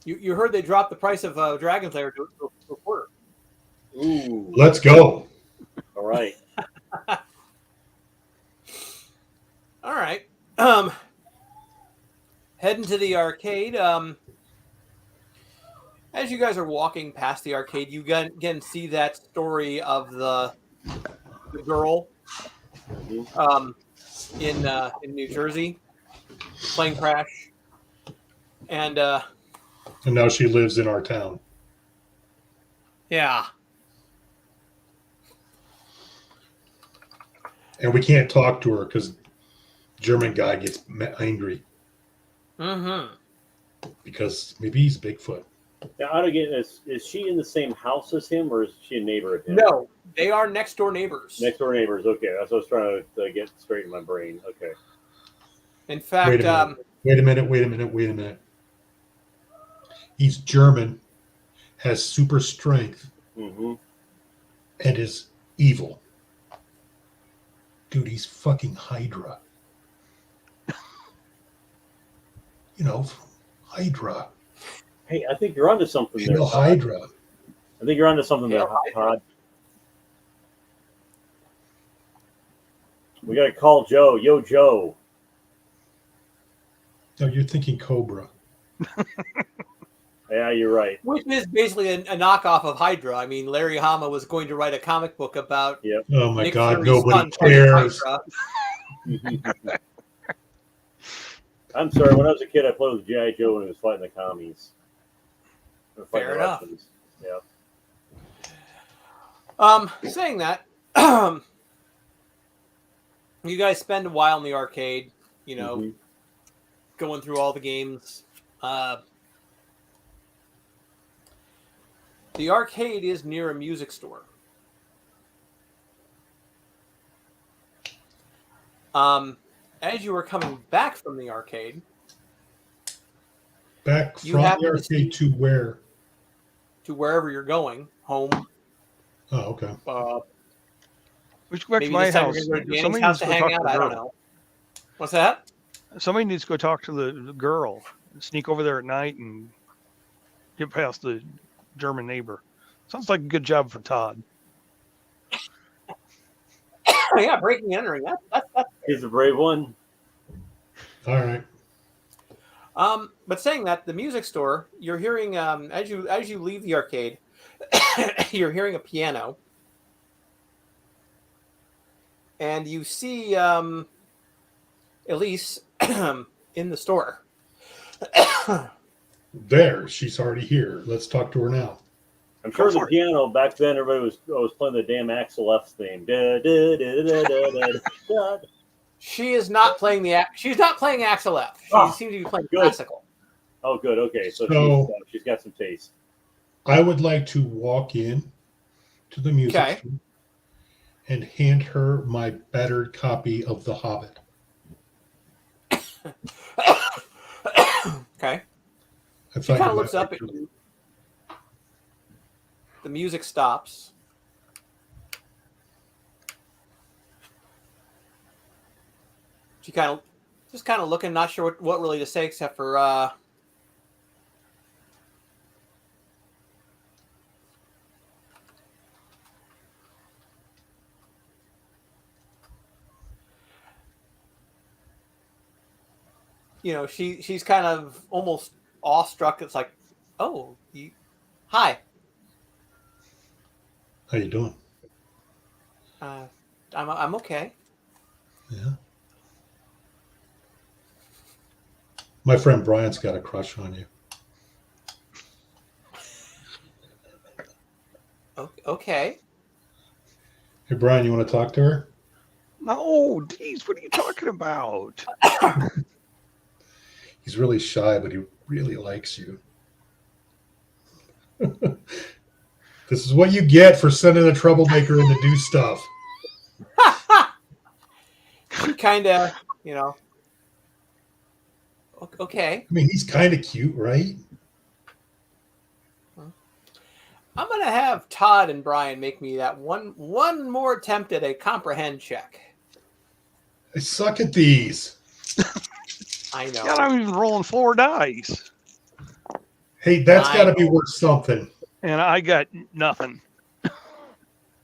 Speaker 1: You heard they dropped the price of Dragon's Lair to a quarter.
Speaker 2: Ooh.
Speaker 4: Let's go.
Speaker 2: All right.
Speaker 1: All right. Heading to the arcade. As you guys are walking past the arcade, you again see that story of the girl in New Jersey, plane crash, And
Speaker 4: And now she lives in our town.
Speaker 1: yeah.
Speaker 4: And we can't talk to her because German guy gets angry
Speaker 1: Mm-hmm.
Speaker 4: because maybe he's Bigfoot.
Speaker 2: Now, I don't get this. Is she in the same house as him, or is she a neighbor of him?
Speaker 1: No, they are next door neighbors.
Speaker 2: Next door neighbors. Okay, that's what I was trying to get straight in my brain. Okay.
Speaker 1: In fact,
Speaker 4: Wait a minute. He's German, has super strength,
Speaker 2: Mm-hmm.
Speaker 4: and is evil. Dude, he's fucking Hydra. You know, Hydra.
Speaker 2: Hey, I think you're onto something
Speaker 4: You
Speaker 2: there.
Speaker 4: know,
Speaker 2: Todd.
Speaker 4: Hydra.
Speaker 2: I think you're onto something there,
Speaker 1: Yeah,
Speaker 2: Todd. We got to call Joe. Yo, Joe.
Speaker 4: No, you're thinking Cobra.
Speaker 2: Yeah, you're right.
Speaker 1: which is basically a knockoff of Hydra. I mean, Larry Hama was going to write a comic book about
Speaker 2: Yep.
Speaker 4: Oh my
Speaker 1: Nick
Speaker 4: God,
Speaker 1: Fury's
Speaker 4: nobody
Speaker 1: son fighting
Speaker 4: cares.
Speaker 1: Hydra.
Speaker 2: I'm sorry. When I was a kid, I played with G.I. Joe when he was fighting the commies. Or fighting
Speaker 1: Fair
Speaker 2: the
Speaker 1: enough.
Speaker 2: Russians. Yeah.
Speaker 1: Saying that, you guys spend a while in the arcade, you know,
Speaker 2: Mhm.
Speaker 1: going through all the games. The arcade is near a music store. As you were coming back from the arcade,
Speaker 4: Back
Speaker 1: You
Speaker 4: from
Speaker 1: happen
Speaker 4: the
Speaker 1: to
Speaker 4: arcade to where?
Speaker 1: to wherever you're going, home,
Speaker 4: Oh, okay.
Speaker 3: We should go back to
Speaker 1: maybe
Speaker 3: my
Speaker 1: this time
Speaker 3: house.
Speaker 1: you're going to go to Danny's
Speaker 3: Somebody
Speaker 1: house
Speaker 3: needs
Speaker 1: to
Speaker 3: to go
Speaker 1: hang
Speaker 3: talk to
Speaker 1: out.
Speaker 3: the
Speaker 1: I don't
Speaker 3: girl.
Speaker 1: know. What's that?
Speaker 3: Somebody needs to go talk to the girl. Sneak over there at night and get past the German neighbor. Sounds like a good job for Todd.
Speaker 1: Yeah, breaking and entering. That's
Speaker 2: He's a brave one.
Speaker 4: All right.
Speaker 1: But saying that, the music store, you're hearing as you leave the arcade, you're hearing a piano, and you see Elise in the store.
Speaker 4: There, she's already here. Let's talk to her now.
Speaker 2: I'm
Speaker 3: Go
Speaker 2: sure the
Speaker 3: for it.
Speaker 2: piano back then, everybody was playing the damn Axel F theme. Da, da, da, da, da, da, da.
Speaker 1: She is not playing she's not playing Axel F. She
Speaker 2: Ah,
Speaker 1: seems to be playing
Speaker 2: good.
Speaker 1: classical.
Speaker 2: Oh, good. Okay, so,
Speaker 4: So-
Speaker 2: she's got some taste.
Speaker 4: I would like to walk in to the music
Speaker 1: Okay.
Speaker 4: store and hand her my battered copy of The Hobbit.
Speaker 1: Okay.
Speaker 4: I
Speaker 1: She
Speaker 4: thought
Speaker 1: kind of
Speaker 4: you
Speaker 1: looks
Speaker 4: might
Speaker 1: up
Speaker 4: like
Speaker 1: at
Speaker 4: to-
Speaker 1: you. The music stops. She just kind of looking, not sure what really to say except for she's kind of almost awestruck. It's like, oh, hi.
Speaker 4: How you doing?
Speaker 1: I'm okay.
Speaker 4: Yeah. My friend Brian's got a crush on you.
Speaker 1: Okay.
Speaker 4: Hey, Brian, you want to talk to her?
Speaker 3: No, geez, what are you talking about?
Speaker 4: He's really shy, but he really likes you. This is what you get for sending a troublemaker in to do stuff.
Speaker 1: She kind of, okay.
Speaker 4: I mean, he's kind of cute, right?
Speaker 1: I'm gonna have Todd and Brian make me that one more attempt at a comprehend check.
Speaker 4: I suck at these.
Speaker 1: I know.
Speaker 3: God, I'm even rolling 4 dice.
Speaker 4: Hey, that's
Speaker 1: I
Speaker 4: got to be
Speaker 1: know.
Speaker 4: worth something.
Speaker 3: And I got nothing.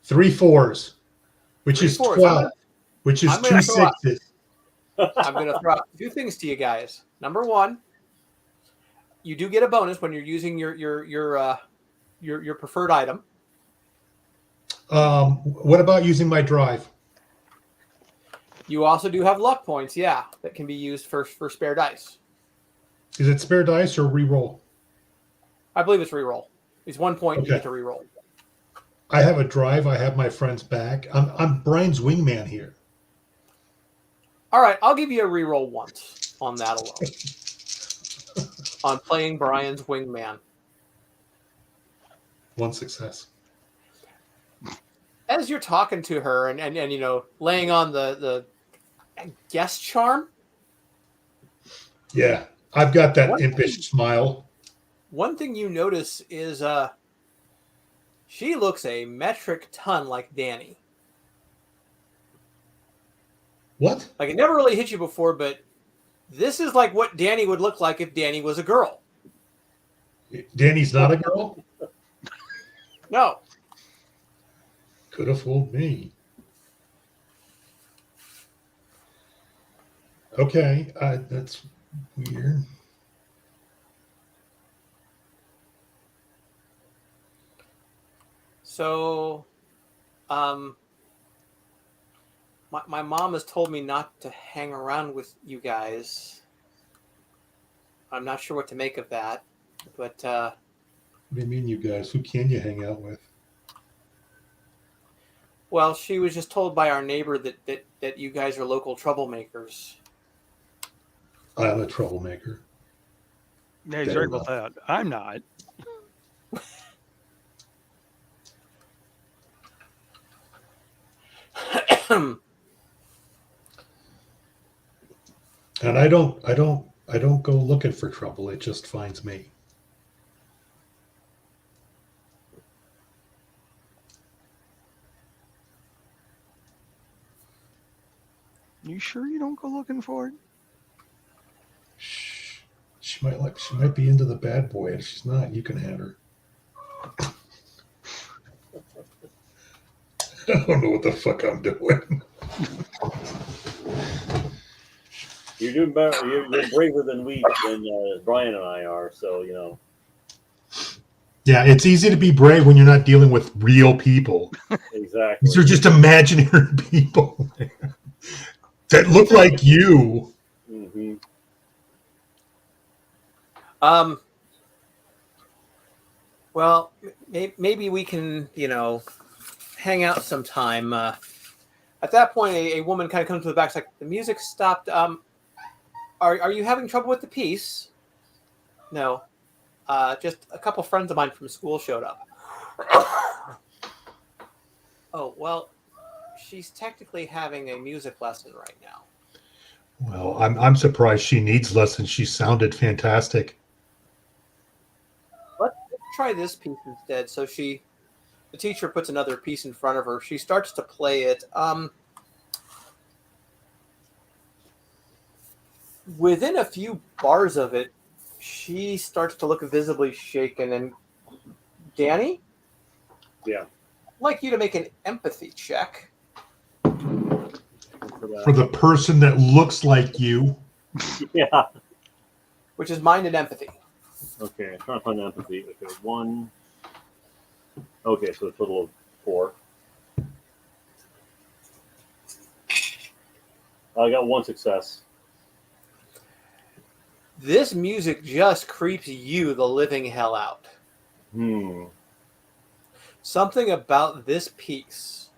Speaker 4: 3 4s, which
Speaker 1: Three
Speaker 4: is
Speaker 1: fours.
Speaker 4: 12, which is
Speaker 1: I'm gonna
Speaker 4: 2
Speaker 1: throw out-
Speaker 4: 6s.
Speaker 1: I'm gonna throw out 2 things to you guys. Number 1, you do get a bonus when you're using your preferred item.
Speaker 4: What about using my drive?
Speaker 1: You also do have luck points, yeah, that can be used for spare dice.
Speaker 4: Is it spare dice or re-roll?
Speaker 1: I believe it's reroll. It's 1 point. You
Speaker 4: Okay.
Speaker 1: get to reroll.
Speaker 4: I have a drive. I have my friend's back. I'm Brian's wingman here.
Speaker 1: All right, I'll give you a reroll once on that alone. On playing Brian's wingman.
Speaker 4: 1 success.
Speaker 1: As you're talking to her and laying on the guest charm.
Speaker 4: Yeah, I've got that
Speaker 1: One
Speaker 4: impish
Speaker 1: thing-
Speaker 4: smile.
Speaker 1: One thing you notice is she looks a metric ton like Danny.
Speaker 4: What?
Speaker 1: Like, it never really hit you before, but this is like what Danny would look like if Danny was a girl.
Speaker 4: Danny's not a girl?
Speaker 1: No.
Speaker 4: Could have fooled me. Okay, that's weird.
Speaker 1: So, my mom has told me not to hang around with you guys. I'm not sure what to make of that, but
Speaker 4: What do you mean, you guys? Who can you hang out with?
Speaker 1: well, she was just told by our neighbor that you guys are local troublemakers.
Speaker 4: I'm a troublemaker.
Speaker 3: Yeah, he's right about that. I'm not.
Speaker 4: And I don't go looking for trouble. It just finds me.
Speaker 3: You sure you don't go looking for it?
Speaker 4: Shh. She might be into the bad boy. If she's not, you can have her. I don't know what the fuck I'm doing.
Speaker 2: You're doing better. You're braver than Brian and I are. So
Speaker 4: Yeah, it's easy to be brave when you're not dealing with real people.
Speaker 2: exactly.
Speaker 4: These are just imaginary people that look like you.
Speaker 2: Mm-hmm.
Speaker 1: Well, maybe we can, hang out sometime. At that point, a woman kind of comes to the back. It's like, the music stopped. Are you having trouble with the piece? No. Just a couple friends of mine from school showed up. Oh, well, she's technically having a music lesson right now.
Speaker 4: Well, I'm surprised she needs lessons. She sounded fantastic.
Speaker 1: Let's try this piece instead. So the teacher puts another piece in front of her. She starts to play it. Within a few bars of it, she starts to look visibly shaken. And Danny?
Speaker 2: Yeah.
Speaker 1: I'd like you to make an empathy check.
Speaker 4: For the person that looks like you.
Speaker 2: Yeah.
Speaker 1: Which is mind and empathy.
Speaker 2: Okay, I'm trying to find empathy. Okay, 1. Okay, so a total of 4. I got 1 success.
Speaker 1: This music just creeps you the living hell out. Something about this piece,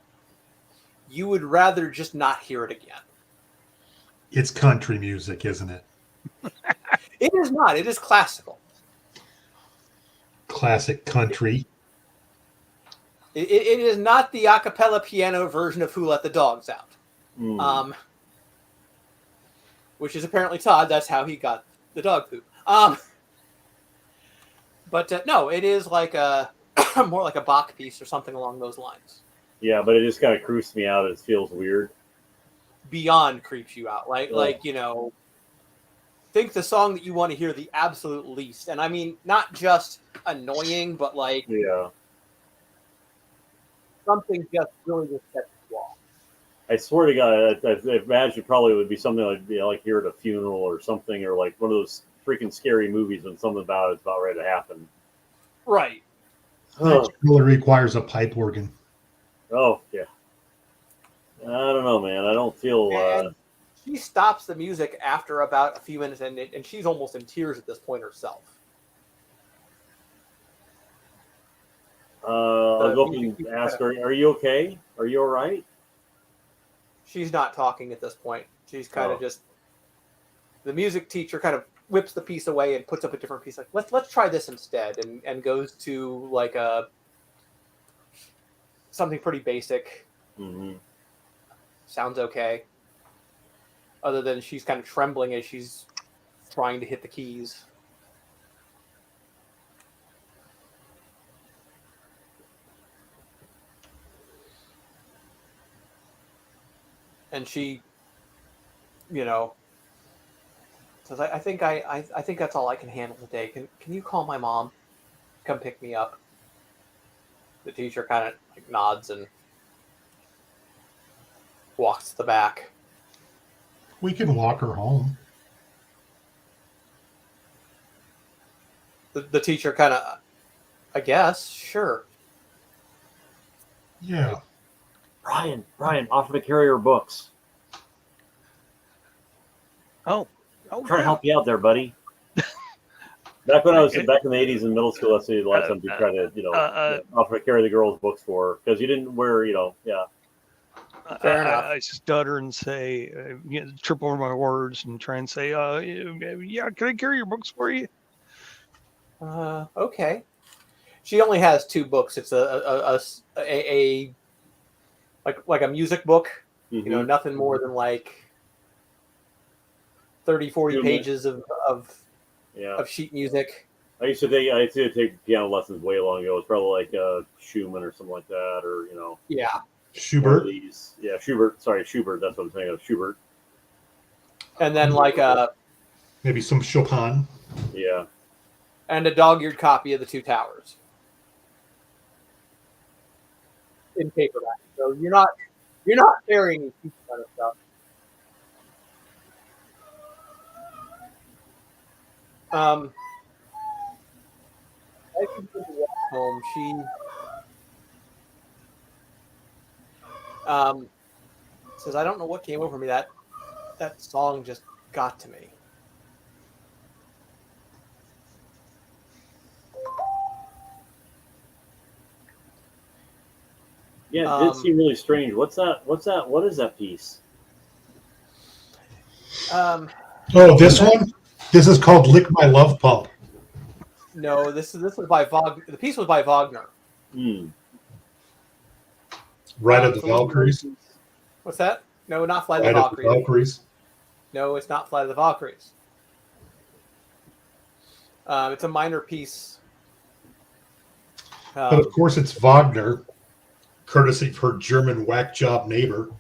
Speaker 1: you would rather just not hear it again.
Speaker 4: It's country music, isn't it?
Speaker 1: It is not. It is classical.
Speaker 4: Classic country.
Speaker 1: It is not the a cappella piano version of Who Let the Dogs Out. Which is apparently Todd. That's how he got the dog poop. But no, it is like more like a Bach piece or something along those lines.
Speaker 2: Yeah, but it just kind of creeps me out. It feels weird.
Speaker 1: Beyond creeps you out. Like think the song that you want to hear the absolute least. And I mean, not just annoying, but like something just really just sets you off.
Speaker 2: I swear to God, I imagine probably would be something like here at a funeral or something, or like one of those freaking scary movies when something about it's about ready to happen.
Speaker 1: Right.
Speaker 4: It really requires a pipe organ.
Speaker 2: Oh yeah. I don't know, man. I don't feel.
Speaker 1: she stops the music after about a few minutes, and she's almost in tears at this point herself.
Speaker 2: I'll go up and ask her, are you okay? Are you all right?
Speaker 1: She's not talking at this point. She's kind of just, the music teacher kind of whips the piece away and puts up a different piece. Like, let's try this instead, and goes to like something pretty basic.
Speaker 2: Mm-hmm.
Speaker 1: Sounds okay. Other than she's kind of trembling as she's trying to hit the keys. And she, says, I think that's all I can handle today. Can you call my mom? Come pick me up. The teacher kind of like nods and walks to the back.
Speaker 4: We can walk her home.
Speaker 1: The teacher kind of, I guess, sure.
Speaker 4: Yeah.
Speaker 2: Brian, offer to carry her books.
Speaker 3: Oh,
Speaker 2: I'm trying to help you out there, buddy. Back when I was back in the 80s in middle school, that's the last time to try to, offer to carry the girls' books for her because you didn't wear,
Speaker 1: Fair enough.
Speaker 3: I stutter and say, trip over my words and try and say, yeah, can I carry your books for you?
Speaker 1: Okay. She only has 2 books. It's a like a music book,
Speaker 2: Mm-hmm.
Speaker 1: Nothing more than like 30, 40 pages of sheet music.
Speaker 2: I used to take piano lessons way long ago. It's probably like Schumann or something like that, or
Speaker 1: Yeah.
Speaker 4: Schubert.
Speaker 2: Yeah, Schubert. Sorry, Schubert. That's what I'm saying of Schubert.
Speaker 1: And then like
Speaker 4: Maybe some Chopin.
Speaker 2: Yeah.
Speaker 1: and a dog-eared copy of The Two Towers in paperback. So you're not carrying any kind of stuff. As she begins to walk home, she says, "I don't know what came over me. That song just got to me."
Speaker 2: Yeah, it did seem really strange. What's that? What is that piece?
Speaker 4: Oh, this one? This is called Lick My Love Pump.
Speaker 1: No, this was by Wagner. The piece was by Wagner.
Speaker 4: Ride of the Valkyries.
Speaker 1: What's that? No, not Flight
Speaker 4: Ride
Speaker 1: of
Speaker 4: of
Speaker 1: the
Speaker 4: the Valkyries.
Speaker 1: No, it's not Flight of the Valkyries. It's a minor piece.
Speaker 4: But of course, it's Wagner, courtesy of her German whack job neighbor.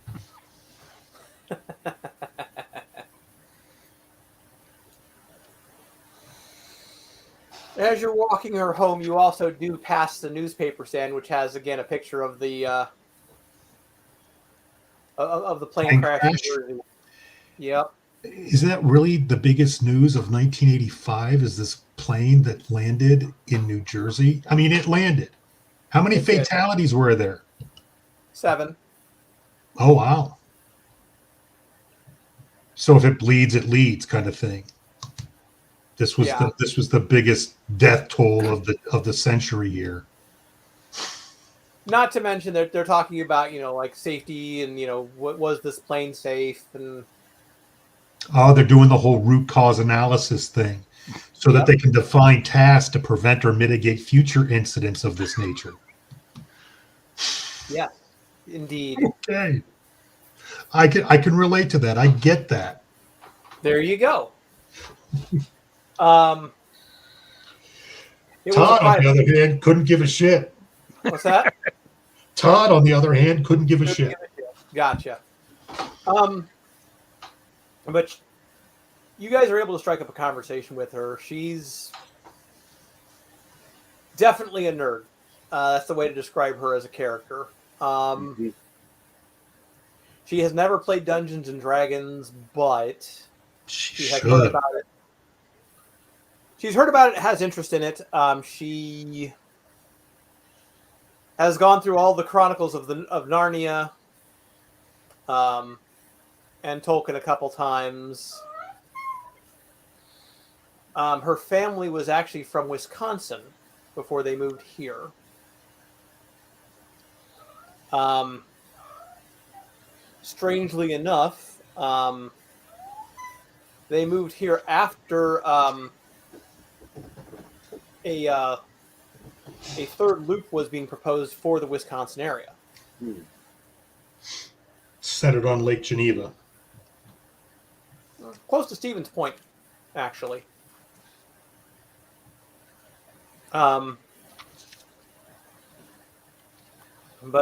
Speaker 1: As you're walking her home, you also do pass the newspaper stand, which has again a picture of the plane crash in Jersey. Yep.
Speaker 4: Is that really the biggest news of 1985? Is this plane that landed in New Jersey? I mean, it landed. How many fatalities were there?
Speaker 1: 7.
Speaker 4: Oh, wow. So if it bleeds, it leads, kind of thing. This was the biggest death toll of the century here.
Speaker 1: Not to mention that they're talking about like safety and what was this plane safe and.
Speaker 4: Oh, they're doing the whole root cause analysis thing, so that they can define tasks to prevent or mitigate future incidents of this nature.
Speaker 1: Yeah, indeed.
Speaker 4: Okay, I can relate to that. I get that.
Speaker 1: There you go.
Speaker 4: Todd, on the other hand, couldn't give a shit.
Speaker 1: What's that?
Speaker 4: Todd, on the other hand, couldn't give a shit.
Speaker 1: Gotcha. But you guys are able to strike up a conversation with her. She's definitely a nerd. That's the way to describe her as a character. She has never played Dungeons and Dragons, but she has heard about it. She's heard about it, has interest in it. She has gone through all the chronicles of Narnia. and Tolkien a couple times. Her family was actually from Wisconsin before they moved here. Strangely enough, they moved here after a third loop was being proposed for the Wisconsin area.
Speaker 4: Centered on Lake Geneva.
Speaker 1: Close to Stevens Point, actually. But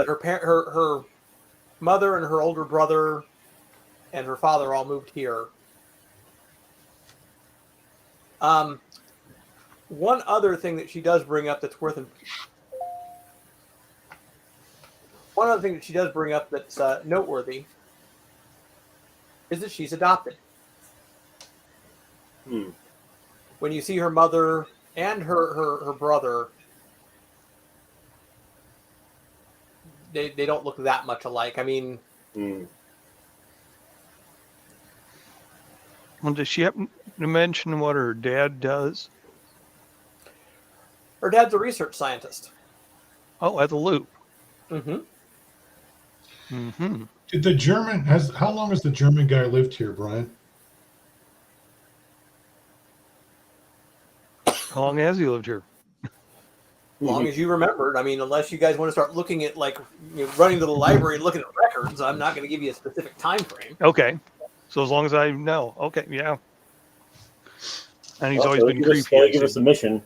Speaker 1: her mother and her older brother and her father all moved here. One other thing that she does bring up that's noteworthy is that she's adopted. When you see her mother and her brother, they don't look that much alike. I mean,
Speaker 3: Well, does she happen to mention what her dad does?
Speaker 1: her dad's a research scientist.
Speaker 3: Oh, at the loop.
Speaker 1: Mm-hmm.
Speaker 3: Mm-hmm.
Speaker 4: How long has the German guy lived here, Brian?
Speaker 3: How long has he lived here?
Speaker 1: As long as you remembered. I mean, unless you guys want to start looking at running to the library and looking at records, I'm not going to give you a specific time frame.
Speaker 3: Okay. So as long as I know. Okay, yeah. And he's always been
Speaker 2: Give
Speaker 3: creepy.
Speaker 2: us a mission.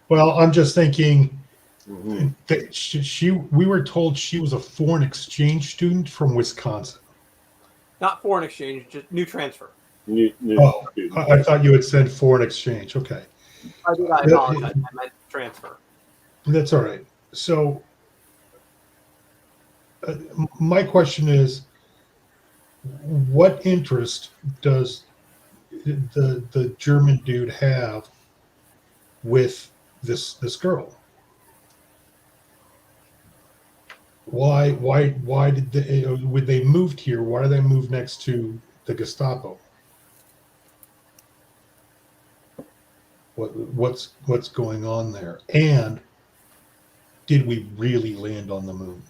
Speaker 4: Well, I'm just thinking that we were told she was a foreign exchange student from Wisconsin.
Speaker 1: Not foreign exchange, just new transfer.
Speaker 4: I thought you had said foreign exchange. Okay.
Speaker 1: I apologize. I meant transfer.
Speaker 4: That's all right. So my question is, what interest does the German dude have with this girl? Why did they when they moved here? Why did they move next to the Gestapo? What's going on there? And did we really land on the moon?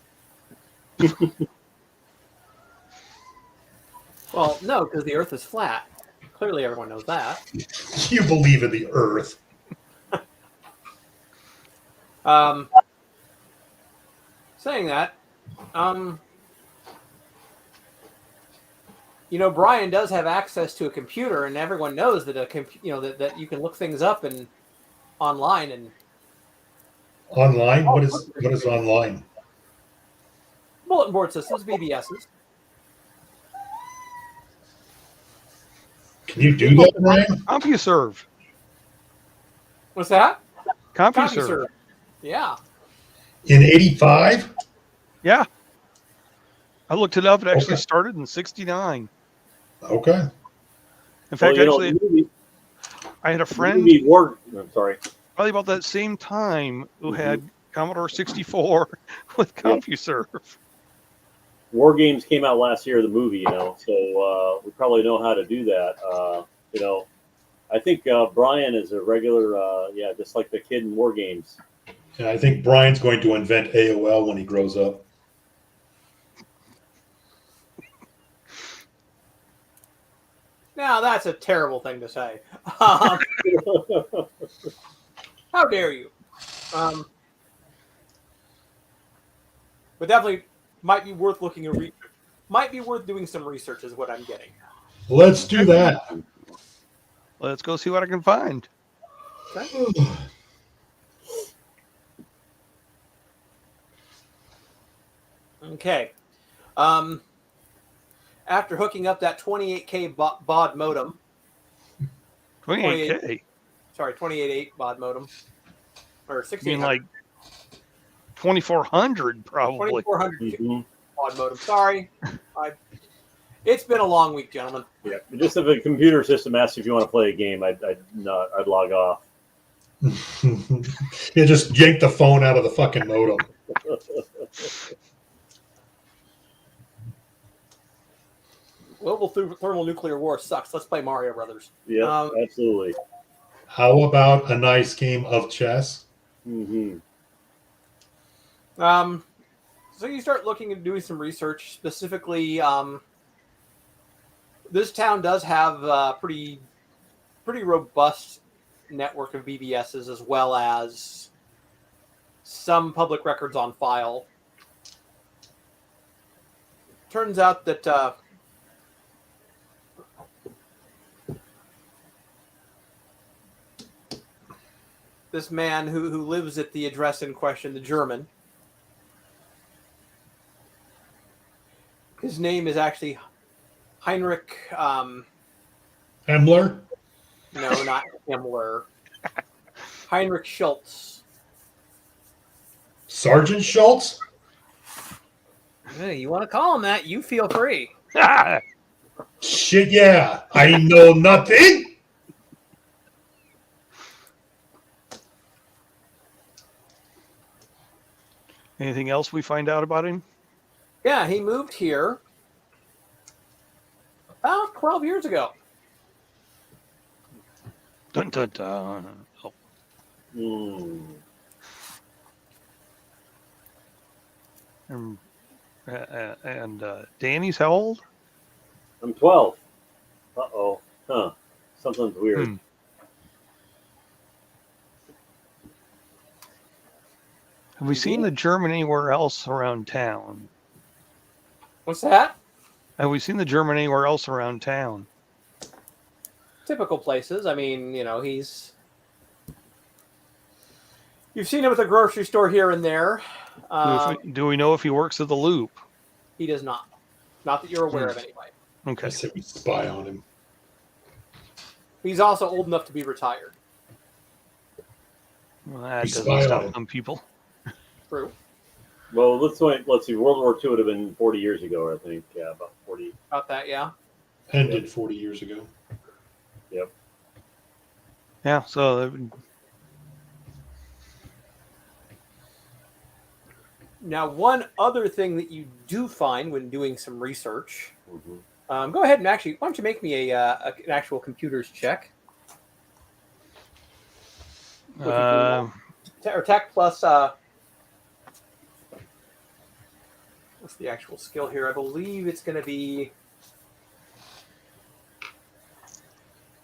Speaker 1: Well, no, because the Earth is flat. Clearly, everyone knows that.
Speaker 4: You believe in the Earth?
Speaker 1: Saying that, Brian does have access to a computer, and everyone knows that that you can look things up and online and
Speaker 4: Online? What is online?
Speaker 1: bulletin board systems, BBSs.
Speaker 4: Can you do that, Brian?
Speaker 3: CompuServe.
Speaker 1: What's that?
Speaker 3: CompuServe.
Speaker 1: Yeah.
Speaker 4: In '85?
Speaker 3: Yeah. I looked it up. It actually started in '69.
Speaker 4: Okay.
Speaker 3: In fact, I had a friend
Speaker 2: I'm sorry.
Speaker 3: probably about that same time who had Commodore 64 with CompuServe.
Speaker 2: War Games came out last year, the movie, so we probably know how to do that. I think Brian is a regular, just like the kid in War Games.
Speaker 4: Yeah, I think Brian's going to invent AOL when he grows up.
Speaker 1: Now, that's a terrible thing to say. How dare you? But definitely might be worth looking at might be worth doing some research is what I'm getting.
Speaker 4: Let's do that.
Speaker 3: Let's go see what I can find.
Speaker 1: Okay. Okay. After hooking up that 28K baud modem.
Speaker 3: 28K?
Speaker 1: Sorry, 28.8 baud modem. Or 16.
Speaker 3: You mean like 2400 probably.
Speaker 1: 2400 baud modem. Sorry. It's been a long week, gentlemen.
Speaker 2: Yeah, just if a computer system asks if you want to play a game, I'd log off.
Speaker 4: You just yank the phone out of the fucking modem.
Speaker 1: Global thermonuclear war sucks. Let's play Mario Brothers.
Speaker 2: Yeah, absolutely.
Speaker 4: How about a nice game of chess?
Speaker 2: Mm-hmm.
Speaker 1: So you start looking and doing some research. Specifically, this town does have a pretty robust network of BBSs, as well as some public records on file. Turns out that this man who lives at the address in question, the German, his name is actually Heinrich.
Speaker 4: Himmler?
Speaker 1: No, not Himmler. Heinrich Schultz.
Speaker 4: Sergeant Schultz?
Speaker 1: Hey, you want to call him that? You feel free.
Speaker 4: Shit, yeah. I know nothing.
Speaker 3: Anything else we find out about him?
Speaker 1: Yeah, he moved here about 12 years ago.
Speaker 3: Dun, dun, dun. Oh.
Speaker 2: Mm.
Speaker 3: And Danny's how old?
Speaker 2: I'm 12. Uh-oh. Huh. Something's weird.
Speaker 3: Have we seen the German anywhere else around town?
Speaker 1: What's that?
Speaker 3: Have we seen the German anywhere else around town?
Speaker 1: Typical places. I mean, you know, you've seen him at the grocery store here and there.
Speaker 3: Do we know if he works at the Loop?
Speaker 1: He does not. Not that you're aware of, anyway.
Speaker 3: Okay.
Speaker 4: I said we spy on him.
Speaker 1: He's also old enough to be retired.
Speaker 3: Well, that
Speaker 4: We
Speaker 3: doesn't
Speaker 4: spy on
Speaker 3: stop
Speaker 4: him.
Speaker 3: some people.
Speaker 1: True.
Speaker 2: Well, let's see. World War II would have been 40 years ago, I think. Yeah, about 40.
Speaker 1: About that, yeah.
Speaker 4: Ended 40 years ago.
Speaker 2: Yep.
Speaker 3: Yeah, so
Speaker 1: Now, one other thing that you do find when doing some research,
Speaker 2: Mm-hmm.
Speaker 1: go ahead and actually, why don't you make me an actual computers check? Or Tech plus, what's the actual skill here? I believe it's going to be,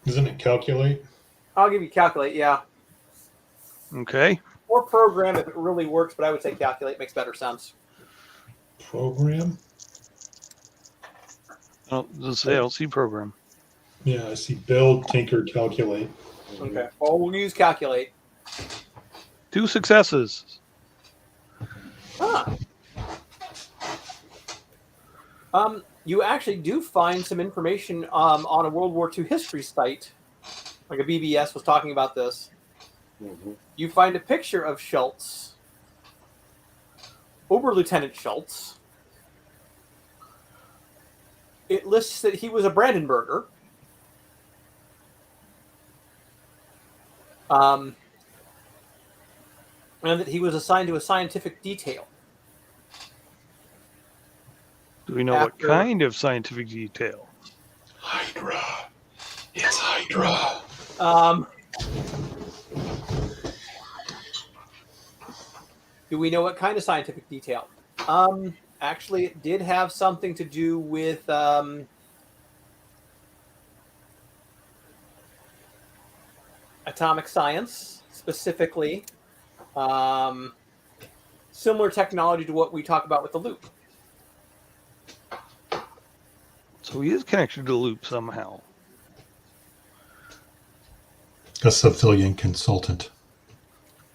Speaker 4: Isn't it calculate?
Speaker 1: I'll give you calculate, yeah.
Speaker 3: okay.
Speaker 1: Or program if it really works, but I would say calculate makes better sense.
Speaker 4: Program?
Speaker 3: I don't see program.
Speaker 4: Yeah, I see build, tinker, calculate.
Speaker 1: Okay. Well, we'll use calculate.
Speaker 3: 2 successes.
Speaker 1: Huh. You actually do find some information on a World War II history site, like a BBS was talking about this.
Speaker 2: Mm-hmm.
Speaker 1: You find a picture of Schultz, Oberlieutenant Schultz. It lists that he was a Brandenburger. And that he was assigned to a scientific detail.
Speaker 3: Do we know what kind of scientific detail?
Speaker 4: Hydra. It's Hydra.
Speaker 1: Do we know what kind of scientific detail? Actually, it did have something to do with atomic science, specifically. Similar technology to what we talk about with the loop.
Speaker 3: So he is connected to the Loop somehow.
Speaker 4: A civilian consultant.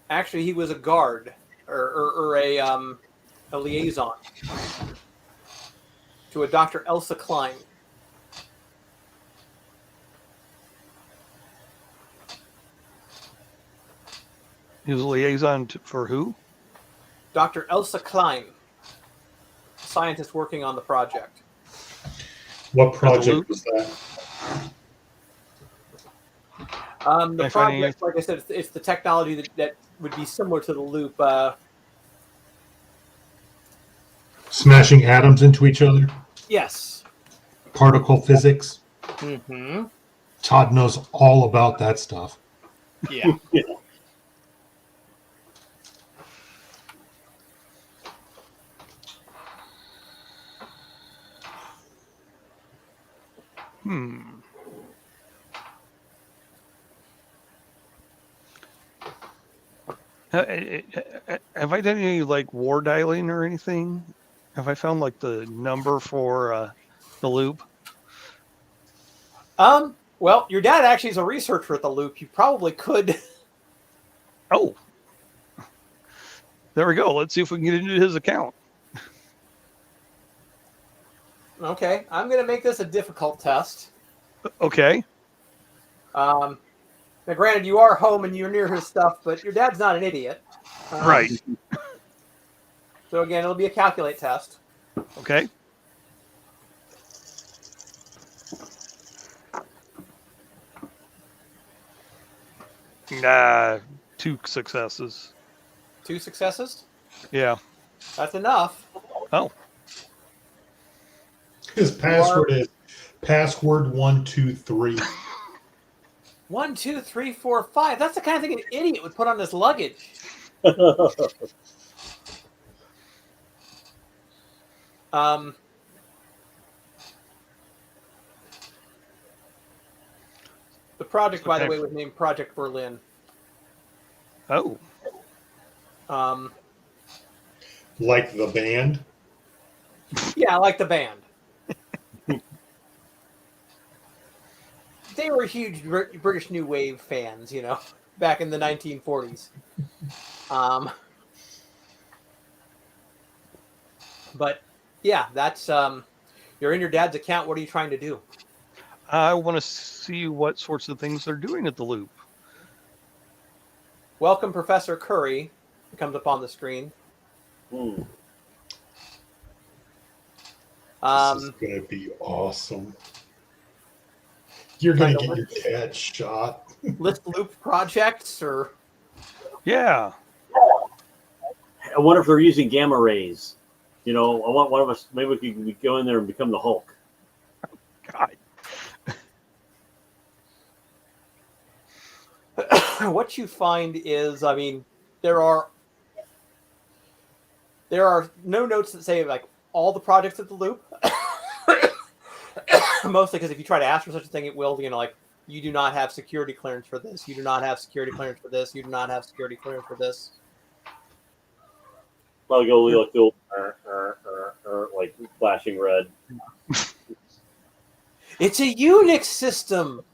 Speaker 1: Actually, he was a guard or a liaison to a Dr. Elsa Klein.
Speaker 3: He was a liaison for who?
Speaker 1: Dr. Elsa Klein, scientist working on the project.
Speaker 4: What project was that?
Speaker 1: The project, like I said, it's the technology that would be similar to the loop.
Speaker 4: Smashing atoms into each other?
Speaker 1: Yes.
Speaker 4: particle physics.
Speaker 1: Mm-hmm.
Speaker 4: Todd knows all about that stuff.
Speaker 1: Yeah.
Speaker 2: Yeah.
Speaker 3: Have I done any like war dialing or anything? Have I found like the number for the loop?
Speaker 1: Well, your dad actually is a researcher at the Loop. You probably could.
Speaker 3: Oh, there we go. Let's see if we can get into his account.
Speaker 1: Okay, I'm going to make this a difficult test.
Speaker 3: Okay.
Speaker 1: Now, granted, you are home and you're near his stuff, but your dad's not an idiot.
Speaker 3: Right.
Speaker 1: So again, it'll be a calculate test.
Speaker 3: Okay. Nah, 2 successes.
Speaker 1: 2 successes?
Speaker 3: Yeah.
Speaker 1: That's enough.
Speaker 3: Oh.
Speaker 4: His password is password123.
Speaker 1: 1, 2, 3, 4, 5. That's the kind of thing an idiot would put on his luggage. The project, by the way, was named Project Berlin.
Speaker 3: Oh.
Speaker 4: Like the band?
Speaker 1: Yeah, like the band. They were huge British New Wave fans, back in the 1940s. But yeah, that's you're in your dad's account. What are you trying to do?
Speaker 3: I want to see what sorts of things they're doing at the loop.
Speaker 1: Welcome, Professor Curry. It comes up on the screen.
Speaker 4: This is going to be awesome. You're going to get your dad shot.
Speaker 1: List loop projects or...
Speaker 3: Yeah.
Speaker 2: I wonder if they're using gamma rays. I want one of us, maybe we can go in there and become the Hulk.
Speaker 3: God.
Speaker 1: What you find is, there are no notes that say like all the projects at the loop. Mostly because if you try to ask for such a thing, it will, like, you do not have security clearance for this. You do not have security clearance for this. You do not have security clearance for this.
Speaker 2: I'll go like the old, like flashing red.
Speaker 1: It's a Unix system.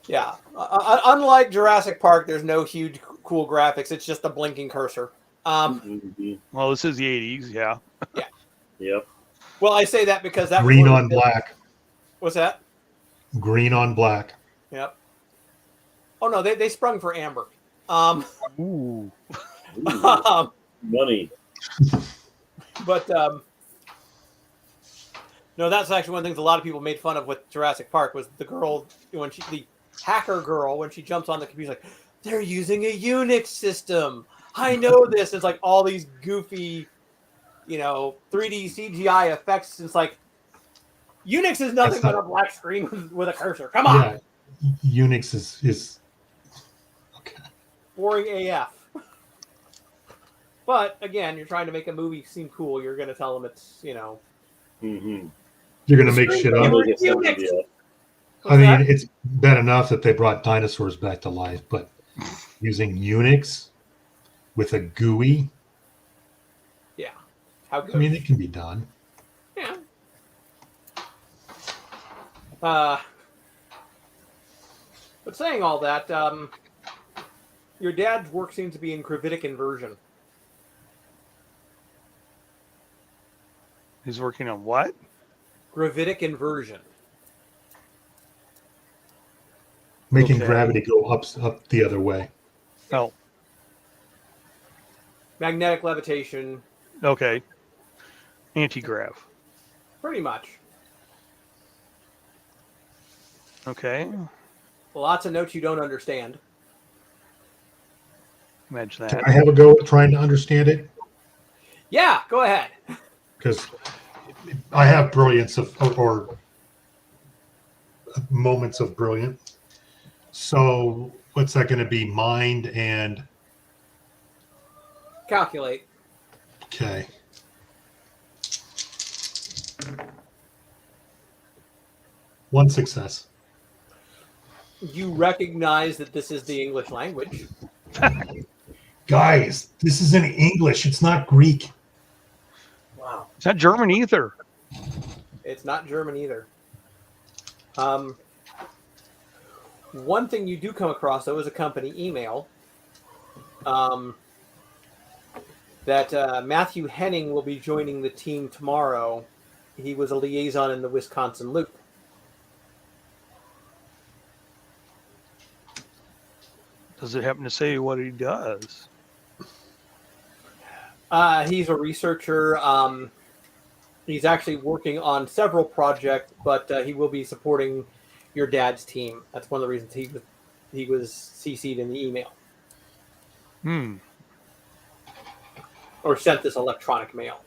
Speaker 1: Yeah. Unlike Jurassic Park, there's no huge cool graphics. It's just a blinking cursor.
Speaker 3: Well, this is the 80s, yeah.
Speaker 1: Yeah.
Speaker 2: Yep.
Speaker 1: Well, I say that because that
Speaker 4: Green
Speaker 1: was
Speaker 4: on black.
Speaker 1: What's that?
Speaker 4: Green on black.
Speaker 1: Yep. Oh no, they sprung for amber.
Speaker 3: Ooh.
Speaker 2: Money.
Speaker 1: But no, that's actually one of the things a lot of people made fun of with Jurassic Park was the girl the hacker girl when she jumps on the computer, like, they're using a Unix system. I know this. It's like all these goofy, 3D CGI effects. It's like Unix is nothing but a black screen with a cursor. Come on.
Speaker 4: Yeah, Unix is okay.
Speaker 1: Boring AF. But again, you're trying to make a movie seem cool. You're going to tell them it's,
Speaker 2: Mm-hmm.
Speaker 4: You're going to make shit up. I mean, it's bad enough that they brought dinosaurs back to life, but using Unix with a GUI.
Speaker 1: Yeah. How good?
Speaker 4: I mean, it can be done.
Speaker 1: Yeah. But saying all that, your dad's work seems to be in gravitic inversion.
Speaker 3: He's working on what?
Speaker 1: Gravitic inversion.
Speaker 4: Making
Speaker 3: Okay.
Speaker 4: gravity go up the other way.
Speaker 3: Oh,
Speaker 1: Magnetic levitation,
Speaker 3: okay. Anti-grav.
Speaker 1: pretty much.
Speaker 3: Okay.
Speaker 1: Lots of notes you don't understand.
Speaker 3: Imagine
Speaker 4: Can
Speaker 3: that.
Speaker 4: I have a go at trying to understand it?
Speaker 1: Yeah, go ahead.
Speaker 4: because I have brilliance or moments of brilliant. So what's that going to be? Mind and
Speaker 1: Calculate.
Speaker 4: okay. One success.
Speaker 1: You recognize that this is the English language.
Speaker 4: Guys, this is in English. It's not Greek.
Speaker 1: Wow.
Speaker 3: It's not German either.
Speaker 1: It's not German either. One thing you do come across, though, is a company email that Matthew Henning will be joining the team tomorrow. He was a liaison in the Wisconsin Loop.
Speaker 3: Does it happen to say what he does?
Speaker 1: He's a researcher. He's actually working on several projects, but he will be supporting your dad's team. That's one of the reasons he was CC'd in the email or sent this electronic mail.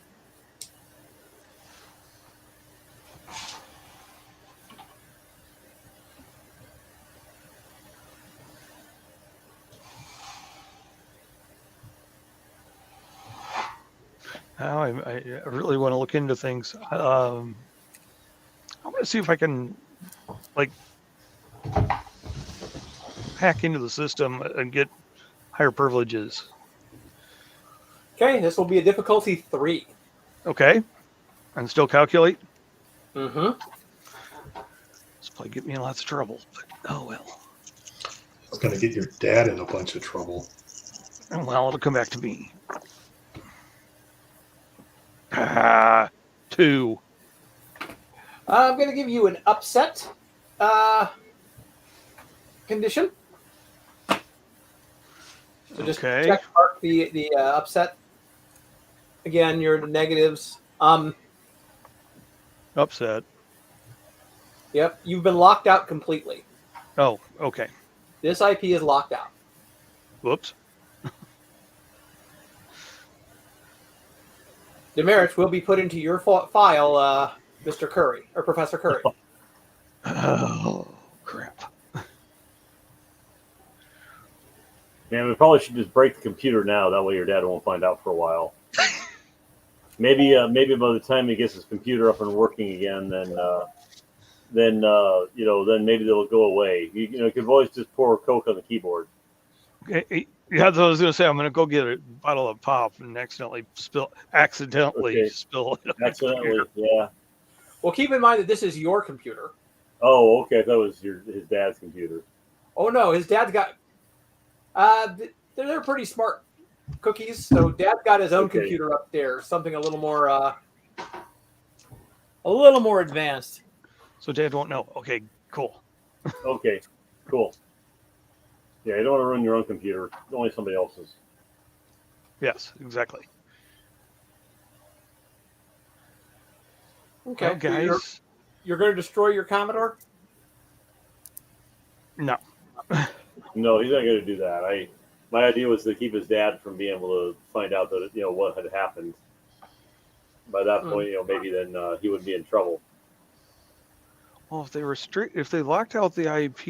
Speaker 3: Now I really want to look into things. I want to see if I can hack into the system and get higher privileges.
Speaker 1: Okay, this will be a difficulty 3.
Speaker 3: Okay, and still calculate.
Speaker 1: Mm-hmm.
Speaker 3: This probably get me in lots of trouble. But, oh well.
Speaker 4: It's going to get your dad in a bunch of trouble.
Speaker 3: Well, it'll come back to me. 2.
Speaker 1: I'm going to give you an upset condition. So just
Speaker 3: Okay.
Speaker 1: check mark the upset. Again, your negatives.
Speaker 3: Upset.
Speaker 1: Yep, you've been locked out completely.
Speaker 3: Oh, okay.
Speaker 1: This IP is locked out.
Speaker 3: Whoops.
Speaker 1: Demerits will be put into your file, Mr. Curry, or Professor Curry.
Speaker 3: Oh, crap.
Speaker 2: Man, we probably should just break the computer now. That way your dad won't find out for a while. Maybe by the time he gets his computer up and working again, then maybe they'll go away. You can always just pour Coke on the keyboard.
Speaker 3: Okay. Yeah, that's what I was going to say. I'm going to go get a bottle of pop and accidentally spill it.
Speaker 2: Okay. Accidentally, yeah.
Speaker 1: Well, keep in mind that this is your computer.
Speaker 2: Oh, okay. I thought it was his dad's computer.
Speaker 1: Oh no, his dad's got. They're pretty smart cookies. So Dad's got his own computer up there, something a little more advanced.
Speaker 3: So Dad won't know. Okay, cool.
Speaker 2: Okay, cool. Yeah, you don't want to ruin your own computer. Only somebody else's.
Speaker 3: Yes, exactly.
Speaker 1: Okay,
Speaker 3: well, guys.
Speaker 1: You're going to destroy your Commodore?
Speaker 3: No.
Speaker 2: No, he's not going to do that. My idea was to keep his dad from being able to find out that what had happened. By that point, maybe then he would be in trouble.
Speaker 3: Well, if they locked out the IP,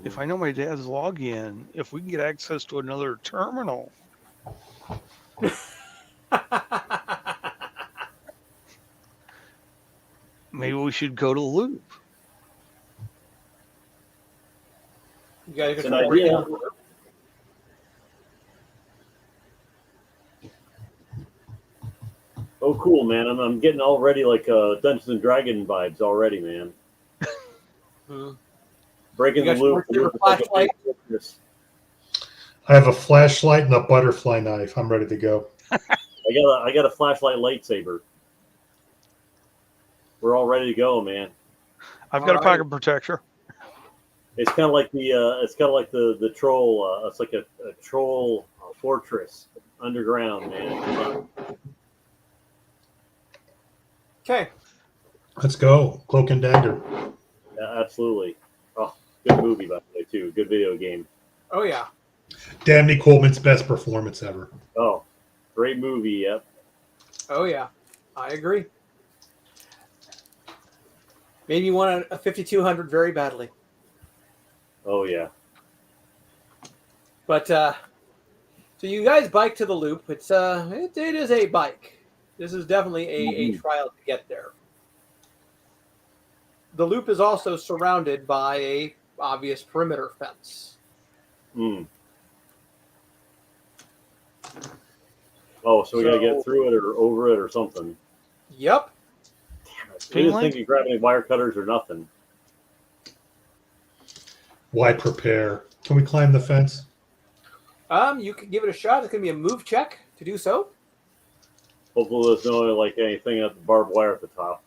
Speaker 3: if I know my dad's login, if we can get access to another terminal. Maybe we should go to Loop.
Speaker 1: You got to
Speaker 2: It's an idea. Oh, cool, man! I'm getting already like Dungeons and Dragon vibes already, man. Breaking the loop.
Speaker 1: Flashlight.
Speaker 4: I have a flashlight and a butterfly knife. I'm ready to go.
Speaker 2: I got a flashlight lightsaber. We're all ready to go, man.
Speaker 3: I've got a pocket protector.
Speaker 2: It's kind of like the troll. It's like a troll fortress underground, man.
Speaker 1: Okay.
Speaker 4: Let's go. Cloak and Dagger.
Speaker 2: Yeah, absolutely. Oh, good movie, by the way, too. Good video game.
Speaker 1: Oh, yeah.
Speaker 4: Dabney Coleman's best performance ever.
Speaker 2: Oh, great movie, yep.
Speaker 1: Oh yeah, I agree. Maybe you want a 5200 very badly.
Speaker 2: Oh yeah.
Speaker 1: But so you guys bike to the loop. It is a bike. This is definitely a
Speaker 2: Mhm.
Speaker 1: trial to get there. The loop is also surrounded by a obvious perimeter fence.
Speaker 2: Mm. Oh, so we got to get through it or over it or something.
Speaker 1: Yep.
Speaker 2: Damn it. We
Speaker 3: Chain
Speaker 2: didn't
Speaker 3: link?
Speaker 2: think you grab any wire cutters or nothing.
Speaker 4: Why prepare? Can we climb the fence?
Speaker 1: You can give it a shot. It's going to be a move check to do so.
Speaker 2: Hopefully there's no like anything at the barbed wire at the top.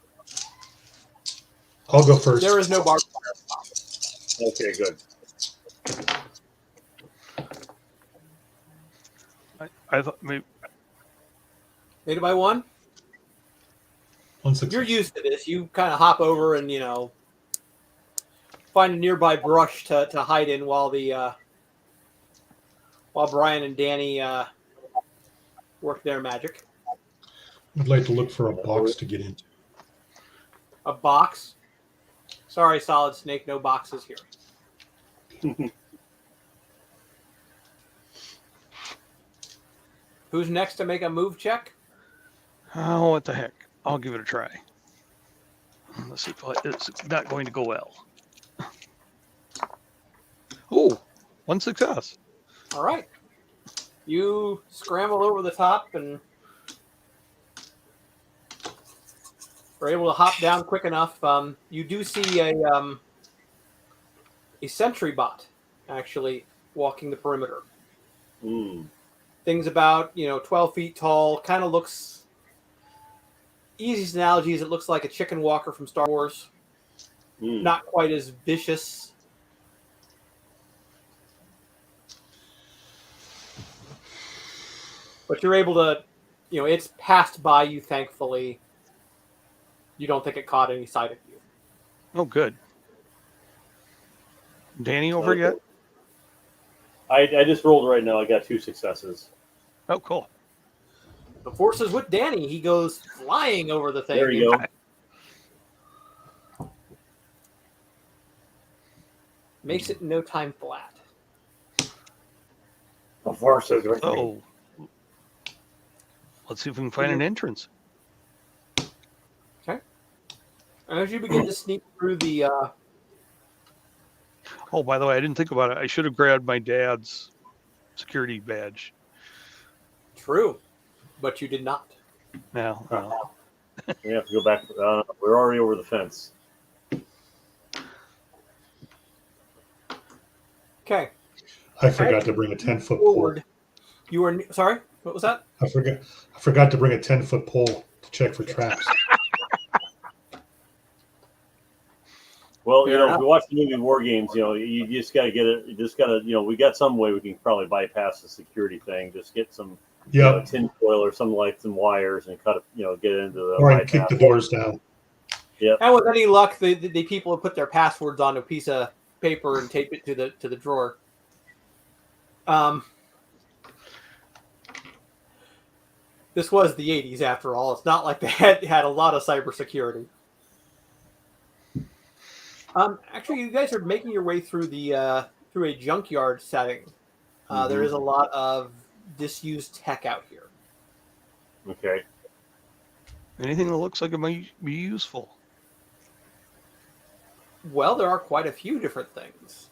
Speaker 4: I'll go first.
Speaker 1: There is no bar.
Speaker 2: Okay, good.
Speaker 3: I thought maybe.
Speaker 1: Made it by one.
Speaker 4: One success.
Speaker 1: You're used to this. You kind of hop over and find a nearby brush to hide in while Brian and Danny work their magic.
Speaker 4: I'd like to look for a box to get into.
Speaker 1: A box. Sorry, Solid Snake, no boxes here. Who's next to make a move check?
Speaker 3: Oh, what the heck? I'll give it a try. Let's see if it's not going to go well. Oh, one success.
Speaker 1: All right. You scramble over the top and are able to hop down quick enough. You do see a sentry bot actually walking the perimeter.
Speaker 2: Mm.
Speaker 1: Thing's about 12 feet tall. Kind of looks. Easiest analogy is it looks like a chicken walker from Star Wars.
Speaker 2: Mm.
Speaker 1: Not quite as vicious. But you're able to, it's passed by you, thankfully. You don't think it caught any sight of you.
Speaker 3: Oh, good. Danny over
Speaker 2: Okay.
Speaker 3: yet?
Speaker 2: I just rolled right now. I got 2 successes.
Speaker 3: Oh, cool.
Speaker 1: The force is with Danny. He goes flying over the thing.
Speaker 2: There you go.
Speaker 1: Makes it in no time flat.
Speaker 2: The force is with me.
Speaker 3: Oh. Let's see if we can find an entrance.
Speaker 1: Okay. As you begin to sneak through the...
Speaker 3: Oh, by the way, I didn't think about it. I should have grabbed my dad's security badge.
Speaker 1: True. But you did not.
Speaker 3: Now,
Speaker 2: We have to go back. We're already over the fence.
Speaker 1: Okay.
Speaker 4: I forgot to bring a 10-foot pole.
Speaker 1: Forward. You were... Sorry? What was that?
Speaker 4: I forgot to bring a 10-foot pole to check for traps.
Speaker 2: Well,
Speaker 1: Fair
Speaker 2: if
Speaker 1: enough.
Speaker 2: we watch the movie War Games, you just got to get it. You just got to, we got some way we can probably bypass the security thing. Just get some
Speaker 4: Yep.
Speaker 2: tin foil or something like some wires and cut it, get it into the
Speaker 4: Or I
Speaker 2: right
Speaker 4: can kick the
Speaker 2: path.
Speaker 4: doors down.
Speaker 1: And with any luck, the people have put their passwords on a piece of paper and tape it to the drawer. This was the 80s, after all. It's not like they had a lot of cybersecurity. Actually, you guys are making your way through through a junkyard setting. There is a lot of disused tech out here.
Speaker 2: Okay.
Speaker 3: anything that looks like it might be useful.
Speaker 1: Well, there are quite a few different things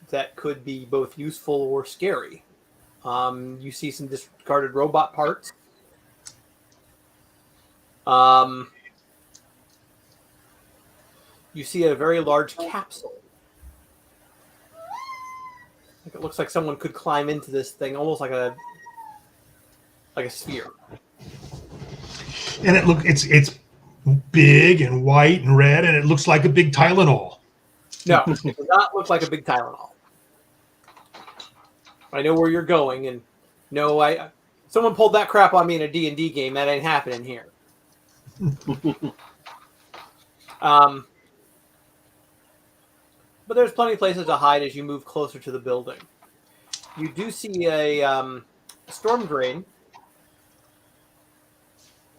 Speaker 1: that could be both useful or scary. You see some discarded robot parts. You see a very large capsule. It looks like someone could climb into this thing, almost like a sphere.
Speaker 4: And it's big and white and red, and it looks like a big Tylenol.
Speaker 1: No, it does not look like a big Tylenol. I know where you're going, and no, someone pulled that crap on me in a D&D game. That ain't happening here. But there's plenty of places to hide as you move closer to the building. You do see a storm drain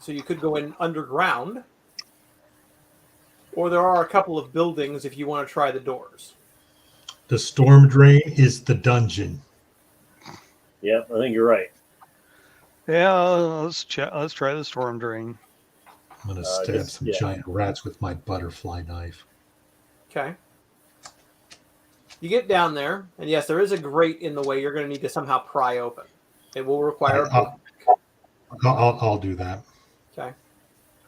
Speaker 1: so you could go in underground, or there are a couple of buildings if you want to try the doors.
Speaker 4: The storm drain is the dungeon.
Speaker 2: Yep, I think you're right.
Speaker 3: Yeah, let's try the storm drain.
Speaker 4: I'm going to stab
Speaker 2: just-
Speaker 4: some
Speaker 2: yeah.
Speaker 4: giant rats with my butterfly knife.
Speaker 1: Okay. You get down there, and yes, there is a grate in the way you're going to need to somehow pry open. It will require a
Speaker 4: I'll, I'll do that.
Speaker 1: Okay.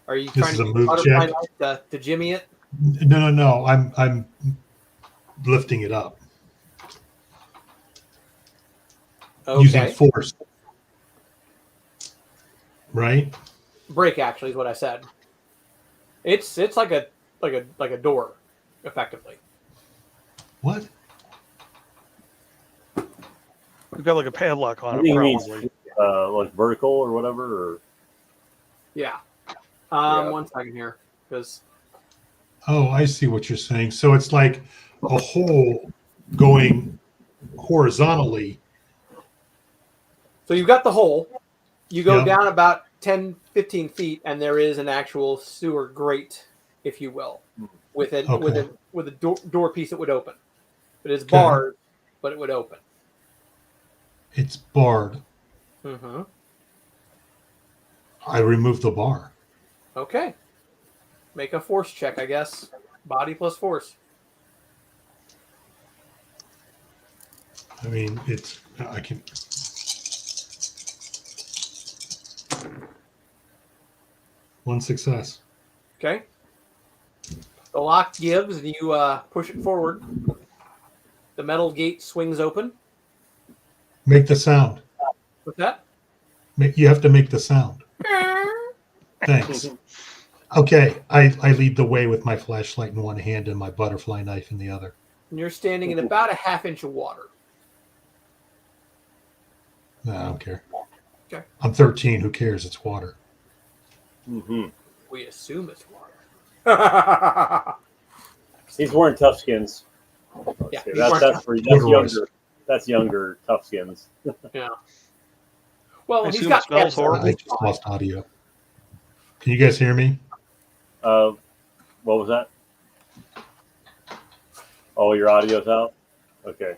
Speaker 1: Are you
Speaker 4: This
Speaker 1: trying
Speaker 4: is
Speaker 1: to
Speaker 4: a
Speaker 1: use
Speaker 4: move
Speaker 1: butterfly
Speaker 4: check?
Speaker 1: knife to jimmy it?
Speaker 4: No. I'm lifting it up using
Speaker 1: Okay.
Speaker 4: force. Right?
Speaker 1: Break actually is what I said. It's like a door, effectively.
Speaker 4: What?
Speaker 3: We've got like a padlock on
Speaker 2: I
Speaker 3: it,
Speaker 2: think it
Speaker 3: probably.
Speaker 2: means like vertical or whatever. Or
Speaker 1: Yeah.
Speaker 2: Yeah.
Speaker 1: 1 second here, because
Speaker 4: Oh, I see what you're saying. So it's like a hole going horizontally.
Speaker 1: so you've got the hole. You go
Speaker 4: Yep.
Speaker 1: down about 10, 15 feet, and there is an actual sewer grate, if you will, with a
Speaker 4: Okay.
Speaker 1: with a door piece that would open. It is
Speaker 4: Okay.
Speaker 1: barred, but it would open.
Speaker 4: It's barred.
Speaker 1: Mm-hmm.
Speaker 4: I remove the bar.
Speaker 1: Okay. Make a force check, I guess. Body plus force.
Speaker 4: I mean, I can. One success.
Speaker 1: Okay. The lock gives, and you push it forward. The metal gate swings open.
Speaker 4: Make the sound.
Speaker 1: With that,
Speaker 4: You have to make the sound. Thanks. Okay, I lead the way with my flashlight in one hand and my butterfly knife in the other.
Speaker 1: and you're standing in about a half-inch of water.
Speaker 4: No, I don't care.
Speaker 1: Okay.
Speaker 4: I'm 13. Who cares? It's water.
Speaker 2: Mm-hmm.
Speaker 1: We assume it's water.
Speaker 2: He's wearing tough skins.
Speaker 1: Yeah,
Speaker 2: Okay,
Speaker 1: he's wearing
Speaker 2: that's
Speaker 4: Corduroys.
Speaker 2: younger. That's younger tough skins.
Speaker 1: Yeah. Well,
Speaker 3: I
Speaker 1: he's
Speaker 3: assume
Speaker 1: got
Speaker 3: it smells
Speaker 1: heads, so
Speaker 3: horrible.
Speaker 4: I
Speaker 1: he's
Speaker 4: just
Speaker 1: fine.
Speaker 4: lost audio. Can you guys hear me?
Speaker 2: What was that? Oh, your audio's out? Okay.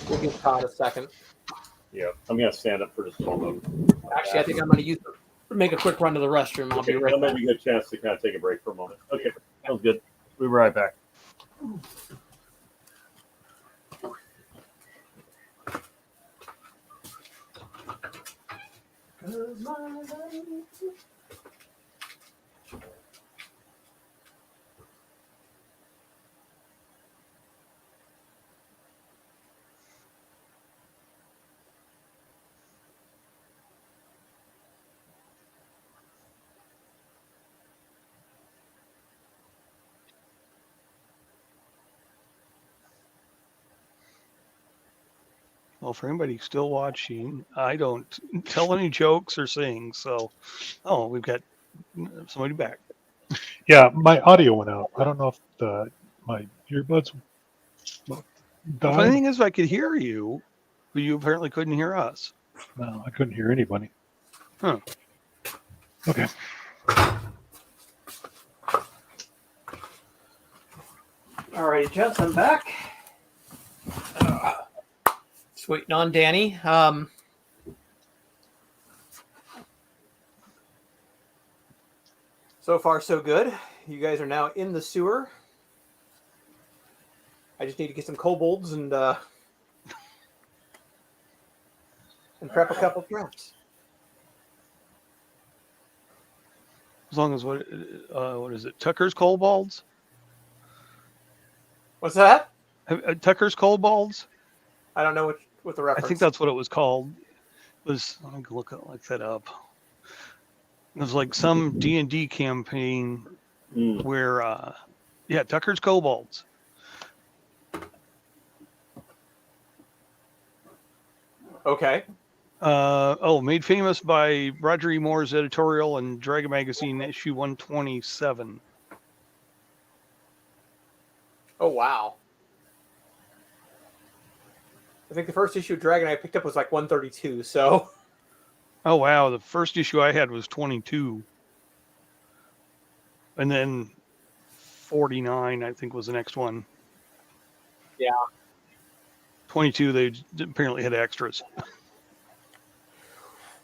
Speaker 1: We'll give Todd a second.
Speaker 2: Yeah. I'm going to stand up for just a moment.
Speaker 1: Actually, I think I'm going to make a quick run to the restroom. I'll
Speaker 2: Okay,
Speaker 1: be right
Speaker 2: that
Speaker 1: back.
Speaker 2: might be a good chance to kind of take a break for a moment. Okay. Sounds good. We'll be right back.
Speaker 3: Well, for anybody still watching, I don't tell any jokes or sing. So, we've got somebody back.
Speaker 5: Yeah, my audio went out. I don't know if my earbuds
Speaker 3: The
Speaker 5: died.
Speaker 3: funny thing is, I could hear you, but you apparently couldn't hear us.
Speaker 5: No, I couldn't hear anybody.
Speaker 3: Huh.
Speaker 5: Okay.
Speaker 1: All right, gents, I'm back. Just waiting on Danny. So far, so good. You guys are now in the sewer. I just need to get some kobolds and prep a couple traps.
Speaker 3: As long as what is it? Tucker's kobolds?
Speaker 1: What's that?
Speaker 3: Tucker's kobolds?
Speaker 1: I don't know what the
Speaker 3: I
Speaker 1: reference.
Speaker 3: think that's what it was called. Let me look that up. It was like some D&D campaign where, Tucker's kobolds.
Speaker 1: Okay.
Speaker 3: Made famous by Roger E. Moore's editorial in Dragon Magazine issue 127.
Speaker 1: Oh wow. I think the first issue of Dragon I picked up was like 132. So.
Speaker 3: Oh wow, the first issue I had was 22, and then 49 I think was the next one.
Speaker 1: Yeah.
Speaker 3: 22 they apparently had extras.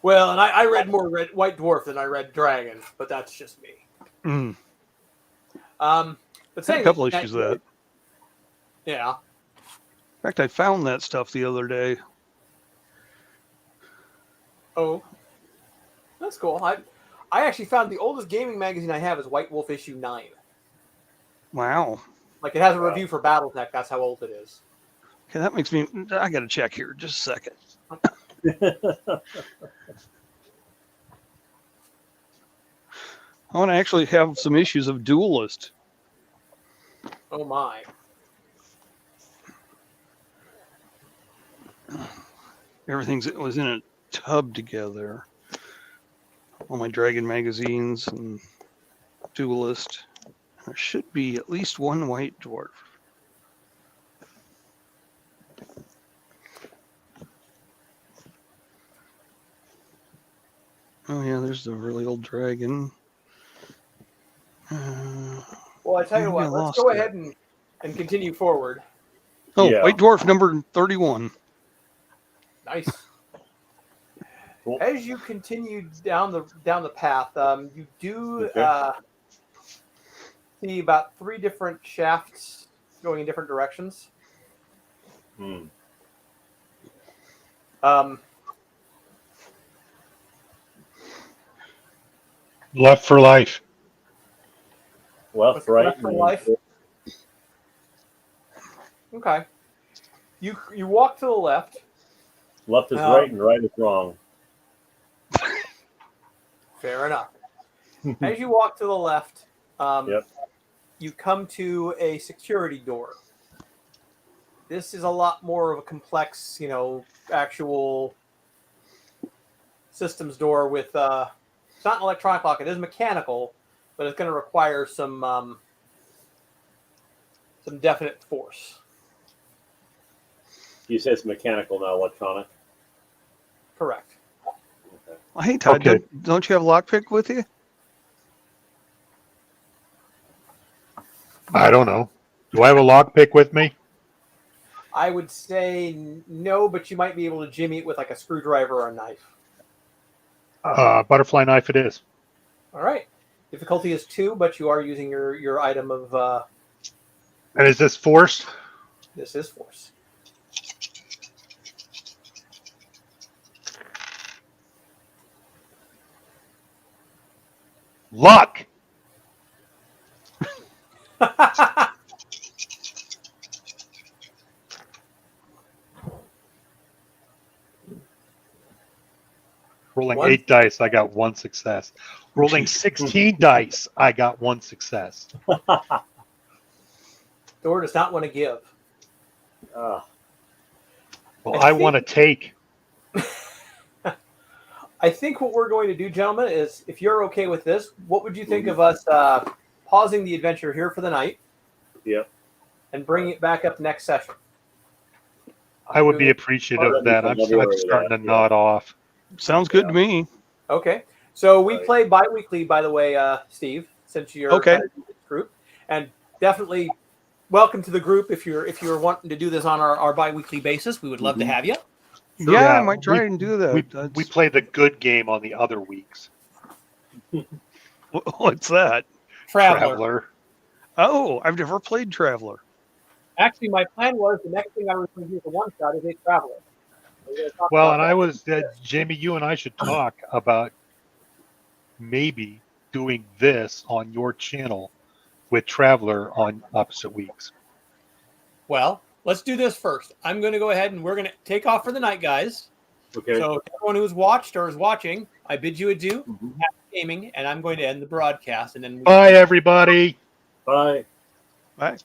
Speaker 1: Well, and I read more White Dwarf than I read Dragon, but that's just me.
Speaker 3: Mm.
Speaker 1: But
Speaker 3: Had
Speaker 1: saying
Speaker 3: a couple
Speaker 1: that,
Speaker 3: issues of that.
Speaker 1: Yeah.
Speaker 3: In fact, I found that stuff the other day.
Speaker 1: Oh, that's cool. I actually found the oldest gaming magazine I have is White Wolf issue 9.
Speaker 3: Wow.
Speaker 1: Like it has a review for BattleTech. That's how old it is.
Speaker 3: Okay, that makes me. I got to check here. Just a second. I want to actually have some issues of Duelist.
Speaker 1: Oh my.
Speaker 3: Everything's it was in a tub together. All my Dragon magazines and Duelist. There should be at least one White Dwarf. Oh yeah, there's the really old Dragon.
Speaker 1: Well, I tell you
Speaker 3: maybe
Speaker 1: what,
Speaker 3: I
Speaker 1: let's
Speaker 3: lost
Speaker 1: go
Speaker 3: it.
Speaker 1: ahead and continue forward.
Speaker 3: Oh,
Speaker 2: Yeah.
Speaker 3: White Dwarf number 31.
Speaker 1: Nice.
Speaker 2: Cool.
Speaker 1: As you continue down the path, you do
Speaker 2: Okay.
Speaker 1: see about 3 different shafts going in different directions.
Speaker 2: Hmm.
Speaker 5: Left for life.
Speaker 2: Left, right,
Speaker 1: Left for
Speaker 2: and-
Speaker 1: life. Okay. You walk to the left.
Speaker 2: Left is right and right is wrong.
Speaker 1: Fair enough. As you walk to the left,
Speaker 2: Yep.
Speaker 1: you come to a security door. This is a lot more of a complex, actual systems door with it's not an electronic lock. It is mechanical, but it's going to require some definite force.
Speaker 2: You say it's mechanical, not electronic.
Speaker 1: Correct.
Speaker 2: Okay.
Speaker 3: Well, hey Todd,
Speaker 5: Okay.
Speaker 3: don't you have lockpick with you?
Speaker 5: I don't know. Do I have a lockpick with me?
Speaker 1: I would say no, but you might be able to jimmy it with like a screwdriver or a knife.
Speaker 5: Butterfly knife it is.
Speaker 1: All right. Difficulty is 2, but you are using your item of
Speaker 5: And is this forced?
Speaker 1: this is force.
Speaker 5: Luck. Rolling 8 dice, I got 1 success. Rolling 16 dice, I got 1 success.
Speaker 1: Door does not want to give.
Speaker 2: Ah,
Speaker 5: Well, I want to take.
Speaker 1: I think what we're going to do, gentlemen, is if you're okay with this, what would you think of us pausing the adventure here for the night
Speaker 2: yep.
Speaker 1: and bringing it back up next session?
Speaker 5: I would be appreciative of that. I'm starting to nod off.
Speaker 3: Sounds good to me.
Speaker 1: Okay. So we
Speaker 2: Right.
Speaker 1: play bi-weekly, by the way, Steve, since you're
Speaker 3: Okay.
Speaker 1: kind of in this group. And definitely welcome to the group if you're wanting to do this on our bi-weekly basis. We would love to have you.
Speaker 3: Yeah, I
Speaker 5: Yeah,
Speaker 3: might try and do that.
Speaker 5: We play the good game on the other weeks.
Speaker 3: What's that?
Speaker 1: Traveler.
Speaker 3: Oh, I've never played Traveler.
Speaker 1: Actually, my plan was the next thing I was going to do for one shot is a Traveler. We're gonna talk
Speaker 5: Well,
Speaker 1: about
Speaker 5: and
Speaker 1: that.
Speaker 5: I was, Jamie, you and I should talk about maybe doing this on your channel with Traveler on opposite weeks.
Speaker 1: Well, let's do this first. I'm going to go ahead and we're going to take off for the night, guys.
Speaker 2: Okay.
Speaker 1: So everyone who's watched or is watching, I bid you adieu.
Speaker 2: Mhm.
Speaker 1: Happy gaming, and I'm going to end the broadcast. And then
Speaker 5: Bye, everybody.
Speaker 2: Bye.
Speaker 3: Bye.